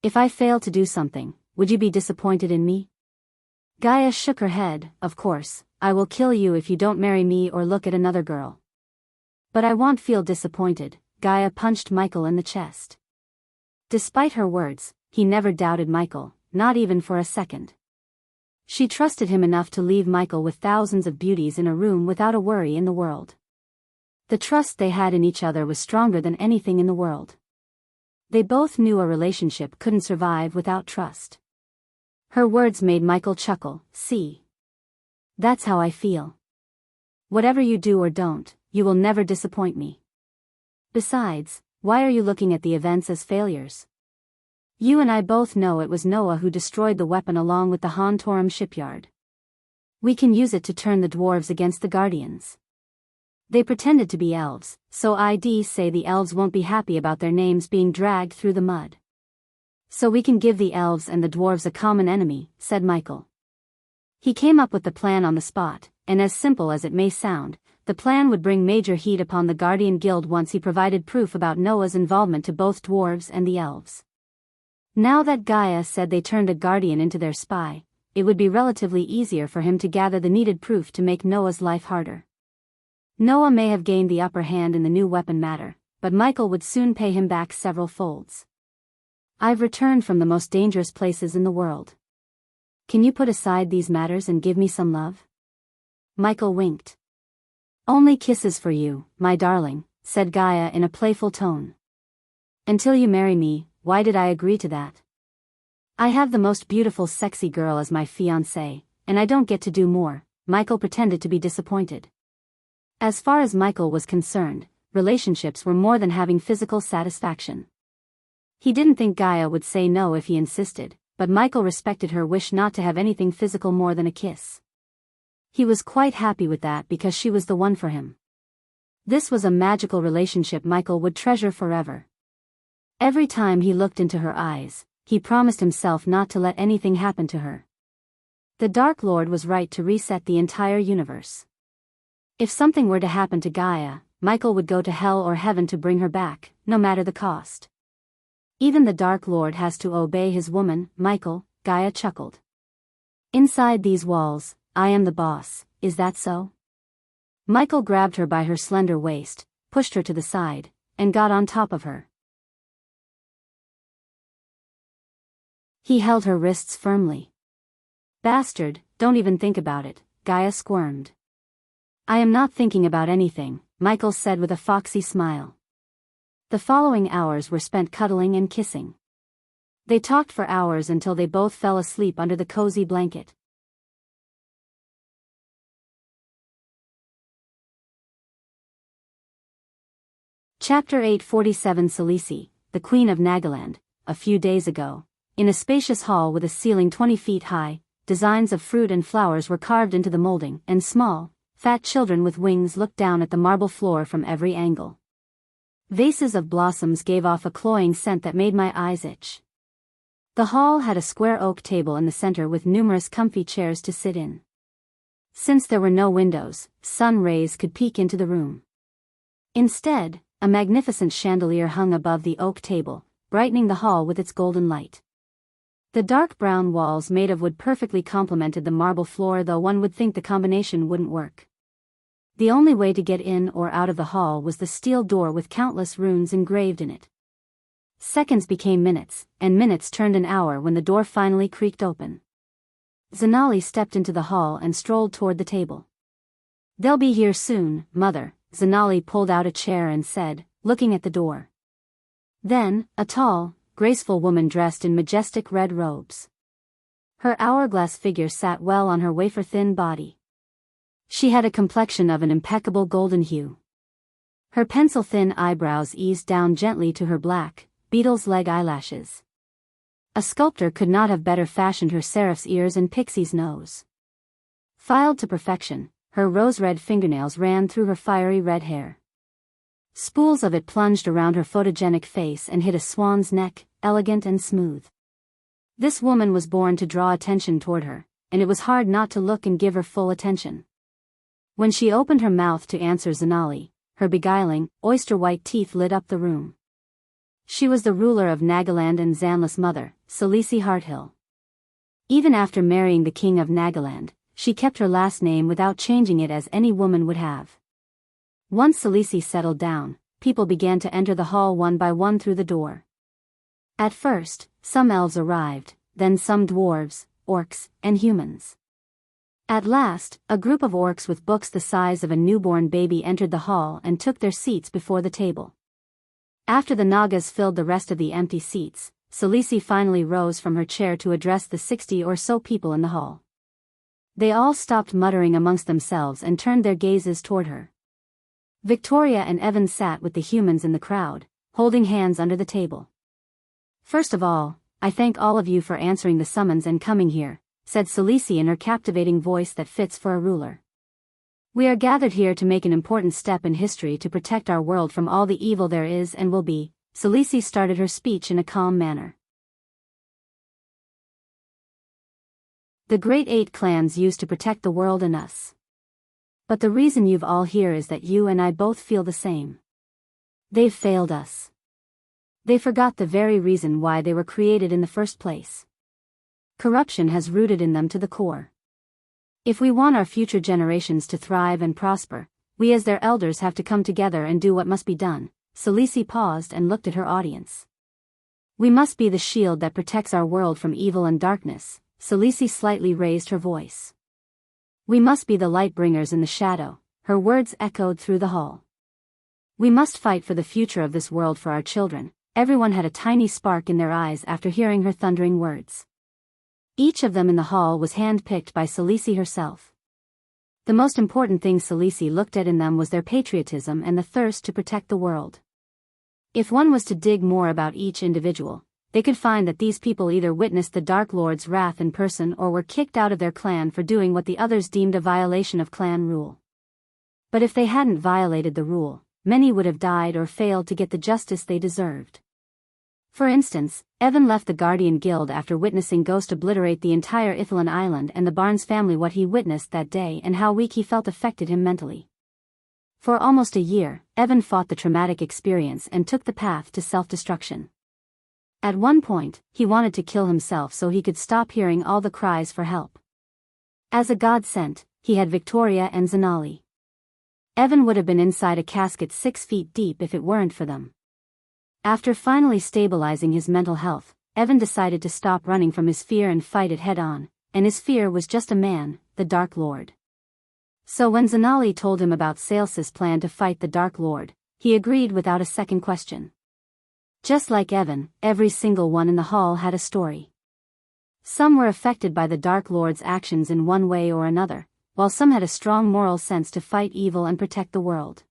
"If I fail to do something, would you be disappointed in me?" Gaia shook her head. "Of course, I will kill you if you don't marry me or look at another girl. But I won't feel disappointed." Gaia punched Michael in the chest. Despite her words, he never doubted Michael, not even for a second. She trusted him enough to leave Michael with thousands of beauties in a room without a worry in the world. The trust they had in each other was stronger than anything in the world. They both knew a relationship couldn't survive without trust. Her words made Michael chuckle. "See? That's how I feel. Whatever you do or don't, you will never disappoint me. Besides, why are you looking at the events as failures? You and I both know it was Noah who destroyed the weapon along with the Hontorum shipyard. We can use it to turn the dwarves against the guardians. They pretended to be elves, so I'd say the elves won't be happy about their names being dragged through the mud. So we can give the elves and the dwarves a common enemy," said Michael. He came up with the plan on the spot, and as simple as it may sound, the plan would bring major heat upon the Guardian Guild once he provided proof about Noah's involvement to both dwarves and the elves. Now that Gaia said they turned a guardian into their spy, it would be relatively easier for him to gather the needed proof to make Noah's life harder. Noah may have gained the upper hand in the new weapon matter, but Michael would soon pay him back several folds. I've returned from the most dangerous places in the world. Can you put aside these matters and give me some love? Michael winked. Only kisses for you, my darling, said Gaia in a playful tone. Until you marry me, why did I agree to that? I have the most beautiful sexy girl as my fiancée, and I don't get to do more. Michael pretended to be disappointed. As far as Michael was concerned, relationships were more than having physical satisfaction. He didn't think Gaia would say no if he insisted, but Michael respected her wish not to have anything physical more than a kiss. He was quite happy with that because she was the one for him. This was a magical relationship Michael would treasure forever. Every time he looked into her eyes, he promised himself not to let anything happen to her. The Dark Lord was right to reset the entire universe. If something were to happen to Gaia, Michael would go to hell or heaven to bring her back, no matter the cost. Even the Dark Lord has to obey his woman, Michael, Gaia chuckled. Inside these walls, I am the boss, is that so? Michael grabbed her by her slender waist, pushed her to the side, and got on top of her. He held her wrists firmly. Bastard, don't even think about it, Gaia squirmed. I am not thinking about anything, Michael said with a foxy smile. The following hours were spent cuddling and kissing. They talked for hours until they both fell asleep under the cozy blanket. Chapter 847 Salisi, the Queen of Nagaland. A few days ago, in a spacious hall with a ceiling 20 feet high, designs of fruit and flowers were carved into the molding, and small, fat children with wings looked down at the marble floor from every angle. Vases of blossoms gave off a cloying scent that made my eyes itch. The hall had a square oak table in the center with numerous comfy chairs to sit in. Since there were no windows, sun rays could peek into the room. Instead, a magnificent chandelier hung above the oak table, brightening the hall with its golden light. The dark brown walls made of wood perfectly complemented the marble floor, though one would think the combination wouldn't work. The only way to get in or out of the hall was the steel door with countless runes engraved in it. Seconds became minutes, and minutes turned an hour when the door finally creaked open. Zanali stepped into the hall and strolled toward the table. They'll be here soon, Mother, Zanali pulled out a chair and said, looking at the door. Then, a tall, graceful woman dressed in majestic red robes. Her hourglass figure sat well on her wafer-thin body. She had a complexion of an impeccable golden hue. Her pencil-thin eyebrows eased down gently to her black, beetle's leg eyelashes. A sculptor could not have better fashioned her seraph's ears and pixie's nose. Filed to perfection, her rose-red fingernails ran through her fiery red hair. Spools of it plunged around her photogenic face and hid a swan's neck, elegant and smooth. This woman was born to draw attention toward her, and it was hard not to look and give her full attention. When she opened her mouth to answer Zanali, her beguiling, oyster-white teeth lit up the room. She was the ruler of Nagaland and Zanla's mother, Salisi Hearthill. Even after marrying the king of Nagaland, she kept her last name without changing it as any woman would have. Once Salisi settled down, people began to enter the hall one by one through the door. At first, some elves arrived, then some dwarves, orcs, and humans. At last, a group of orcs with books the size of a newborn baby entered the hall and took their seats before the table. After the Nagas filled the rest of the empty seats, Salisi finally rose from her chair to address the 60 or so people in the hall. They all stopped muttering amongst themselves and turned their gazes toward her. Victoria and Evan sat with the humans in the crowd, holding hands under the table. First of all, I thank all of you for answering the summons and coming here, said Salisi in her captivating voice that fits for a ruler. We are gathered here to make an important step in history to protect our world from all the evil there is and will be. Salisi started her speech in a calm manner. The great 8 clans used to protect the world and us. But the reason you've all here is that you and I both feel the same. They've failed us. They forgot the very reason why they were created in the first place. Corruption has rooted in them to the core. If we want our future generations to thrive and prosper, we as their elders have to come together and do what must be done, Salisi paused and looked at her audience. We must be the shield that protects our world from evil and darkness. Salisi slightly raised her voice. We must be the light bringers in the shadow. Her words echoed through the hall. We must fight for the future of this world for our children. Everyone had a tiny spark in their eyes after hearing her thundering words. Each of them in the hall was hand-picked by Salisi herself. The most important thing Salisi looked at in them was their patriotism and the thirst to protect the world. If one was to dig more about each individual, they could find that these people either witnessed the Dark Lord's wrath in person or were kicked out of their clan for doing what the others deemed a violation of clan rule. But if they hadn't violated the rule, many would have died or failed to get the justice they deserved. For instance, Evan left the Guardian Guild after witnessing Ghost obliterate the entire Ithalan Island and the Barnes family. What he witnessed that day and how weak he felt affected him mentally. For almost a year, Evan fought the traumatic experience and took the path to self-destruction. At one point, he wanted to kill himself so he could stop hearing all the cries for help. As a godsend, he had Victoria and Zanali. Evan would have been inside a casket 6 feet deep if it weren't for them. After finally stabilizing his mental health, Evan decided to stop running from his fear and fight it head-on, and his fear was just a man, the Dark Lord. So when Zanali told him about Sales's plan to fight the Dark Lord, he agreed without a second question. Just like Evan, every single one in the hall had a story. Some were affected by the Dark Lord's actions in one way or another, while some had a strong moral sense to fight evil and protect the world.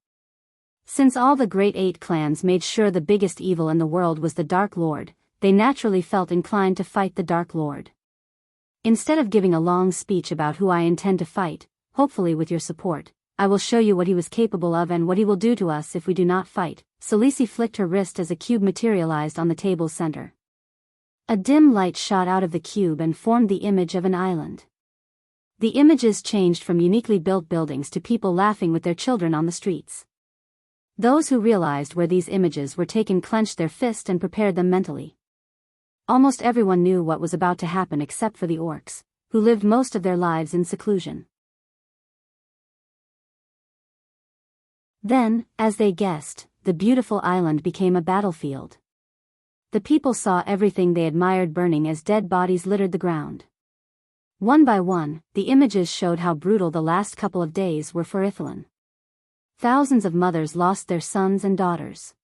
Since all the Great Eight clans made sure the biggest evil in the world was the Dark Lord, they naturally felt inclined to fight the Dark Lord. Instead of giving a long speech about who I intend to fight, hopefully with your support, I will show you what he was capable of and what he will do to us if we do not fight. Salisi flicked her wrist as a cube materialized on the table's center. A dim light shot out of the cube and formed the image of an island. The images changed from uniquely built buildings to people laughing with their children on the streets. Those who realized where these images were taken clenched their fist and prepared them mentally. Almost everyone knew what was about to happen except for the orcs, who lived most of their lives in seclusion. Then, as they guessed, the beautiful island became a battlefield. The people saw everything they admired burning as dead bodies littered the ground. One by one, the images showed how brutal the last couple of days were for Ithalan. Thousands of mothers lost their sons and daughters.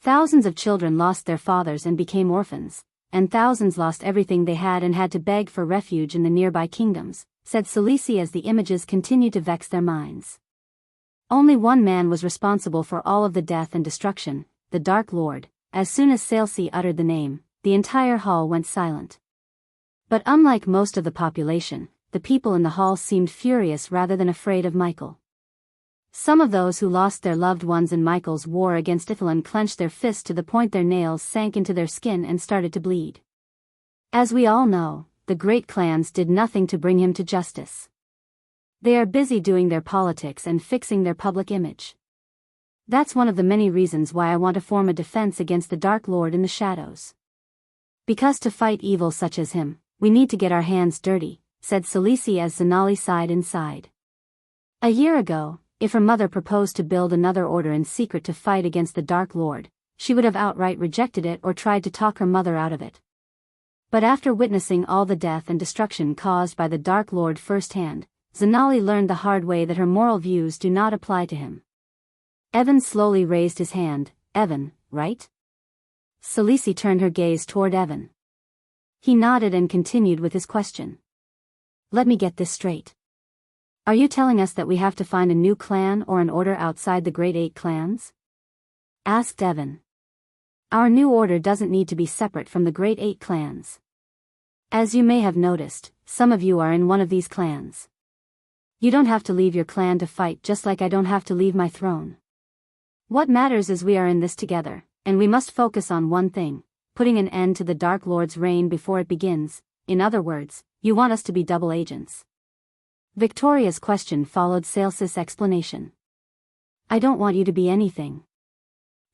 Thousands of children lost their fathers and became orphans, and thousands lost everything they had and had to beg for refuge in the nearby kingdoms, said Salisi as the images continued to vex their minds. Only one man was responsible for all of the death and destruction, the Dark Lord. As soon as Salisi uttered the name, the entire hall went silent. But unlike most of the population, the people in the hall seemed furious rather than afraid of Michael. Some of those who lost their loved ones in Michael's war against Ithalan clenched their fists to the point their nails sank into their skin and started to bleed. As we all know, the great clans did nothing to bring him to justice. They are busy doing their politics and fixing their public image. That's one of the many reasons why I want to form a defense against the Dark Lord in the shadows. Because to fight evil such as him, we need to get our hands dirty, said Salisi as Zanali sighed inside. A year ago, if her mother proposed to build another order in secret to fight against the Dark Lord, she would have outright rejected it or tried to talk her mother out of it. But after witnessing all the death and destruction caused by the Dark Lord firsthand, Zanali learned the hard way that her moral views do not apply to him. Evan slowly raised his hand. Evan, right? Salisi turned her gaze toward Evan. He nodded and continued with his question. Let me get this straight. Are you telling us that we have to find a new clan or an order outside the Great Eight clans? Asked Evan. Our new order doesn't need to be separate from the Great Eight clans. As you may have noticed, some of you are in one of these clans. You don't have to leave your clan to fight just like I don't have to leave my throne. What matters is we are in this together, and we must focus on one thing, putting an end to the Dark Lord's reign before it begins. In other words, you want us to be double agents. Victoria's question followed Sales's explanation. I don't want you to be anything.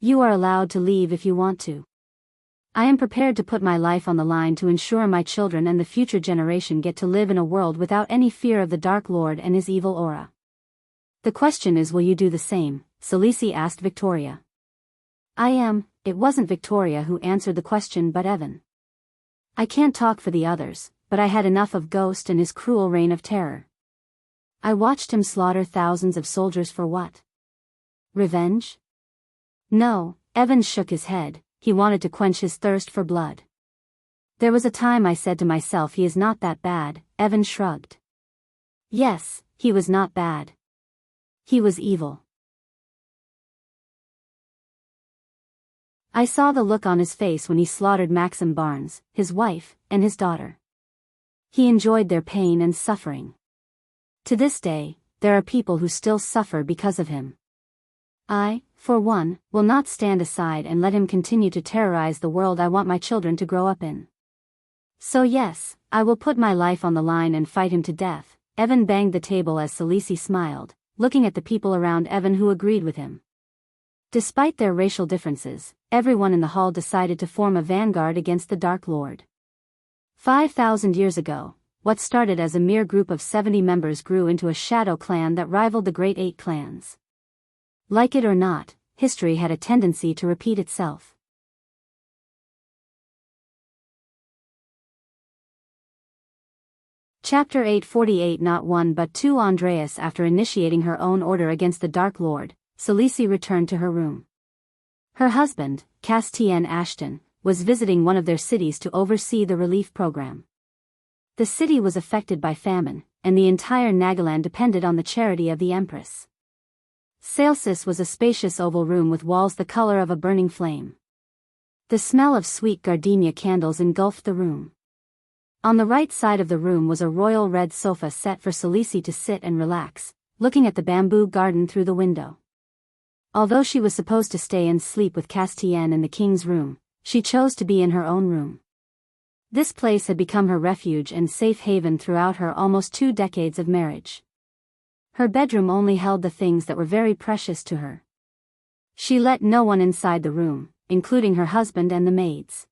You are allowed to leave if you want to. I am prepared to put my life on the line to ensure my children and the future generation get to live in a world without any fear of the Dark Lord and his evil aura. The question is, will you do the same? Salisi asked Victoria. It wasn't Victoria who answered the question but Evan. I can't talk for the others, but I had enough of Ghost and his cruel reign of terror. I watched him slaughter thousands of soldiers for what? Revenge? No, Evan shook his head, he wanted to quench his thirst for blood. There was a time I said to myself he is not that bad, Evan shrugged. Yes, he was not bad. He was evil. I saw the look on his face when he slaughtered Maxim Barnes, his wife, and his daughter. He enjoyed their pain and suffering. To this day, there are people who still suffer because of him. I, for one, will not stand aside and let him continue to terrorize the world I want my children to grow up in. So yes, I will put my life on the line and fight him to death. Evan banged the table as Salisi smiled, looking at the people around Evan who agreed with him. Despite their racial differences, everyone in the hall decided to form a vanguard against the Dark Lord. 5,000 years ago, what started as a mere group of 70 members grew into a shadow clan that rivaled the Great Eight clans. Like it or not, history had a tendency to repeat itself. Chapter 848. Not one but two. Andreas. After initiating her own order against the Dark Lord, Salisi returned to her room. Her husband, Castian Ashton, was visiting one of their cities to oversee the relief program. The city was affected by famine, and the entire Nagaland depended on the charity of the Empress. Salsis was a spacious oval room with walls the color of a burning flame. The smell of sweet gardenia candles engulfed the room. On the right side of the room was a royal red sofa set for Salisi to sit and relax, looking at the bamboo garden through the window. Although she was supposed to stay and sleep with Castian in the king's room, she chose to be in her own room. This place had become her refuge and safe haven throughout her almost 2 decades of marriage. Her bedroom only held the things that were very precious to her. She let no one inside the room, including her husband and the maids.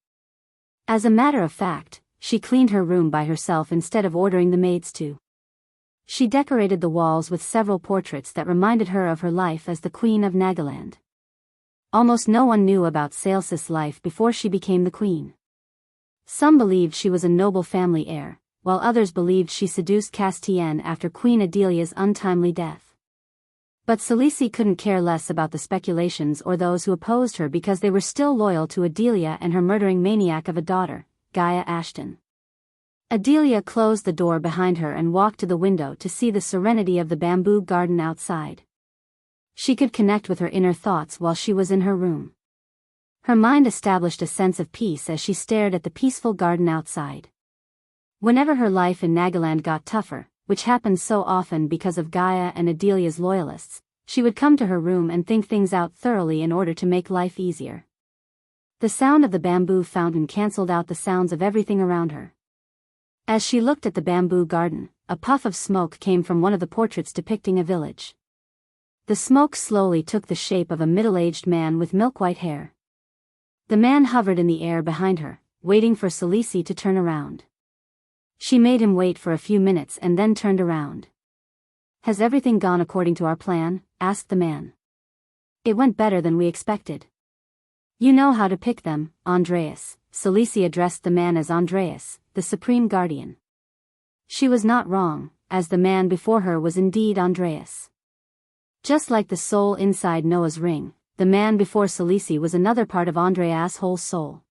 As a matter of fact, she cleaned her room by herself instead of ordering the maids to. She decorated the walls with several portraits that reminded her of her life as the Queen of Nagaland. Almost no one knew about Salsis' life before she became the queen. Some believed she was a noble family heir, while others believed she seduced Castian after Queen Adelia's untimely death. But Salisi couldn't care less about the speculations or those who opposed her because they were still loyal to Adelia and her murdering maniac of a daughter, Gaia Ashton. Adelia closed the door behind her and walked to the window to see the serenity of the bamboo garden outside. She could connect with her inner thoughts while she was in her room. Her mind established a sense of peace as she stared at the peaceful garden outside. Whenever her life in Nagaland got tougher, which happened so often because of Gaia and Adelia's loyalists, she would come to her room and think things out thoroughly in order to make life easier. The sound of the bamboo fountain cancelled out the sounds of everything around her. As she looked at the bamboo garden, a puff of smoke came from one of the portraits depicting a village. The smoke slowly took the shape of a middle-aged man with milk-white hair. The man hovered in the air behind her, waiting for Salisi to turn around. She made him wait for a few minutes and then turned around. "Has everything gone according to our plan?" asked the man. "It went better than we expected." "You know how to pick them, Andreas." Salisi addressed the man as Andreas, the Supreme Guardian. She was not wrong, as the man before her was indeed Andreas. Just like the soul inside Noah's ring, the man before Salisi was another part of Andreas' whole soul.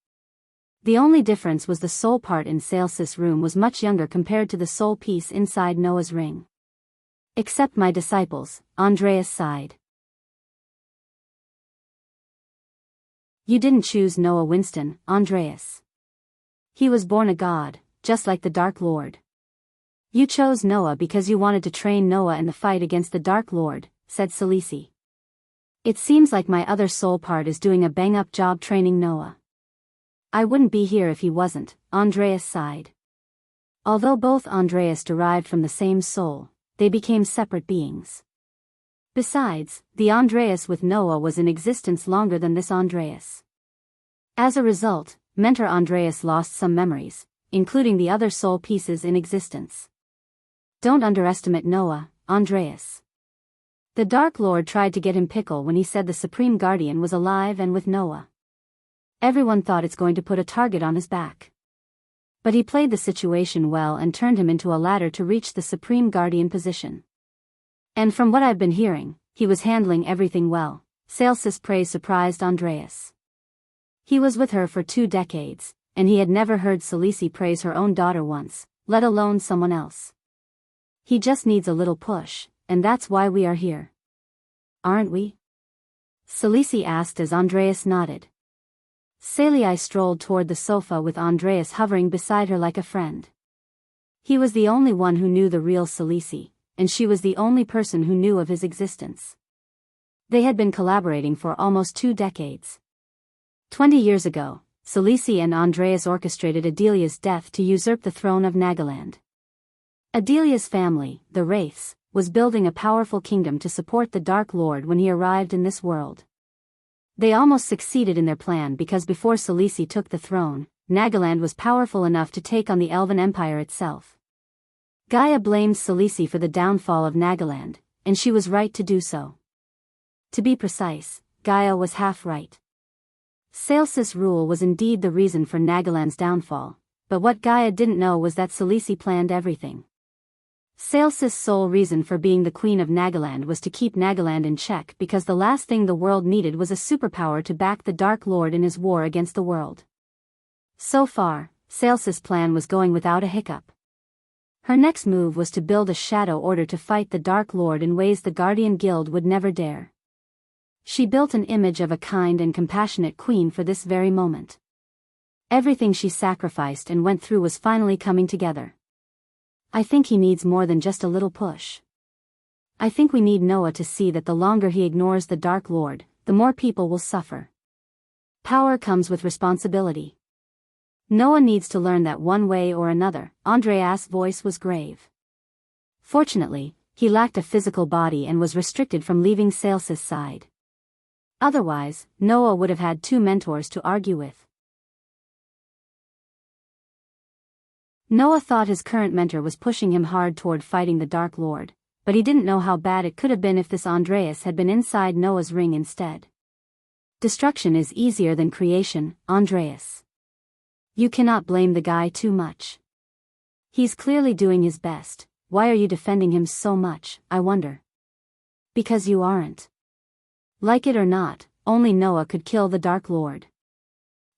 The only difference was the soul part in Salsis' room was much younger compared to the soul piece inside Noah's ring. "Except my disciples," Andreas sighed. "You didn't choose Noah Winston, Andreas. He was born a god, just like the Dark Lord. You chose Noah because you wanted to train Noah in the fight against the Dark Lord," said Salisi. "It seems like my other soul part is doing a bang-up job training Noah. I wouldn't be here if he wasn't," Andreas sighed. Although both Andreas derived from the same soul, they became separate beings. Besides, the Andreas with Noah was in existence longer than this Andreas. As a result, Mentor Andreas lost some memories, including the other soul pieces in existence. "Don't underestimate Noah, Andreas. The Dark Lord tried to get him pickle when he said the Supreme Guardian was alive and with Noah. Everyone thought it's going to put a target on his back. But he played the situation well and turned him into a ladder to reach the Supreme Guardian position. And from what I've been hearing, he was handling everything well, Celsus praised surprised Andreas. He was with her for 2 decades, and he had never heard Celisi praise her own daughter once, let alone someone else. He just needs a little push, and that's why we are here. Aren't we? Celisi asked as Andreas nodded. Salii strolled toward the sofa with Andreas hovering beside her like a friend. He was the only one who knew the real Celisi, and she was the only person who knew of his existence. They had been collaborating for almost 2 decades. 20 years ago, Celisi and Andreas orchestrated Adelia's death to usurp the throne of Nagaland. Adelia's family, the Wraiths, was building a powerful kingdom to support the Dark Lord when he arrived in this world. They almost succeeded in their plan because before Celisi took the throne, Nagaland was powerful enough to take on the Elven Empire itself. Gaia blamed Celisi for the downfall of Nagaland, and she was right to do so. To be precise, Gaia was half right. Celsus' rule was indeed the reason for Nagaland's downfall, but what Gaia didn't know was that Celisi planned everything. Celsus' sole reason for being the queen of Nagaland was to keep Nagaland in check because the last thing the world needed was a superpower to back the Dark Lord in his war against the world. So far, Celsus' plan was going without a hiccup. Her next move was to build a shadow order to fight the Dark Lord in ways the Guardian Guild would never dare. She built an image of a kind and compassionate queen for this very moment. Everything she sacrificed and went through was finally coming together. I think he needs more than just a little push. I think we need Noah to see that the longer he ignores the Dark Lord, the more people will suffer. Power comes with responsibility. Noah needs to learn that one way or another. Andreas' voice was grave. Fortunately, he lacked a physical body and was restricted from leaving Celsus' side. Otherwise, Noah would have had 2 mentors to argue with. Noah thought his current mentor was pushing him hard toward fighting the Dark Lord, but he didn't know how bad it could have been if this Andreas had been inside Noah's ring instead. Destruction is easier than creation, Andreas. You cannot blame the guy too much. He's clearly doing his best. Why are you defending him so much, I wonder? Because you aren't. Like it or not, only Noah could kill the Dark Lord.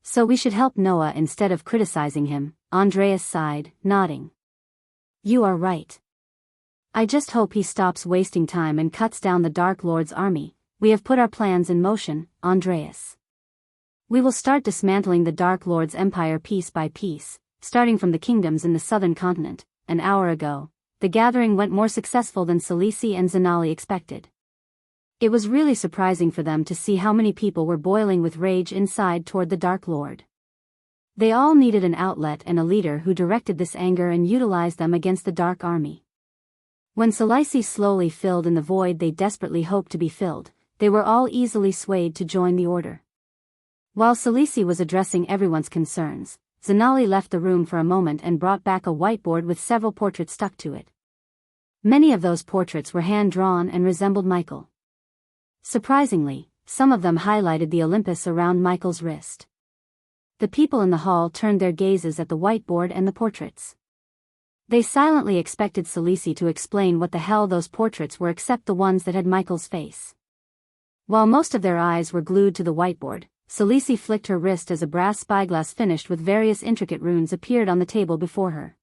So we should help Noah instead of criticizing him, Andreas sighed, nodding. You are right. I just hope he stops wasting time and cuts down the Dark Lord's army. We have put our plans in motion, Andreas. We will start dismantling the Dark Lord's empire piece by piece, starting from the kingdoms in the southern continent. An hour ago, the gathering went more successful than Celisi and Zanali expected. It was really surprising for them to see how many people were boiling with rage inside toward the Dark Lord. They all needed an outlet and a leader who directed this anger and utilized them against the Dark Army. When Celisi slowly filled in the void they desperately hoped to be filled, they were all easily swayed to join the order. While Celisi was addressing everyone's concerns, Zanali left the room for a moment and brought back a whiteboard with several portraits stuck to it. Many of those portraits were hand-drawn and resembled Michael. Surprisingly, some of them highlighted the Olympus around Michael's wrist. The people in the hall turned their gazes at the whiteboard and the portraits. They silently expected Celisi to explain what the hell those portraits were except the ones that had Michael's face. While most of their eyes were glued to the whiteboard, Celisi flicked her wrist as a brass spyglass finished with various intricate runes appeared on the table before her.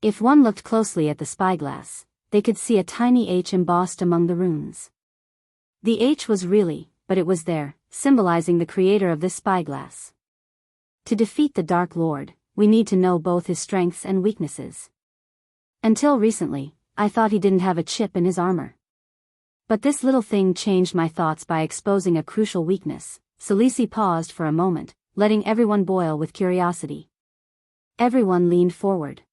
If one looked closely at the spyglass, they could see a tiny H embossed among the runes. The H was really, but it was there, symbolizing the creator of this spyglass. To defeat the Dark Lord, we need to know both his strengths and weaknesses. Until recently, I thought he didn't have a chip in his armor. But this little thing changed my thoughts by exposing a crucial weakness. Celisi paused for a moment, letting everyone boil with curiosity. Everyone leaned forward.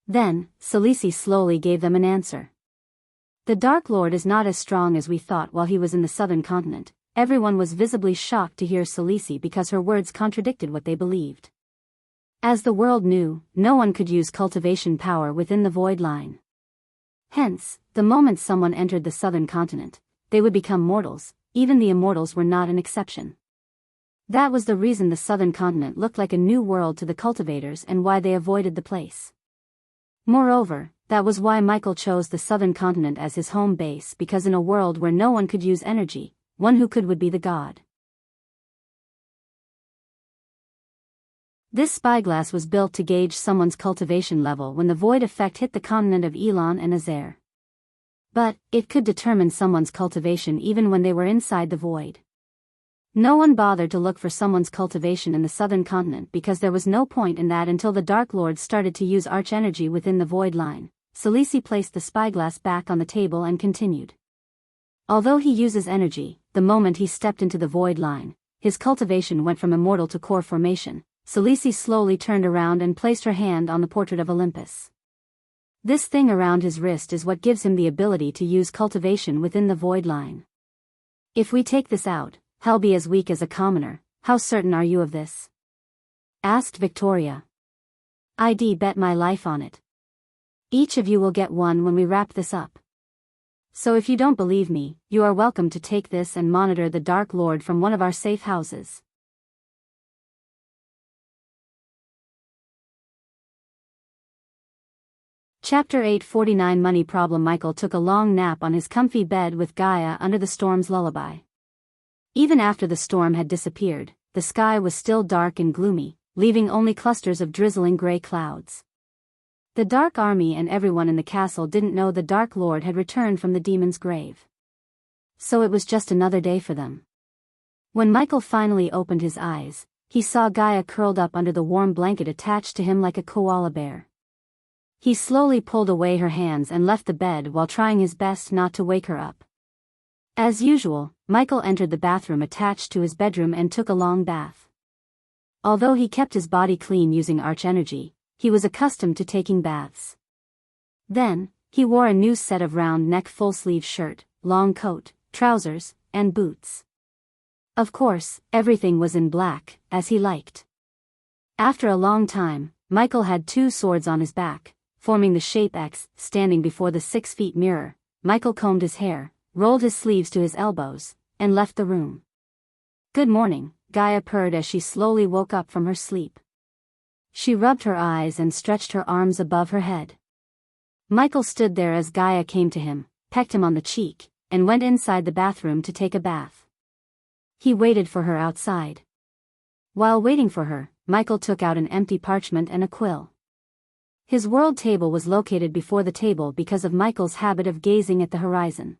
Then, Celisi slowly gave them an answer. The Dark Lord is not as strong as we thought while he was in the southern continent. Everyone was visibly shocked to hear Celisi because her words contradicted what they believed. As the world knew, no one could use cultivation power within the void line. Hence, the moment someone entered the southern continent, they would become mortals. Even the immortals were not an exception. That was the reason the southern continent looked like a new world to the cultivators and why they avoided the place. Moreover, that was why Michael chose the southern continent as his home base, because in a world where no one could use energy, one who could would be the god. This spyglass was built to gauge someone's cultivation level when the void effect hit the continent of Elon and Azer. But, it could determine someone's cultivation even when they were inside the void. No one bothered to look for someone's cultivation in the southern continent because there was no point in that until the Dark Lords started to use arch-energy within the void line. Salisi placed the spyglass back on the table and continued. Although he uses energy, the moment he stepped into the void line, his cultivation went from immortal to core formation. Salisi slowly turned around and placed her hand on the portrait of Olympus. This thing around his wrist is what gives him the ability to use cultivation within the void line. If we take this out, he'll be as weak as a commoner. How certain are you of this? Asked Victoria. I'd bet my life on it. Each of you will get one when we wrap this up. So if you don't believe me, you are welcome to take this and monitor the Dark Lord from one of our safe houses. Chapter 849 Money Problem. Michael took a long nap on his comfy bed with Gaia under the storm's lullaby. Even after the storm had disappeared, the sky was still dark and gloomy, leaving only clusters of drizzling gray clouds. The Dark Army and everyone in the castle didn't know the Dark Lord had returned from the demon's grave. So it was just another day for them. When Michael finally opened his eyes, he saw Gaia curled up under the warm blanket attached to him like a koala bear. He slowly pulled away her hands and left the bed while trying his best not to wake her up. As usual, Michael entered the bathroom attached to his bedroom and took a long bath. Although he kept his body clean using arch-energy, he was accustomed to taking baths. Then, he wore a new set of round-neck full-sleeve shirt, long coat, trousers, and boots. Of course, everything was in black, as he liked. After a long time, Michael had 2 swords on his back, forming the shape X. Standing before the 6-feet mirror, Michael combed his hair, rolled his sleeves to his elbows, and left the room. Good morning, Gaia purred as she slowly woke up from her sleep. She rubbed her eyes and stretched her arms above her head. Michael stood there as Gaia came to him, pecked him on the cheek, and went inside the bathroom to take a bath. He waited for her outside. While waiting for her, Michael took out an empty parchment and a quill. His world table was located before the table because of Michael's habit of gazing at the horizon.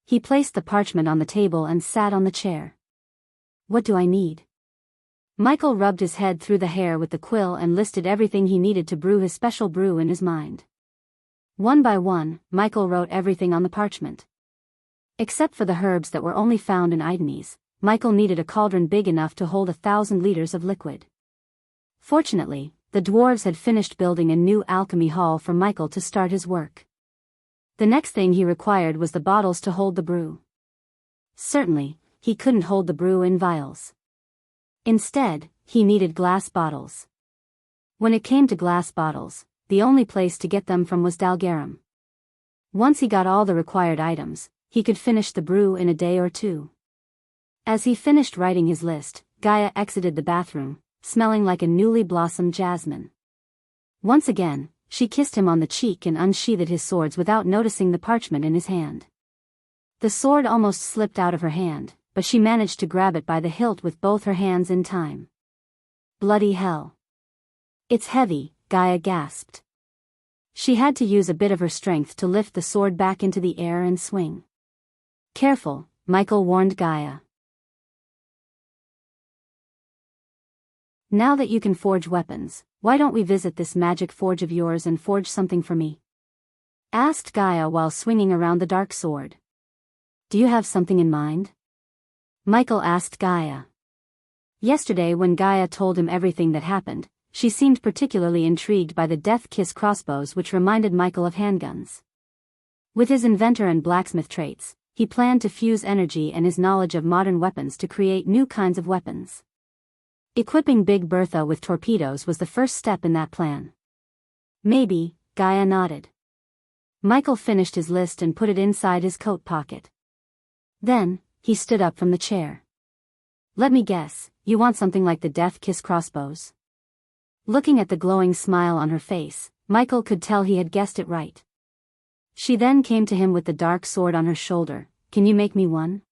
He placed the parchment on the table and sat on the chair. What do I need? Michael rubbed his head through the hair with the quill and listed everything he needed to brew his special brew in his mind. One by one, Michael wrote everything on the parchment. Except for the herbs that were only found in Idenese, Michael needed a cauldron big enough to hold 1,000 liters of liquid. Fortunately, the dwarves had finished building a new alchemy hall for Michael to start his work. The next thing he required was the bottles to hold the brew. Certainly, he couldn't hold the brew in vials. Instead, he needed glass bottles. When it came to glass bottles, the only place to get them from was Dalgarum. Once he got all the required items, he could finish the brew in a day or 2. As he finished writing his list, Gaia exited the bathroom, smelling like a newly blossomed jasmine. Once again, she kissed him on the cheek and unsheathed his swords without noticing the parchment in his hand. The sword almost slipped out of her hand, but she managed to grab it by the hilt with both her hands in time. Bloody hell. It's heavy, Gaia gasped. She had to use a bit of her strength to lift the sword back into the air and swing. Careful, Michael warned Gaia. Now that you can forge weapons, why don't we visit this magic forge of yours and forge something for me? Asked Gaia while swinging around the dark sword. Do you have something in mind? Michael asked Gaia. Yesterday when Gaia told him everything that happened, she seemed particularly intrigued by the Death Kiss crossbows which reminded Michael of handguns. With his inventor and blacksmith traits, he planned to fuse energy and his knowledge of modern weapons to create new kinds of weapons. Equipping Big Bertha with torpedoes was the first step in that plan. Maybe, Gaia nodded. Michael finished his list and put it inside his coat pocket. Then, he stood up from the chair. Let me guess, you want something like the Death Kiss crossbows? Looking at the glowing smile on her face, Michael could tell he had guessed it right. She then came to him with the dark sword on her shoulder. Can you make me one?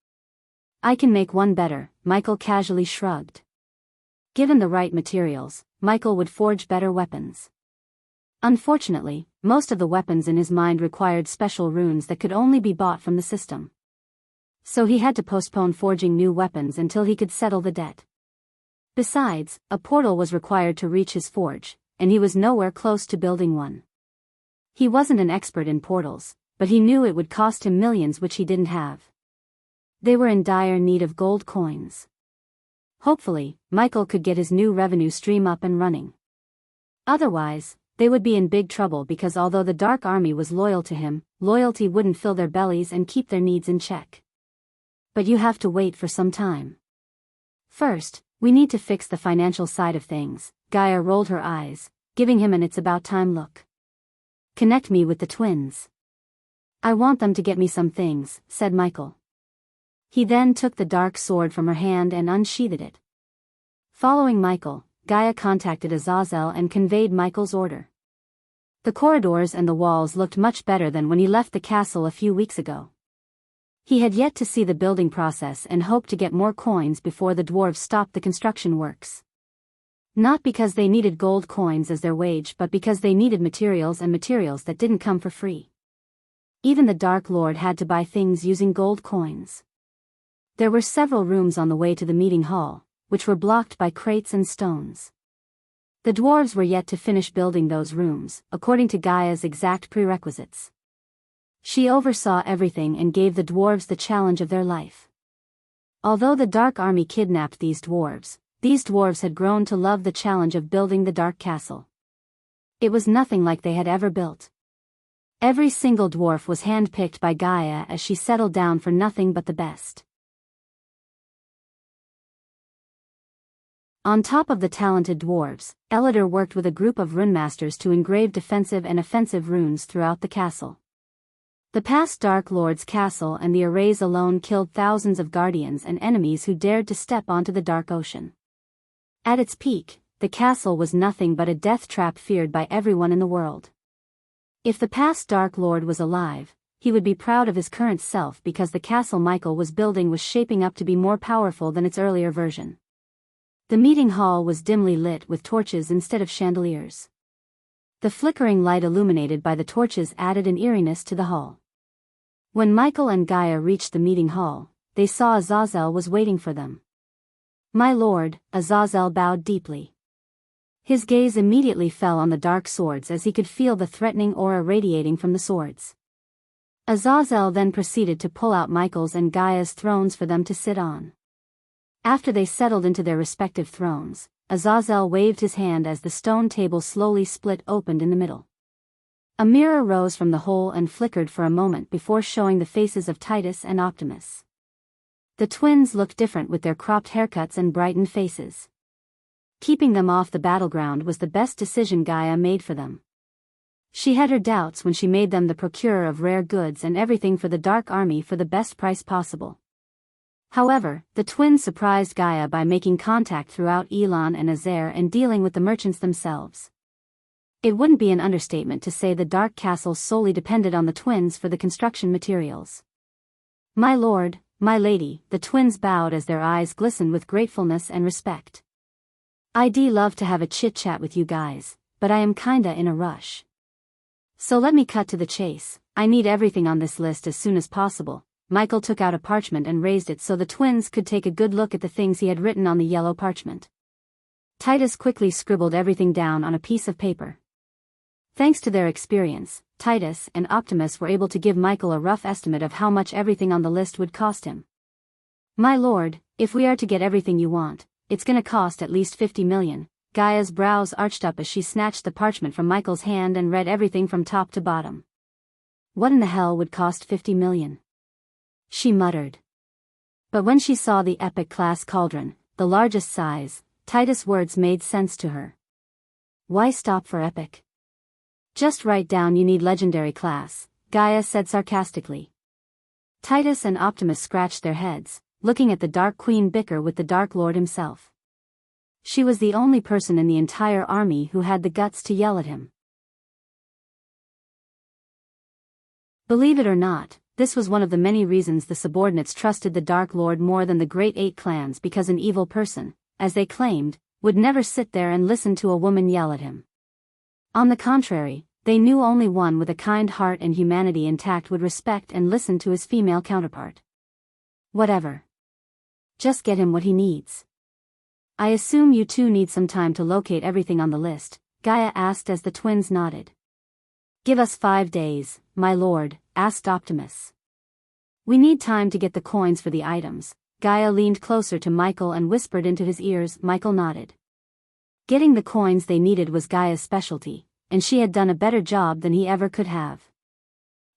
I can make one better, Michael casually shrugged. Given the right materials, Michael would forge better weapons. Unfortunately, most of the weapons in his mind required special runes that could only be bought from the system. So he had to postpone forging new weapons until he could settle the debt. Besides, a portal was required to reach his forge, and he was nowhere close to building one. He wasn't an expert in portals, but he knew it would cost him millions which he didn't have. They were in dire need of gold coins. Hopefully, Michael could get his new revenue stream up and running. Otherwise, they would be in big trouble because although the Dark Army was loyal to him, loyalty wouldn't fill their bellies and keep their needs in check. But you have to wait for some time. First, we need to fix the financial side of things. Gaia rolled her eyes, giving him an it's about time look. Connect me with the twins. I want them to get me some things, said Michael. He then took the dark sword from her hand and unsheathed it. Following Michael, Gaia contacted Azazel and conveyed Michael's order. The corridors and the walls looked much better than when he left the castle a few weeks ago. He had yet to see the building process and hoped to get more coins before the dwarves stopped the construction works. Not because they needed gold coins as their wage but because they needed materials and materials that didn't come for free. Even the Dark Lord had to buy things using gold coins. There were several rooms on the way to the meeting hall, which were blocked by crates and stones. The dwarves were yet to finish building those rooms, according to Gaia's exact prerequisites. She oversaw everything and gave the dwarves the challenge of their life. Although the Dark Army kidnapped these dwarves had grown to love the challenge of building the Dark Castle. It was nothing like they had ever built. Every single dwarf was handpicked by Gaia as she settled down for nothing but the best. On top of the talented dwarves, Elidor worked with a group of runemasters to engrave defensive and offensive runes throughout the castle. The past Dark Lord's castle and the arrays alone killed thousands of guardians and enemies who dared to step onto the Dark Ocean. At its peak, the castle was nothing but a death trap feared by everyone in the world. If the past Dark Lord was alive, he would be proud of his current self because the castle Michael was building was shaping up to be more powerful than its earlier version. The meeting hall was dimly lit with torches instead of chandeliers. The flickering light illuminated by the torches added an eeriness to the hall. When Michael and Gaia reached the meeting hall, they saw Azazel was waiting for them. My lord, Azazel bowed deeply. His gaze immediately fell on the dark swords as he could feel the threatening aura radiating from the swords. Azazel then proceeded to pull out Michael's and Gaia's thrones for them to sit on. After they settled into their respective thrones, Azazel waved his hand as the stone table slowly split opened in the middle. A mirror rose from the hole and flickered for a moment before showing the faces of Titus and Optimus. The twins looked different with their cropped haircuts and brightened faces. Keeping them off the battleground was the best decision Gaia made for them. She had her doubts when she made them the procurer of rare goods and everything for the Dark Army for the best price possible. However, the twins surprised Gaia by making contact throughout Elon and Azair and dealing with the merchants themselves. It wouldn't be an understatement to say the Dark Castle solely depended on the twins for the construction materials. My lord, my lady, the twins bowed as their eyes glistened with gratefulness and respect. I'd love to have a chit-chat with you guys, but I am kinda in a rush. So let me cut to the chase. I need everything on this list as soon as possible. Michael took out a parchment and raised it so the twins could take a good look at the things he had written on the yellow parchment. Titus quickly scribbled everything down on a piece of paper. Thanks to their experience, Titus and Optimus were able to give Michael a rough estimate of how much everything on the list would cost him. My lord, if we are to get everything you want, it's gonna cost at least 50 million. Gaia's brows arched up as she snatched the parchment from Michael's hand and read everything from top to bottom. What in the hell would cost 50 million? She muttered. But when she saw the epic class cauldron, the largest size, Titus' words made sense to her. Why stop for epic? Just write down you need legendary class. Gaia said sarcastically. Titus and Optimus scratched their heads, looking at the Dark Queen bicker with the Dark Lord himself. She was the only person in the entire army who had the guts to yell at him. Believe it or not, this was one of the many reasons the subordinates trusted the Dark Lord more than the Great Eight clans, because an evil person, as they claimed, would never sit there and listen to a woman yell at him. On the contrary, they knew only one with a kind heart and humanity intact would respect and listen to his female counterpart. Whatever. Just get him what he needs. I assume you two need some time to locate everything on the list, Gaia asked as the twins nodded. Give us 5 days, my lord, asked Optimus. We need time to get the coins for the items. Gaia leaned closer to Michael and whispered into his ears. Michael nodded. Getting the coins they needed was Gaia's specialty, and she had done a better job than he ever could have.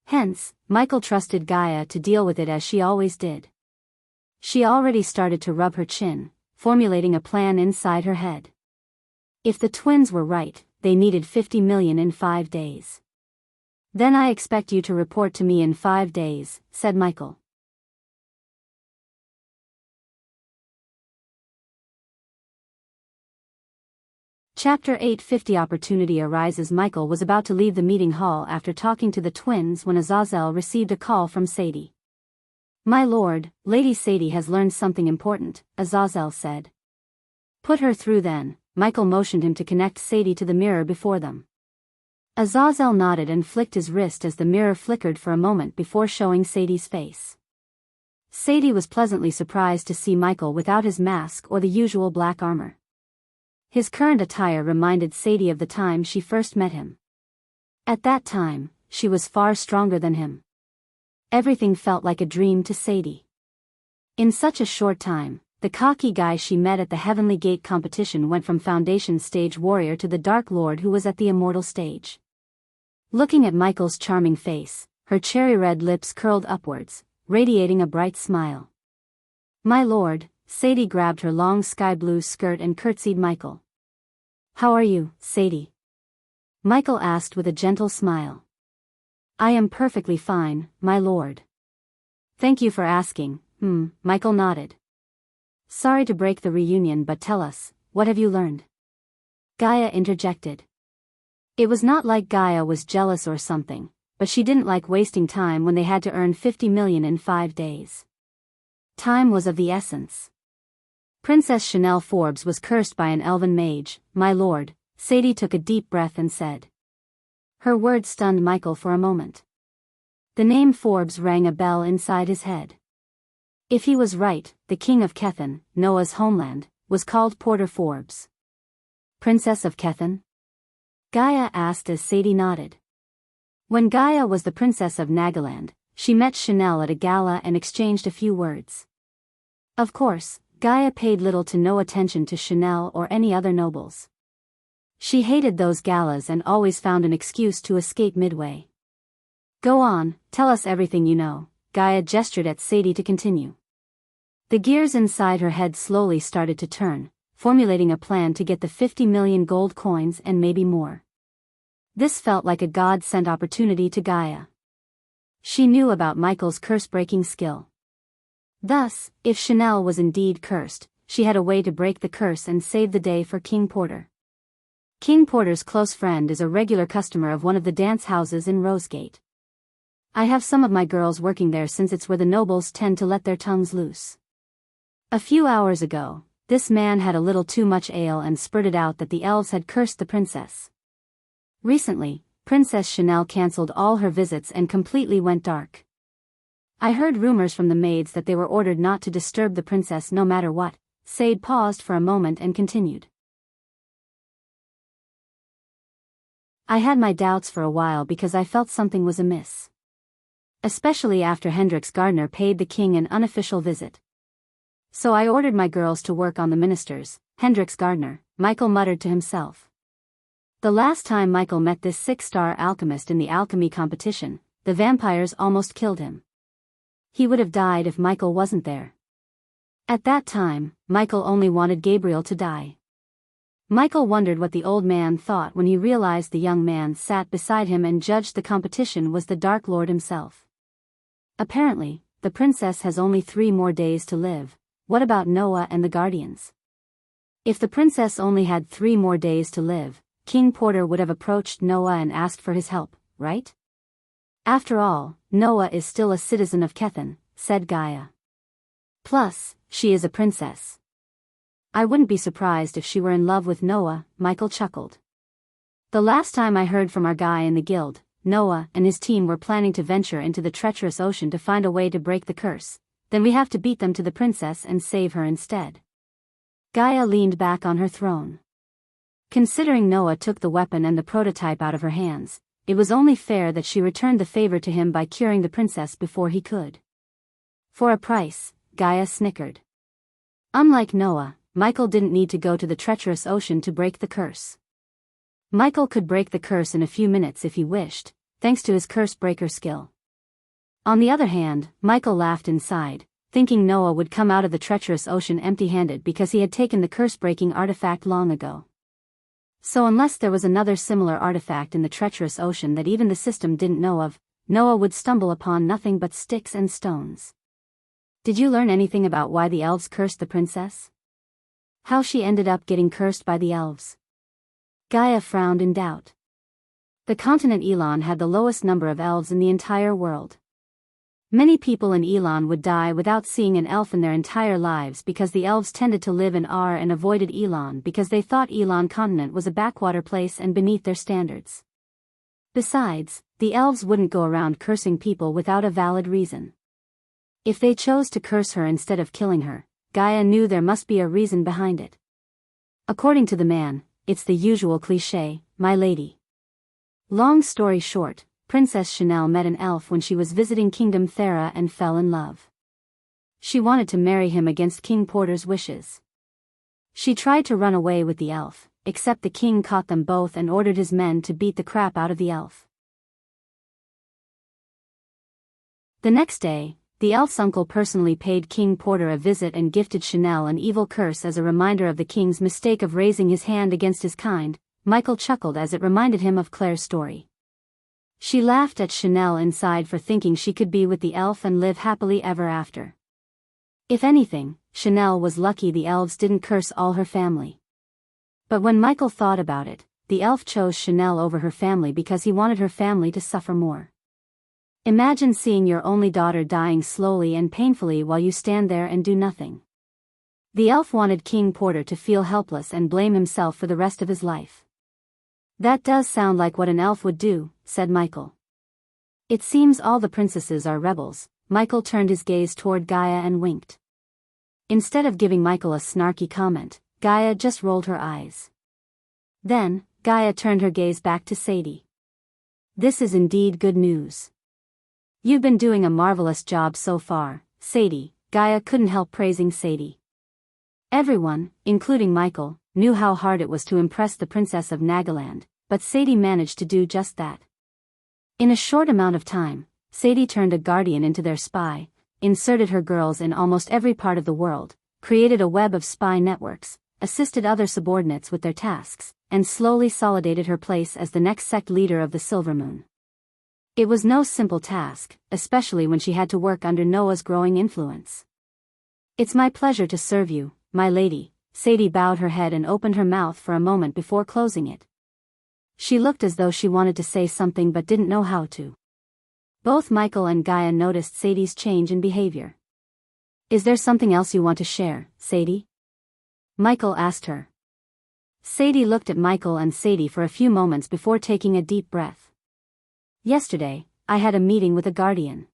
Hence, Michael trusted Gaia to deal with it as she always did. She already started to rub her chin, formulating a plan inside her head. If the twins were right, they needed 50 million in 5 days. Then I expect you to report to me in 5 days, said Michael. Chapter 850 Opportunity arises. Michael was about to leave the meeting hall after talking to the twins when Azazel received a call from Sadie. My lord, Lady Sadie has learned something important, Azazel said. Put her through then. Michael motioned him to connect Sadie to the mirror before them. Azazel nodded and flicked his wrist as the mirror flickered for a moment before showing Sadie's face. Sadie was pleasantly surprised to see Michael without his mask or the usual black armor. His current attire reminded Sadie of the time she first met him. At that time, she was far stronger than him. Everything felt like a dream to Sadie. In such a short time, the cocky guy she met at the Heavenly Gate competition went from Foundation stage warrior to the Dark Lord who was at the Immortal stage. Looking at Michael's charming face, her cherry-red lips curled upwards, radiating a bright smile. My lord, Sadie grabbed her long sky-blue skirt and curtsied Michael. How are you, Sadie? Michael asked with a gentle smile. I am perfectly fine, my lord. Thank you for asking. Michael nodded. Sorry to break the reunion, but tell us, what have you learned? Gaia interjected. It was not like Gaia was jealous or something, but she didn't like wasting time when they had to earn 50 million in 5 days. Time was of the essence. Princess Chanel Forbes was cursed by an elven mage, my lord, Sadie took a deep breath and said. Her words stunned Michael for a moment. The name Forbes rang a bell inside his head. If he was right, the king of Kethen, Noah's homeland, was called Porter Forbes. Princess of Kethen? Gaia asked as Sadie nodded. When Gaia was the princess of Nagaland, she met Chanel at a gala and exchanged a few words. Of course, Gaia paid little to no attention to Chanel or any other nobles. She hated those galas and always found an excuse to escape midway. Go on, tell us everything you know, Gaia gestured at Sadie to continue. The gears inside her head slowly started to turn, formulating a plan to get the 50 million gold coins and maybe more. This felt like a God-sent opportunity to Gaia. She knew about Michael's curse-breaking skill. Thus, if Chanel was indeed cursed, she had a way to break the curse and save the day for King Porter. King Porter's close friend is a regular customer of one of the dance houses in Rosegate. I have some of my girls working there since it's where the nobles tend to let their tongues loose. A few hours ago, this man had a little too much ale and spurted out that the elves had cursed the princess. Recently, Princess Chanel cancelled all her visits and completely went dark. I heard rumors from the maids that they were ordered not to disturb the princess no matter what. Sade paused for a moment and continued. I had my doubts for a while because I felt something was amiss. Especially after Hendrix Gardner paid the king an unofficial visit. So I ordered my girls to work on the ministers. Hendrix Gardner, Michael muttered to himself. The last time Michael met this 6-star alchemist in the alchemy competition, the vampires almost killed him. He would have died if Michael wasn't there. At that time, Michael only wanted Gabriel to die. Michael wondered what the old man thought when he realized the young man sat beside him and judged the competition was the Dark Lord himself. Apparently, the princess has only 3 more days to live. What about Noah and the Guardians? If the princess only had 3 more days to live, King Porter would have approached Noah and asked for his help, right? After all, Noah is still a citizen of Kethen, said Gaia. Plus, she is a princess. I wouldn't be surprised if she were in love with Noah, Michael chuckled. The last time I heard from our guy in the guild, Noah and his team were planning to venture into the treacherous ocean to find a way to break the curse. Then we have to beat them to the princess and save her instead. Gaia leaned back on her throne. Considering Noah took the weapon and the prototype out of her hands, it was only fair that she returned the favor to him by curing the princess before he could. For a price, Gaia snickered. Unlike Noah, Michael didn't need to go to the treacherous ocean to break the curse. Michael could break the curse in a few minutes if he wished, thanks to his curse breaker skill. On the other hand, Michael laughed inside, thinking Noah would come out of the treacherous ocean empty-handed because he had taken the curse-breaking artifact long ago. So unless there was another similar artifact in the treacherous ocean that even the system didn't know of, Noah would stumble upon nothing but sticks and stones. Did you learn anything about why the elves cursed the princess? How she ended up getting cursed by the elves? Gaia frowned in doubt. The continent Elon had the lowest number of elves in the entire world. Many people in Elon would die without seeing an elf in their entire lives because the elves tended to live in Ar and avoided Elon because they thought Elon continent was a backwater place and beneath their standards. Besides, the elves wouldn't go around cursing people without a valid reason. If they chose to curse her instead of killing her, Gaia knew there must be a reason behind it. According to the man, it's the usual cliché, my lady. Long story short, Princess Chanel met an elf when she was visiting Kingdom Thera and fell in love. She wanted to marry him against King Porter's wishes. She tried to run away with the elf, except the king caught them both and ordered his men to beat the crap out of the elf. The next day, the elf's uncle personally paid King Porter a visit and gifted Chanel an evil curse as a reminder of the king's mistake of raising his hand against his kind. Michael chuckled as it reminded him of Claire's story. She laughed at Chanel inside for thinking she could be with the elf and live happily ever after. If anything, Chanel was lucky the elves didn't curse all her family. But when Michael thought about it, the elf chose Chanel over her family because he wanted her family to suffer more. Imagine seeing your only daughter dying slowly and painfully while you stand there and do nothing. The elf wanted King Porter to feel helpless and blame himself for the rest of his life. That does sound like what an elf would do, said Michael. It seems all the princesses are rebels. Michael turned his gaze toward Gaia and winked. Instead of giving Michael a snarky comment, Gaia just rolled her eyes. Then, Gaia turned her gaze back to Sadie. This is indeed good news. You've been doing a marvelous job so far, Sadie. Gaia couldn't help praising Sadie. Everyone, including Michael, knew how hard it was to impress the princess of Nagaland, but Sadie managed to do just that. In a short amount of time, Sadie turned a guardian into their spy, inserted her girls in almost every part of the world, created a web of spy networks, assisted other subordinates with their tasks, and slowly solidated her place as the next sect leader of the Silver Moon. It was no simple task, especially when she had to work under Noah's growing influence. It's my pleasure to serve you, my lady. Sadie bowed her head and opened her mouth for a moment before closing it. She looked as though she wanted to say something but didn't know how to. Both Michael and Gaia noticed Sadie's change in behavior. Is there something else you want to share, Sadie? Michael asked her. Sadie looked at Michael and Sadie for a few moments before taking a deep breath. Yesterday, I had a meeting with a guardian.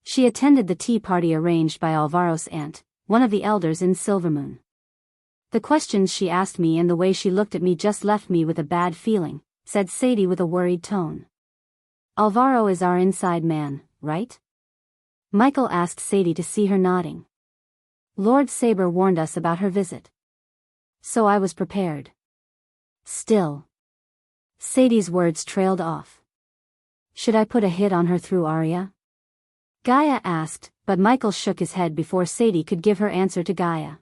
She attended the tea party arranged by Alvaro's aunt, one of the elders in Silvermoon. The questions she asked me and the way she looked at me just left me with a bad feeling, said Sadie with a worried tone. Alvaro is our inside man, right? Michael asked Sadie to see her nodding. Lord Saber warned us about her visit. So I was prepared. Still. Sadie's words trailed off. Should I put a hit on her through Arya? Gaia asked, but Michael shook his head before Sadie could give her answer to Gaia.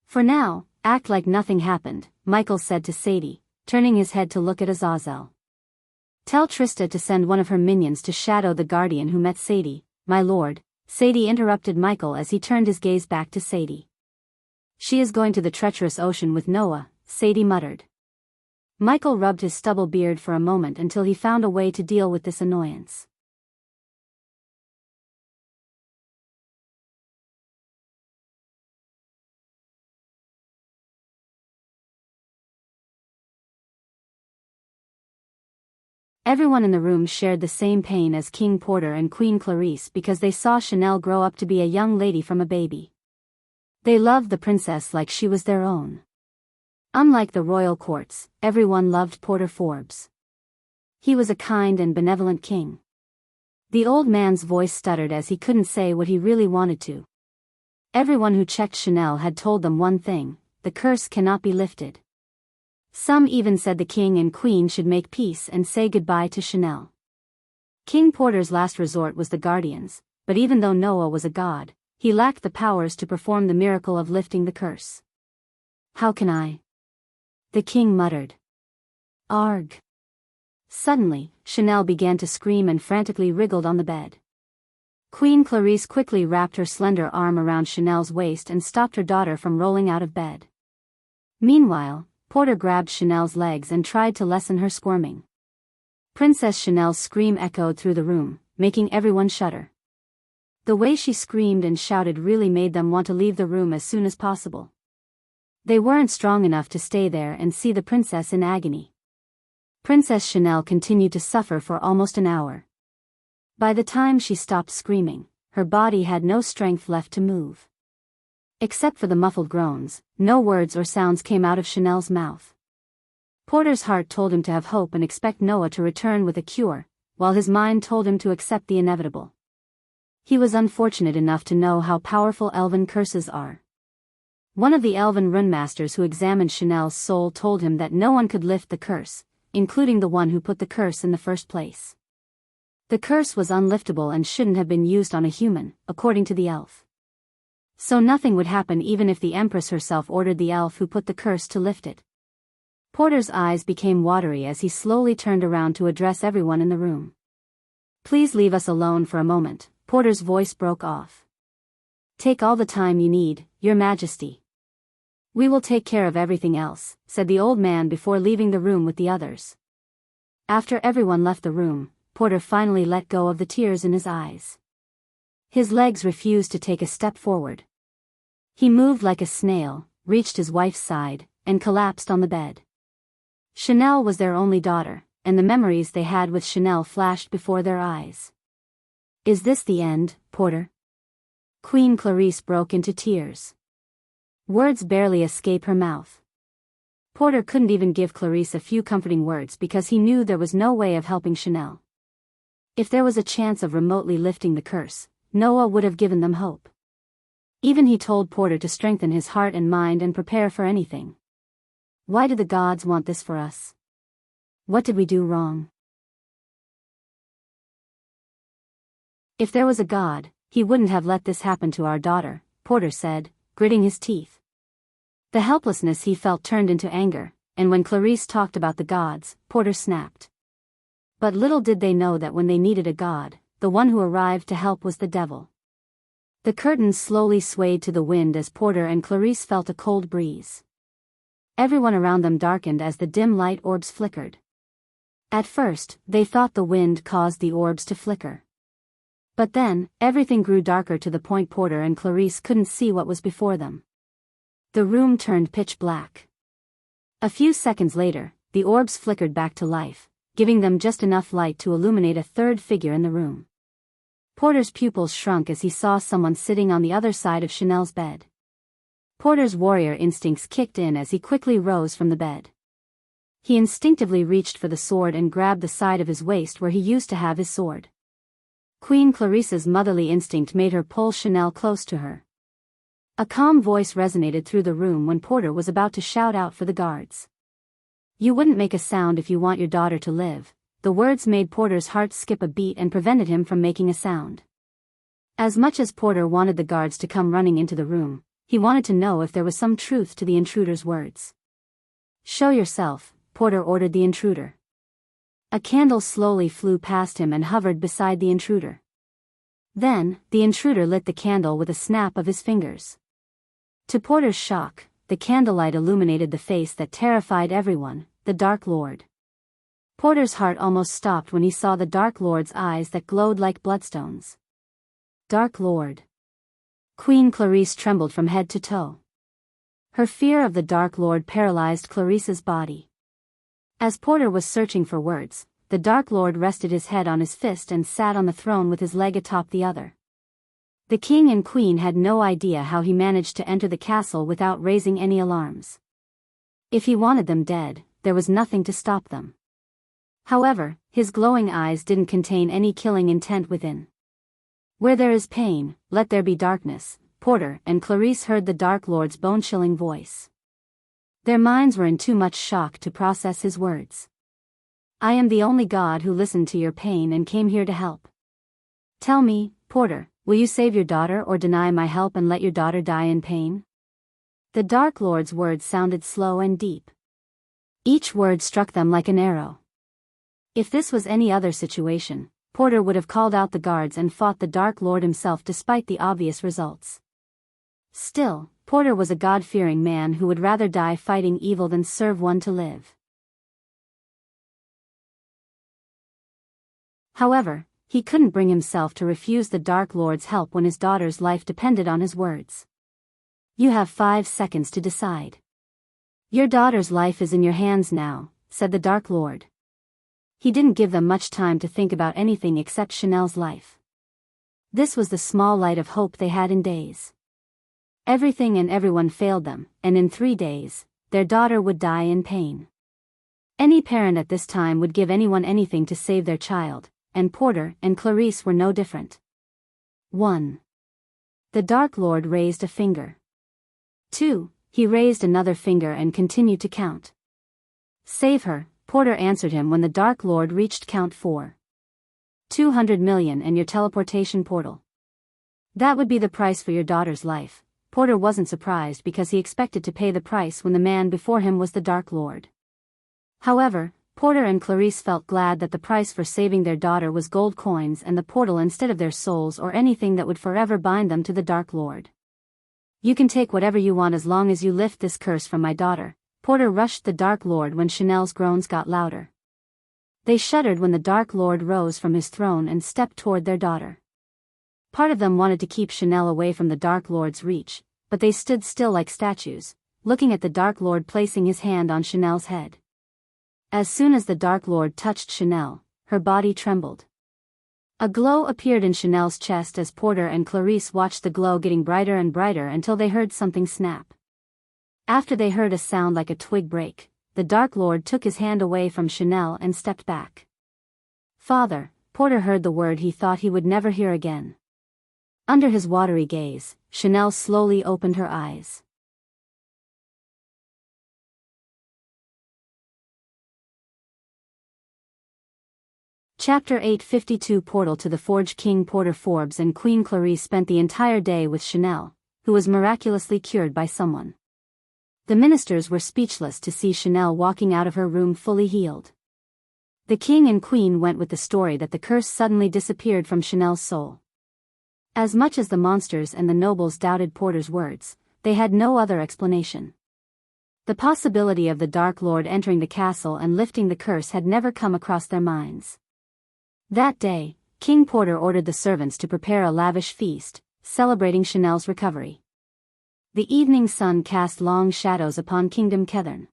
For now, act like nothing happened, Michael said to Sadie, turning his head to look at Azazel. Tell Trista to send one of her minions to shadow the guardian who met Sadie, my lord. Sadie interrupted Michael as he turned his gaze back to Sadie. She is going to the treacherous ocean with Noah, Sadie muttered. Michael rubbed his stubble beard for a moment until he found a way to deal with this annoyance. Everyone in the room shared the same pain as King Porter and Queen Clarice because they saw Chanel grow up to be a young lady from a baby. They loved the princess like she was their own. Unlike the royal courts, everyone loved Porter Forbes. He was a kind and benevolent king. The old man's voice stuttered as he couldn't say what he really wanted to. Everyone who checked Chanel had told them one thing: the curse cannot be lifted. Some even said the king and queen should make peace and say goodbye to Chanel. King Porter's last resort was the guardians, but even though Noah was a god, he lacked the powers to perform the miracle of lifting the curse. How can I? The king muttered. Arg. Suddenly, Chanel began to scream and frantically wriggled on the bed. Queen Clarice quickly wrapped her slender arm around Chanel's waist and stopped her daughter from rolling out of bed. Meanwhile, Porter grabbed Chanel's legs and tried to lessen her squirming. Princess Chanel's scream echoed through the room, making everyone shudder. The way she screamed and shouted really made them want to leave the room as soon as possible. They weren't strong enough to stay there and see the princess in agony. Princess Chanel continued to suffer for almost an hour. By the time she stopped screaming, her body had no strength left to move. Except for the muffled groans, no words or sounds came out of Chanel's mouth. Porter's heart told him to have hope and expect Noah to return with a cure, while his mind told him to accept the inevitable. He was unfortunate enough to know how powerful elven curses are. One of the elven runemasters who examined Chanel's soul told him that no one could lift the curse, including the one who put the curse in the first place. The curse was unliftable and shouldn't have been used on a human, according to the elf. So nothing would happen even if the Empress herself ordered the elf who put the curse to lift it. Porter's eyes became watery as he slowly turned around to address everyone in the room. Please leave us alone for a moment, Porter's voice broke off. Take all the time you need, Your Majesty. We will take care of everything else, said the old man before leaving the room with the others. After everyone left the room, Porter finally let go of the tears in his eyes. His legs refused to take a step forward. He moved like a snail, reached his wife's side, and collapsed on the bed. Chanel was their only daughter, and the memories they had with Chanel flashed before their eyes. Is this the end, Porter? Queen Clarice broke into tears. Words barely escape her mouth. Porter couldn't even give Clarice a few comforting words because he knew there was no way of helping Chanel. If there was a chance of remotely lifting the curse, Noah would have given them hope. Even he told Porter to strengthen his heart and mind and prepare for anything. Why did the gods want this for us? What did we do wrong? If there was a god, he wouldn't have let this happen to our daughter, Porter said, gritting his teeth. The helplessness he felt turned into anger, and when Clarice talked about the gods, Porter snapped. But little did they know that when they needed a god, the one who arrived to help was the devil. The curtains slowly swayed to the wind as Porter and Clarice felt a cold breeze. Everyone around them darkened as the dim light orbs flickered. At first, they thought the wind caused the orbs to flicker. But then, everything grew darker to the point Porter and Clarice couldn't see what was before them. The room turned pitch black. A few seconds later, the orbs flickered back to life, giving them just enough light to illuminate a third figure in the room. Porter's pupils shrunk as he saw someone sitting on the other side of Chanel's bed. Porter's warrior instincts kicked in as he quickly rose from the bed. He instinctively reached for the sword and grabbed the side of his waist where he used to have his sword. Queen Clarice's motherly instinct made her pull Chanel close to her. A calm voice resonated through the room when Porter was about to shout out for the guards. You wouldn't make a sound if you want your daughter to live. The words made Porter's heart skip a beat and prevented him from making a sound. As much as Porter wanted the guards to come running into the room, He wanted to know if there was some truth to the intruder's words. "Show yourself," Porter ordered the intruder. A candle slowly flew past him and hovered beside the intruder. Then, the intruder lit the candle with a snap of his fingers. To Porter's shock, the candlelight illuminated the face that terrified everyone, the Dark Lord. Porter's heart almost stopped when he saw the Dark Lord's eyes that glowed like bloodstones. Dark Lord. Queen Clarice trembled from head to toe. Her fear of the Dark Lord paralyzed Clarice's body. As Porter was searching for words, the Dark Lord rested his head on his fist and sat on the throne with his leg atop the other. The king and queen had no idea how he managed to enter the castle without raising any alarms. If he wanted them dead, there was nothing to stop them. However, his glowing eyes didn't contain any killing intent within. "Where there is pain, let there be darkness," Porter and Clarice heard the Dark Lord's bone-chilling voice. Their minds were in too much shock to process his words. "I am the only god who listened to your pain and came here to help. Tell me, Porter, will you save your daughter or deny my help and let your daughter die in pain?" The Dark Lord's words sounded slow and deep. Each word struck them like an arrow. If this was any other situation, Porter would have called out the guards and fought the Dark Lord himself despite the obvious results. Still, Porter was a God-fearing man who would rather die fighting evil than serve one to live. However, he couldn't bring himself to refuse the Dark Lord's help when his daughter's life depended on his words. "You have 5 seconds to decide. Your daughter's life is in your hands now," said the Dark Lord. He didn't give them much time to think about anything except Chanel's life. This was the small light of hope they had in days. Everything and everyone failed them, and in 3 days, their daughter would die in pain. Any parent at this time would give anyone anything to save their child, and Porter and Clarice were no different. 1. The Dark Lord raised a finger. 2. He raised another finger and continued to count. "Save her," Porter answered him when the Dark Lord reached count 4. 200 million and your teleportation portal. That would be the price for your daughter's life. Porter wasn't surprised because he expected to pay the price when the man before him was the Dark Lord. However, Porter and Clarice felt glad that the price for saving their daughter was gold coins and the portal instead of their souls or anything that would forever bind them to the Dark Lord. "You can take whatever you want as long as you lift this curse from my daughter." Porter rushed the Dark Lord when Chanel's groans got louder. They shuddered when the Dark Lord rose from his throne and stepped toward their daughter. Part of them wanted to keep Chanel away from the Dark Lord's reach, but they stood still like statues, looking at the Dark Lord placing his hand on Chanel's head. As soon as the Dark Lord touched Chanel, her body trembled. A glow appeared in Chanel's chest as Porter and Clarice watched the glow getting brighter and brighter until they heard something snap. After they heard a sound like a twig break, the Dark Lord took his hand away from Chanel and stepped back. "Father," Porter heard the word he thought he would never hear again. Under his watery gaze, Chanel slowly opened her eyes. Chapter 852 Portal to the Forge. King Porter Forbes and Queen Clarice spent the entire day with Chanel, who was miraculously cured by someone. The ministers were speechless to see Chanel walking out of her room fully healed. The king and queen went with the story that the curse suddenly disappeared from Chanel's soul. As much as the monsters and the nobles doubted Porter's words, they had no other explanation. The possibility of the Dark Lord entering the castle and lifting the curse had never come across their minds. That day, King Porter ordered the servants to prepare a lavish feast, celebrating Chanel's recovery. The evening sun cast long shadows upon Kingdom Kethern.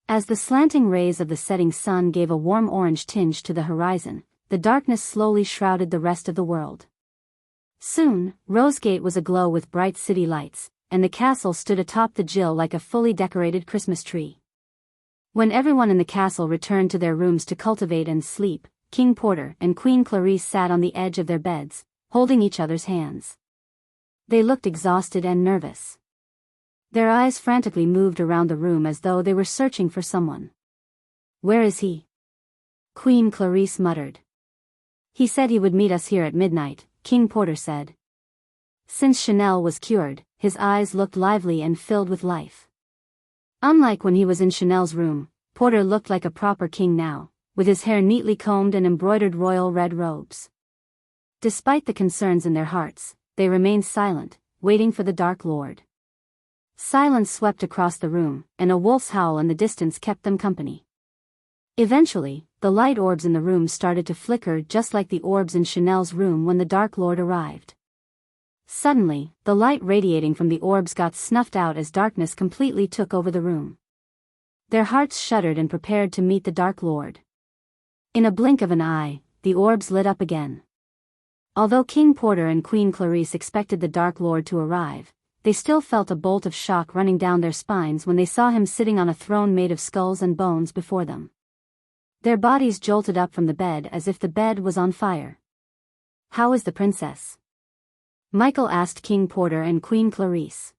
As the slanting rays of the setting sun gave a warm orange tinge to the horizon, the darkness slowly shrouded the rest of the world. Soon, Rosegate was aglow with bright city lights, and the castle stood atop the Jill like a fully decorated Christmas tree. When everyone in the castle returned to their rooms to cultivate and sleep, King Porter and Queen Clarice sat on the edge of their beds, holding each other's hands. They looked exhausted and nervous. Their eyes frantically moved around the room as though they were searching for someone. "Where is he?" Queen Clarice muttered. "He said he would meet us here at midnight," King Porter said. Since Chanel was cured, his eyes looked lively and filled with life. Unlike when he was in Chanel's room, Porter looked like a proper king now, with his hair neatly combed and embroidered royal red robes. Despite the concerns in their hearts, they remained silent, waiting for the Dark Lord. Silence swept across the room, and a wolf's howl in the distance kept them company. Eventually, the light orbs in the room started to flicker just like the orbs in Chanel's room when the Dark Lord arrived. Suddenly, the light radiating from the orbs got snuffed out as darkness completely took over the room. Their hearts shuddered and prepared to meet the Dark Lord. In a blink of an eye, the orbs lit up again. Although King Porter and Queen Clarice expected the Dark Lord to arrive, they still felt a bolt of shock running down their spines when they saw him sitting on a throne made of skulls and bones before them. Their bodies jolted up from the bed as if the bed was on fire. "How is the princess?" Michael asked King Porter and Queen Clarice.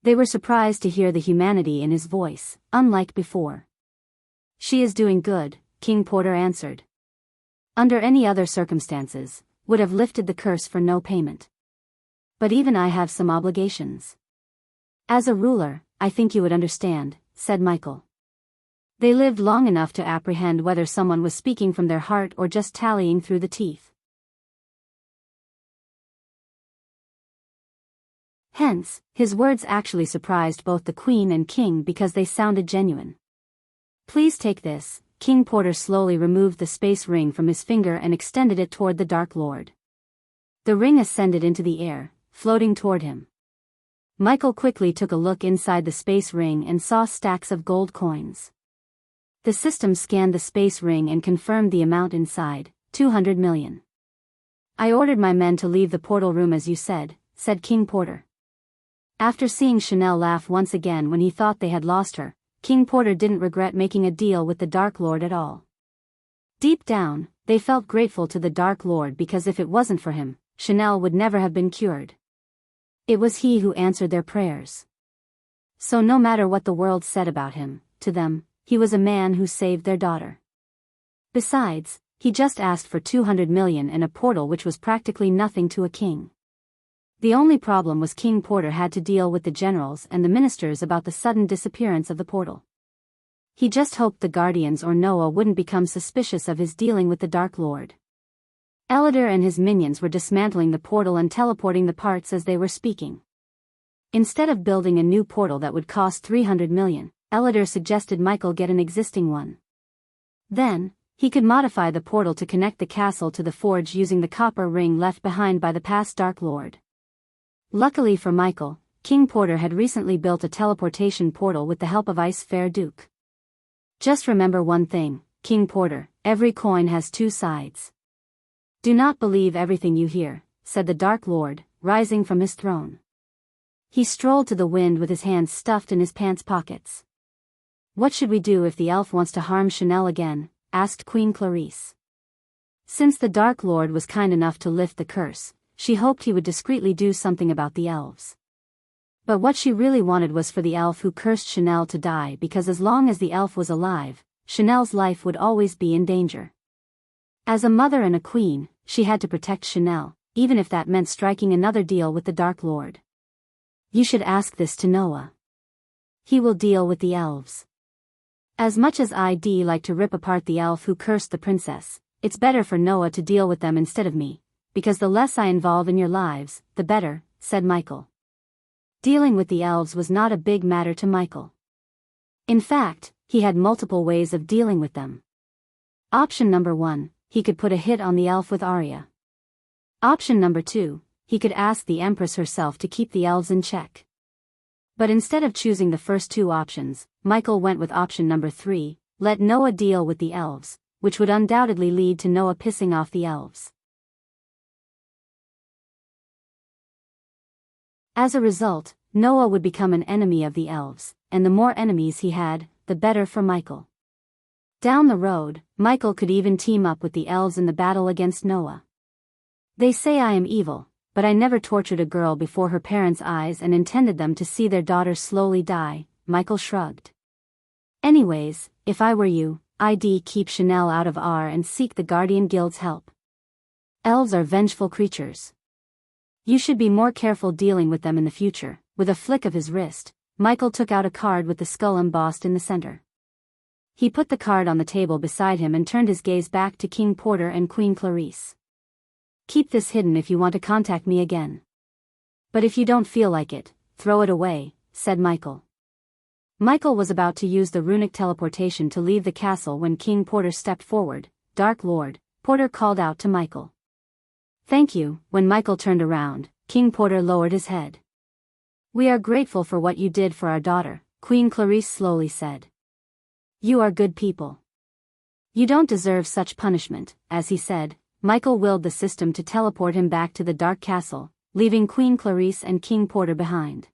They were surprised to hear the humanity in his voice, unlike before. "She is doing good," King Porter answered. "Under any other circumstances, would have lifted the curse for no payment. But even I have some obligations. As a ruler, I think you would understand," said Michael. They lived long enough to apprehend whether someone was speaking from their heart or just tallying through the teeth. Hence, his words actually surprised both the Queen and King because they sounded genuine. "Please take this." King Porter slowly removed the space ring from his finger and extended it toward the Dark Lord. The ring ascended into the air, floating toward him. Michael quickly took a look inside the space ring and saw stacks of gold coins. The system scanned the space ring and confirmed the amount inside, 200 million. "I ordered my men to leave the portal room as you said," said King Porter. After seeing Chanel laugh once again when he thought they had lost her, King Porter didn't regret making a deal with the Dark Lord at all. Deep down, they felt grateful to the Dark Lord because if it wasn't for him, Chanel would never have been cured. It was he who answered their prayers. So no matter what the world said about him, to them, he was a man who saved their daughter. Besides, he just asked for 200 million and a portal which was practically nothing to a king. The only problem was King Porter had to deal with the generals and the ministers about the sudden disappearance of the portal. He just hoped the Guardians or Noah wouldn't become suspicious of his dealing with the Dark Lord. Elidor and his minions were dismantling the portal and teleporting the parts as they were speaking. Instead of building a new portal that would cost 300 million, Elidor suggested Michael get an existing one. Then, he could modify the portal to connect the castle to the forge using the copper ring left behind by the past Dark Lord. Luckily for Michael, King Porter had recently built a teleportation portal with the help of Ice Fair Duke. "Just remember one thing, King Porter, every coin has two sides. Do not believe everything you hear," said the Dark Lord, rising from his throne. He strolled to the wind with his hands stuffed in his pants pockets. "What should we do if the elf wants to harm Chanel again?" asked Queen Clarice. Since the Dark Lord was kind enough to lift the curse, she hoped he would discreetly do something about the elves. But what she really wanted was for the elf who cursed Chanel to die because as long as the elf was alive, Chanel's life would always be in danger. As a mother and a queen, she had to protect Chanel, even if that meant striking another deal with the Dark Lord. "You should ask this to Noah. He will deal with the elves. As much as I'd like to rip apart the elf who cursed the princess, it's better for Noah to deal with them instead of me. Because the less I involve in your lives, the better," said Michael. Dealing with the elves was not a big matter to Michael. In fact, he had multiple ways of dealing with them. Option number 1, he could put a hit on the elf with Arya. Option number 2, he could ask the Empress herself to keep the elves in check. But instead of choosing the first two options, Michael went with option number 3, let Noah deal with the elves, which would undoubtedly lead to Noah pissing off the elves. As a result, Noah would become an enemy of the elves, and the more enemies he had, the better for Michael. Down the road, Michael could even team up with the elves in the battle against Noah. "They say I am evil, but I never tortured a girl before her parents' eyes and intended them to see their daughter slowly die," Michael shrugged. "Anyways, if I were you, I'd keep Chanel out of R and seek the Guardian Guild's help. Elves are vengeful creatures. You should be more careful dealing with them in the future. With a flick of his wrist, Michael took out a card with the skull embossed in the center. He put the card on the table beside him and turned his gaze back to King Porter and Queen Clarice. Keep this hidden if you want to contact me again. But if you don't feel like it, throw it away, said Michael. Michael was about to use the runic teleportation to leave the castle when King Porter stepped forward. Dark Lord, Porter called out to Michael. Thank you. When Michael turned around, King Porter lowered his head. We are grateful for what you did for our daughter, Queen Clarice slowly said. You are good people. You don't deserve such punishment. As he said, Michael willed the system to teleport him back to the Dark Castle, leaving Queen Clarice and King Porter behind.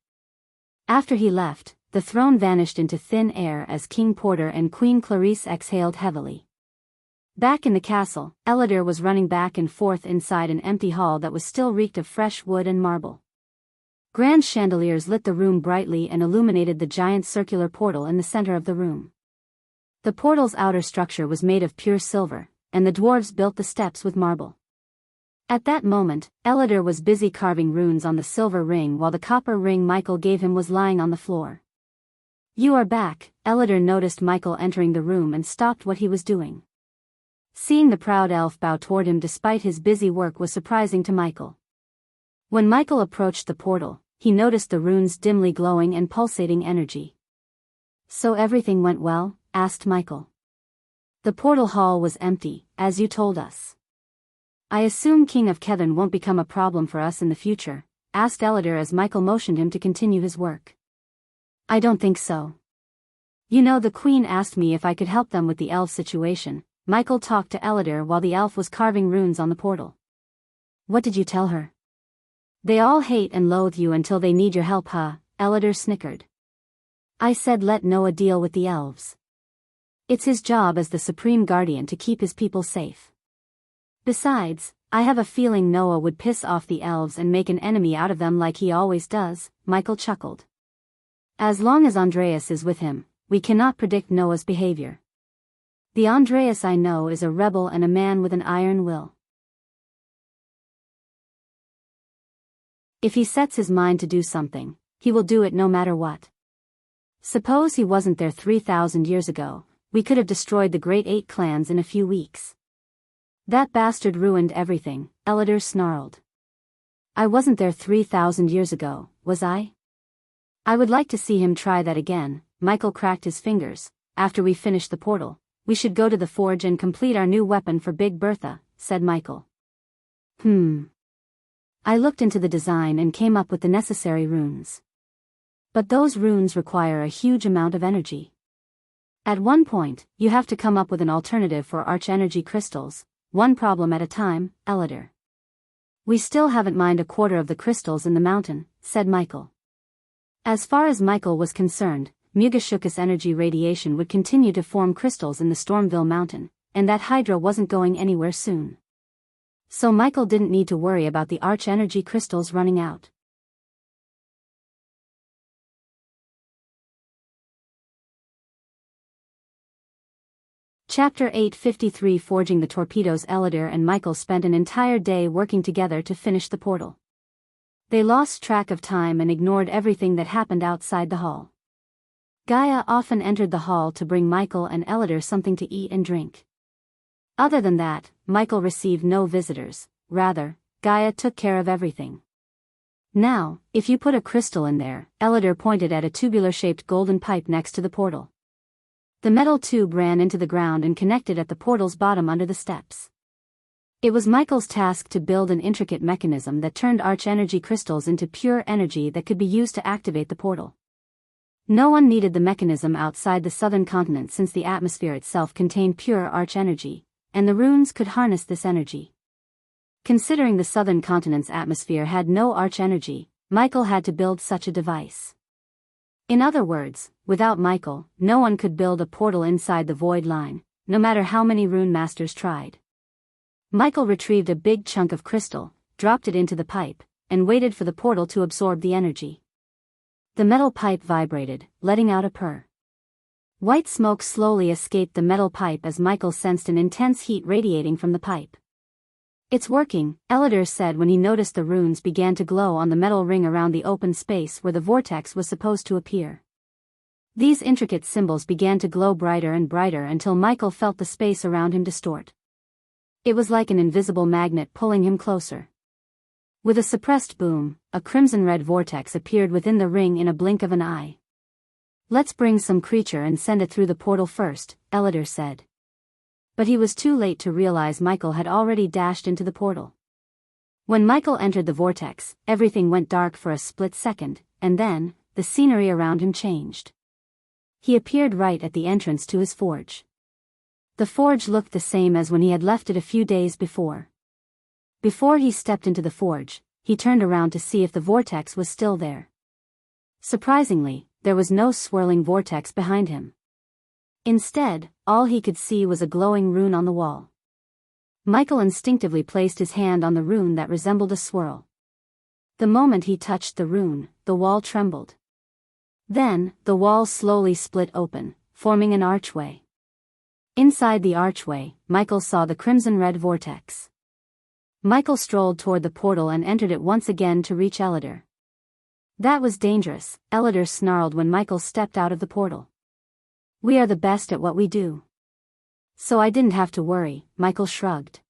After he left, the throne vanished into thin air as King Porter and Queen Clarice exhaled heavily. Back in the castle, Elidor was running back and forth inside an empty hall that was still reeked of fresh wood and marble. Grand chandeliers lit the room brightly and illuminated the giant circular portal in the center of the room. The portal's outer structure was made of pure silver, and the dwarves built the steps with marble. At that moment, Elidor was busy carving runes on the silver ring while the copper ring Michael gave him was lying on the floor. You are back. Elidor noticed Michael entering the room and stopped what he was doing. Seeing the proud elf bow toward him despite his busy work was surprising to Michael. When Michael approached the portal, he noticed the runes dimly glowing and pulsating energy. So everything went well? Asked Michael. The portal hall was empty, as you told us. I assume King of Kevin won't become a problem for us in the future, asked Elidor as Michael motioned him to continue his work. I don't think so. You know, the Queen asked me if I could help them with the elf situation. Michael talked to Elidor while the elf was carving runes on the portal. What did you tell her? They all hate and loathe you until they need your help, huh? Elidor snickered. I said let Noah deal with the elves. It's his job as the Supreme Guardian to keep his people safe. Besides, I have a feeling Noah would piss off the elves and make an enemy out of them like he always does. Michael chuckled. As long as Andreas is with him, we cannot predict Noah's behavior. The Andreas I know is a rebel and a man with an iron will. If he sets his mind to do something, he will do it no matter what. Suppose he wasn't there 3,000 years ago, we could have destroyed the Great 8 clans in a few weeks. That bastard ruined everything, Elidor snarled. I wasn't there 3,000 years ago, was I? I would like to see him try that again. Michael cracked his fingers. After we finish the portal, we should go to the forge and complete our new weapon for Big Bertha, said Michael. I looked into the design and came up with the necessary runes. But those runes require a huge amount of energy. At one point, you have to come up with an alternative for arch-energy crystals, one problem at a time, Elidor. We still haven't mined a quarter of the crystals in the mountain, said Michael. As far as Michael was concerned, Mugashukas energy radiation would continue to form crystals in the Stormville mountain, and that Hydra wasn't going anywhere soon. So Michael didn't need to worry about the arch-energy crystals running out. Chapter 853 Forging the Torpedoes. Elidor and Michael spent an entire day working together to finish the portal. They lost track of time and ignored everything that happened outside the hall. Gaia often entered the hall to bring Michael and Elidor something to eat and drink. Other than that, Michael received no visitors. Rather, Gaia took care of everything. Now, if you put a crystal in there, Elidor pointed at a tubular-shaped golden pipe next to the portal. The metal tube ran into the ground and connected at the portal's bottom under the steps. It was Michael's task to build an intricate mechanism that turned arch-energy crystals into pure energy that could be used to activate the portal. No one needed the mechanism outside the southern continent since the atmosphere itself contained pure arch-energy, and the runes could harness this energy. Considering the southern continent's atmosphere had no arch-energy, Michael had to build such a device. In other words, without Michael, no one could build a portal inside the void line, no matter how many rune masters tried. Michael retrieved a big chunk of crystal, dropped it into the pipe, and waited for the portal to absorb the energy. The metal pipe vibrated, letting out a purr. White smoke slowly escaped the metal pipe as Michael sensed an intense heat radiating from the pipe. It's working, Elidor said when he noticed the runes began to glow on the metal ring around the open space where the vortex was supposed to appear. These intricate symbols began to glow brighter and brighter until Michael felt the space around him distort. It was like an invisible magnet pulling him closer. With a suppressed boom, a crimson-red vortex appeared within the ring in a blink of an eye. Let's bring some creature and send it through the portal first, Elidor said. But he was too late to realize Michael had already dashed into the portal. When Michael entered the vortex, everything went dark for a split second, and then, the scenery around him changed. He appeared right at the entrance to his forge. The forge looked the same as when he had left it a few days before. Before he stepped into the forge, he turned around to see if the vortex was still there. Surprisingly, there was no swirling vortex behind him. Instead, all he could see was a glowing rune on the wall. Michael instinctively placed his hand on the rune that resembled a swirl. The moment he touched the rune, the wall trembled. Then, the wall slowly split open, forming an archway. Inside the archway, Michael saw the crimson-red vortex. Michael strolled toward the portal and entered it once again to reach Elidor. That was dangerous, Elidor snarled when Michael stepped out of the portal. We are the best at what we do. So I didn't have to worry, Michael shrugged.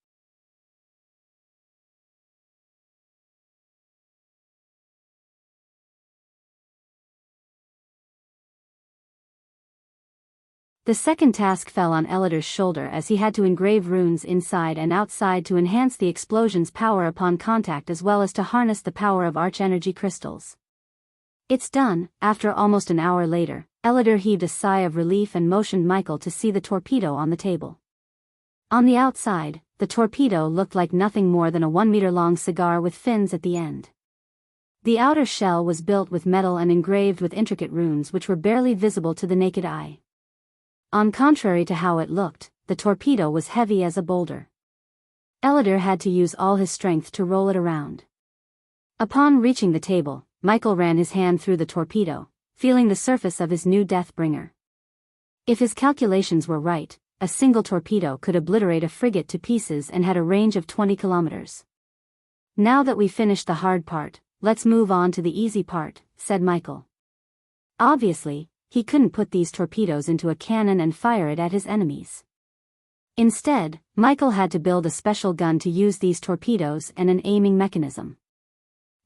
The second task fell on Elidor's shoulder as he had to engrave runes inside and outside to enhance the explosion's power upon contact as well as to harness the power of arch-energy crystals. It's done. After almost an hour later, Elidor heaved a sigh of relief and motioned Michael to see the torpedo on the table. On the outside, the torpedo looked like nothing more than a 1-meter-long cigar with fins at the end. The outer shell was built with metal and engraved with intricate runes which were barely visible to the naked eye. On contrary to how it looked, the torpedo was heavy as a boulder. Elidor had to use all his strength to roll it around. Upon reaching the table, Michael ran his hand through the torpedo, feeling the surface of his new Deathbringer. If his calculations were right, a single torpedo could obliterate a frigate to pieces and had a range of 20 kilometers. Now that we've finished the hard part, let's move on to the easy part, said Michael. Obviously, he couldn't put these torpedoes into a cannon and fire it at his enemies. Instead, Michael had to build a special gun to use these torpedoes and an aiming mechanism.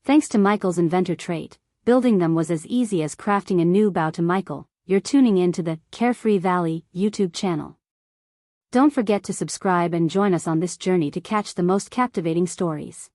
Thanks to Michael's inventor trait, building them was as easy as crafting a new bow to Michael. You're tuning in to the Carefree Valley YouTube channel. Don't forget to subscribe and join us on this journey to catch the most captivating stories.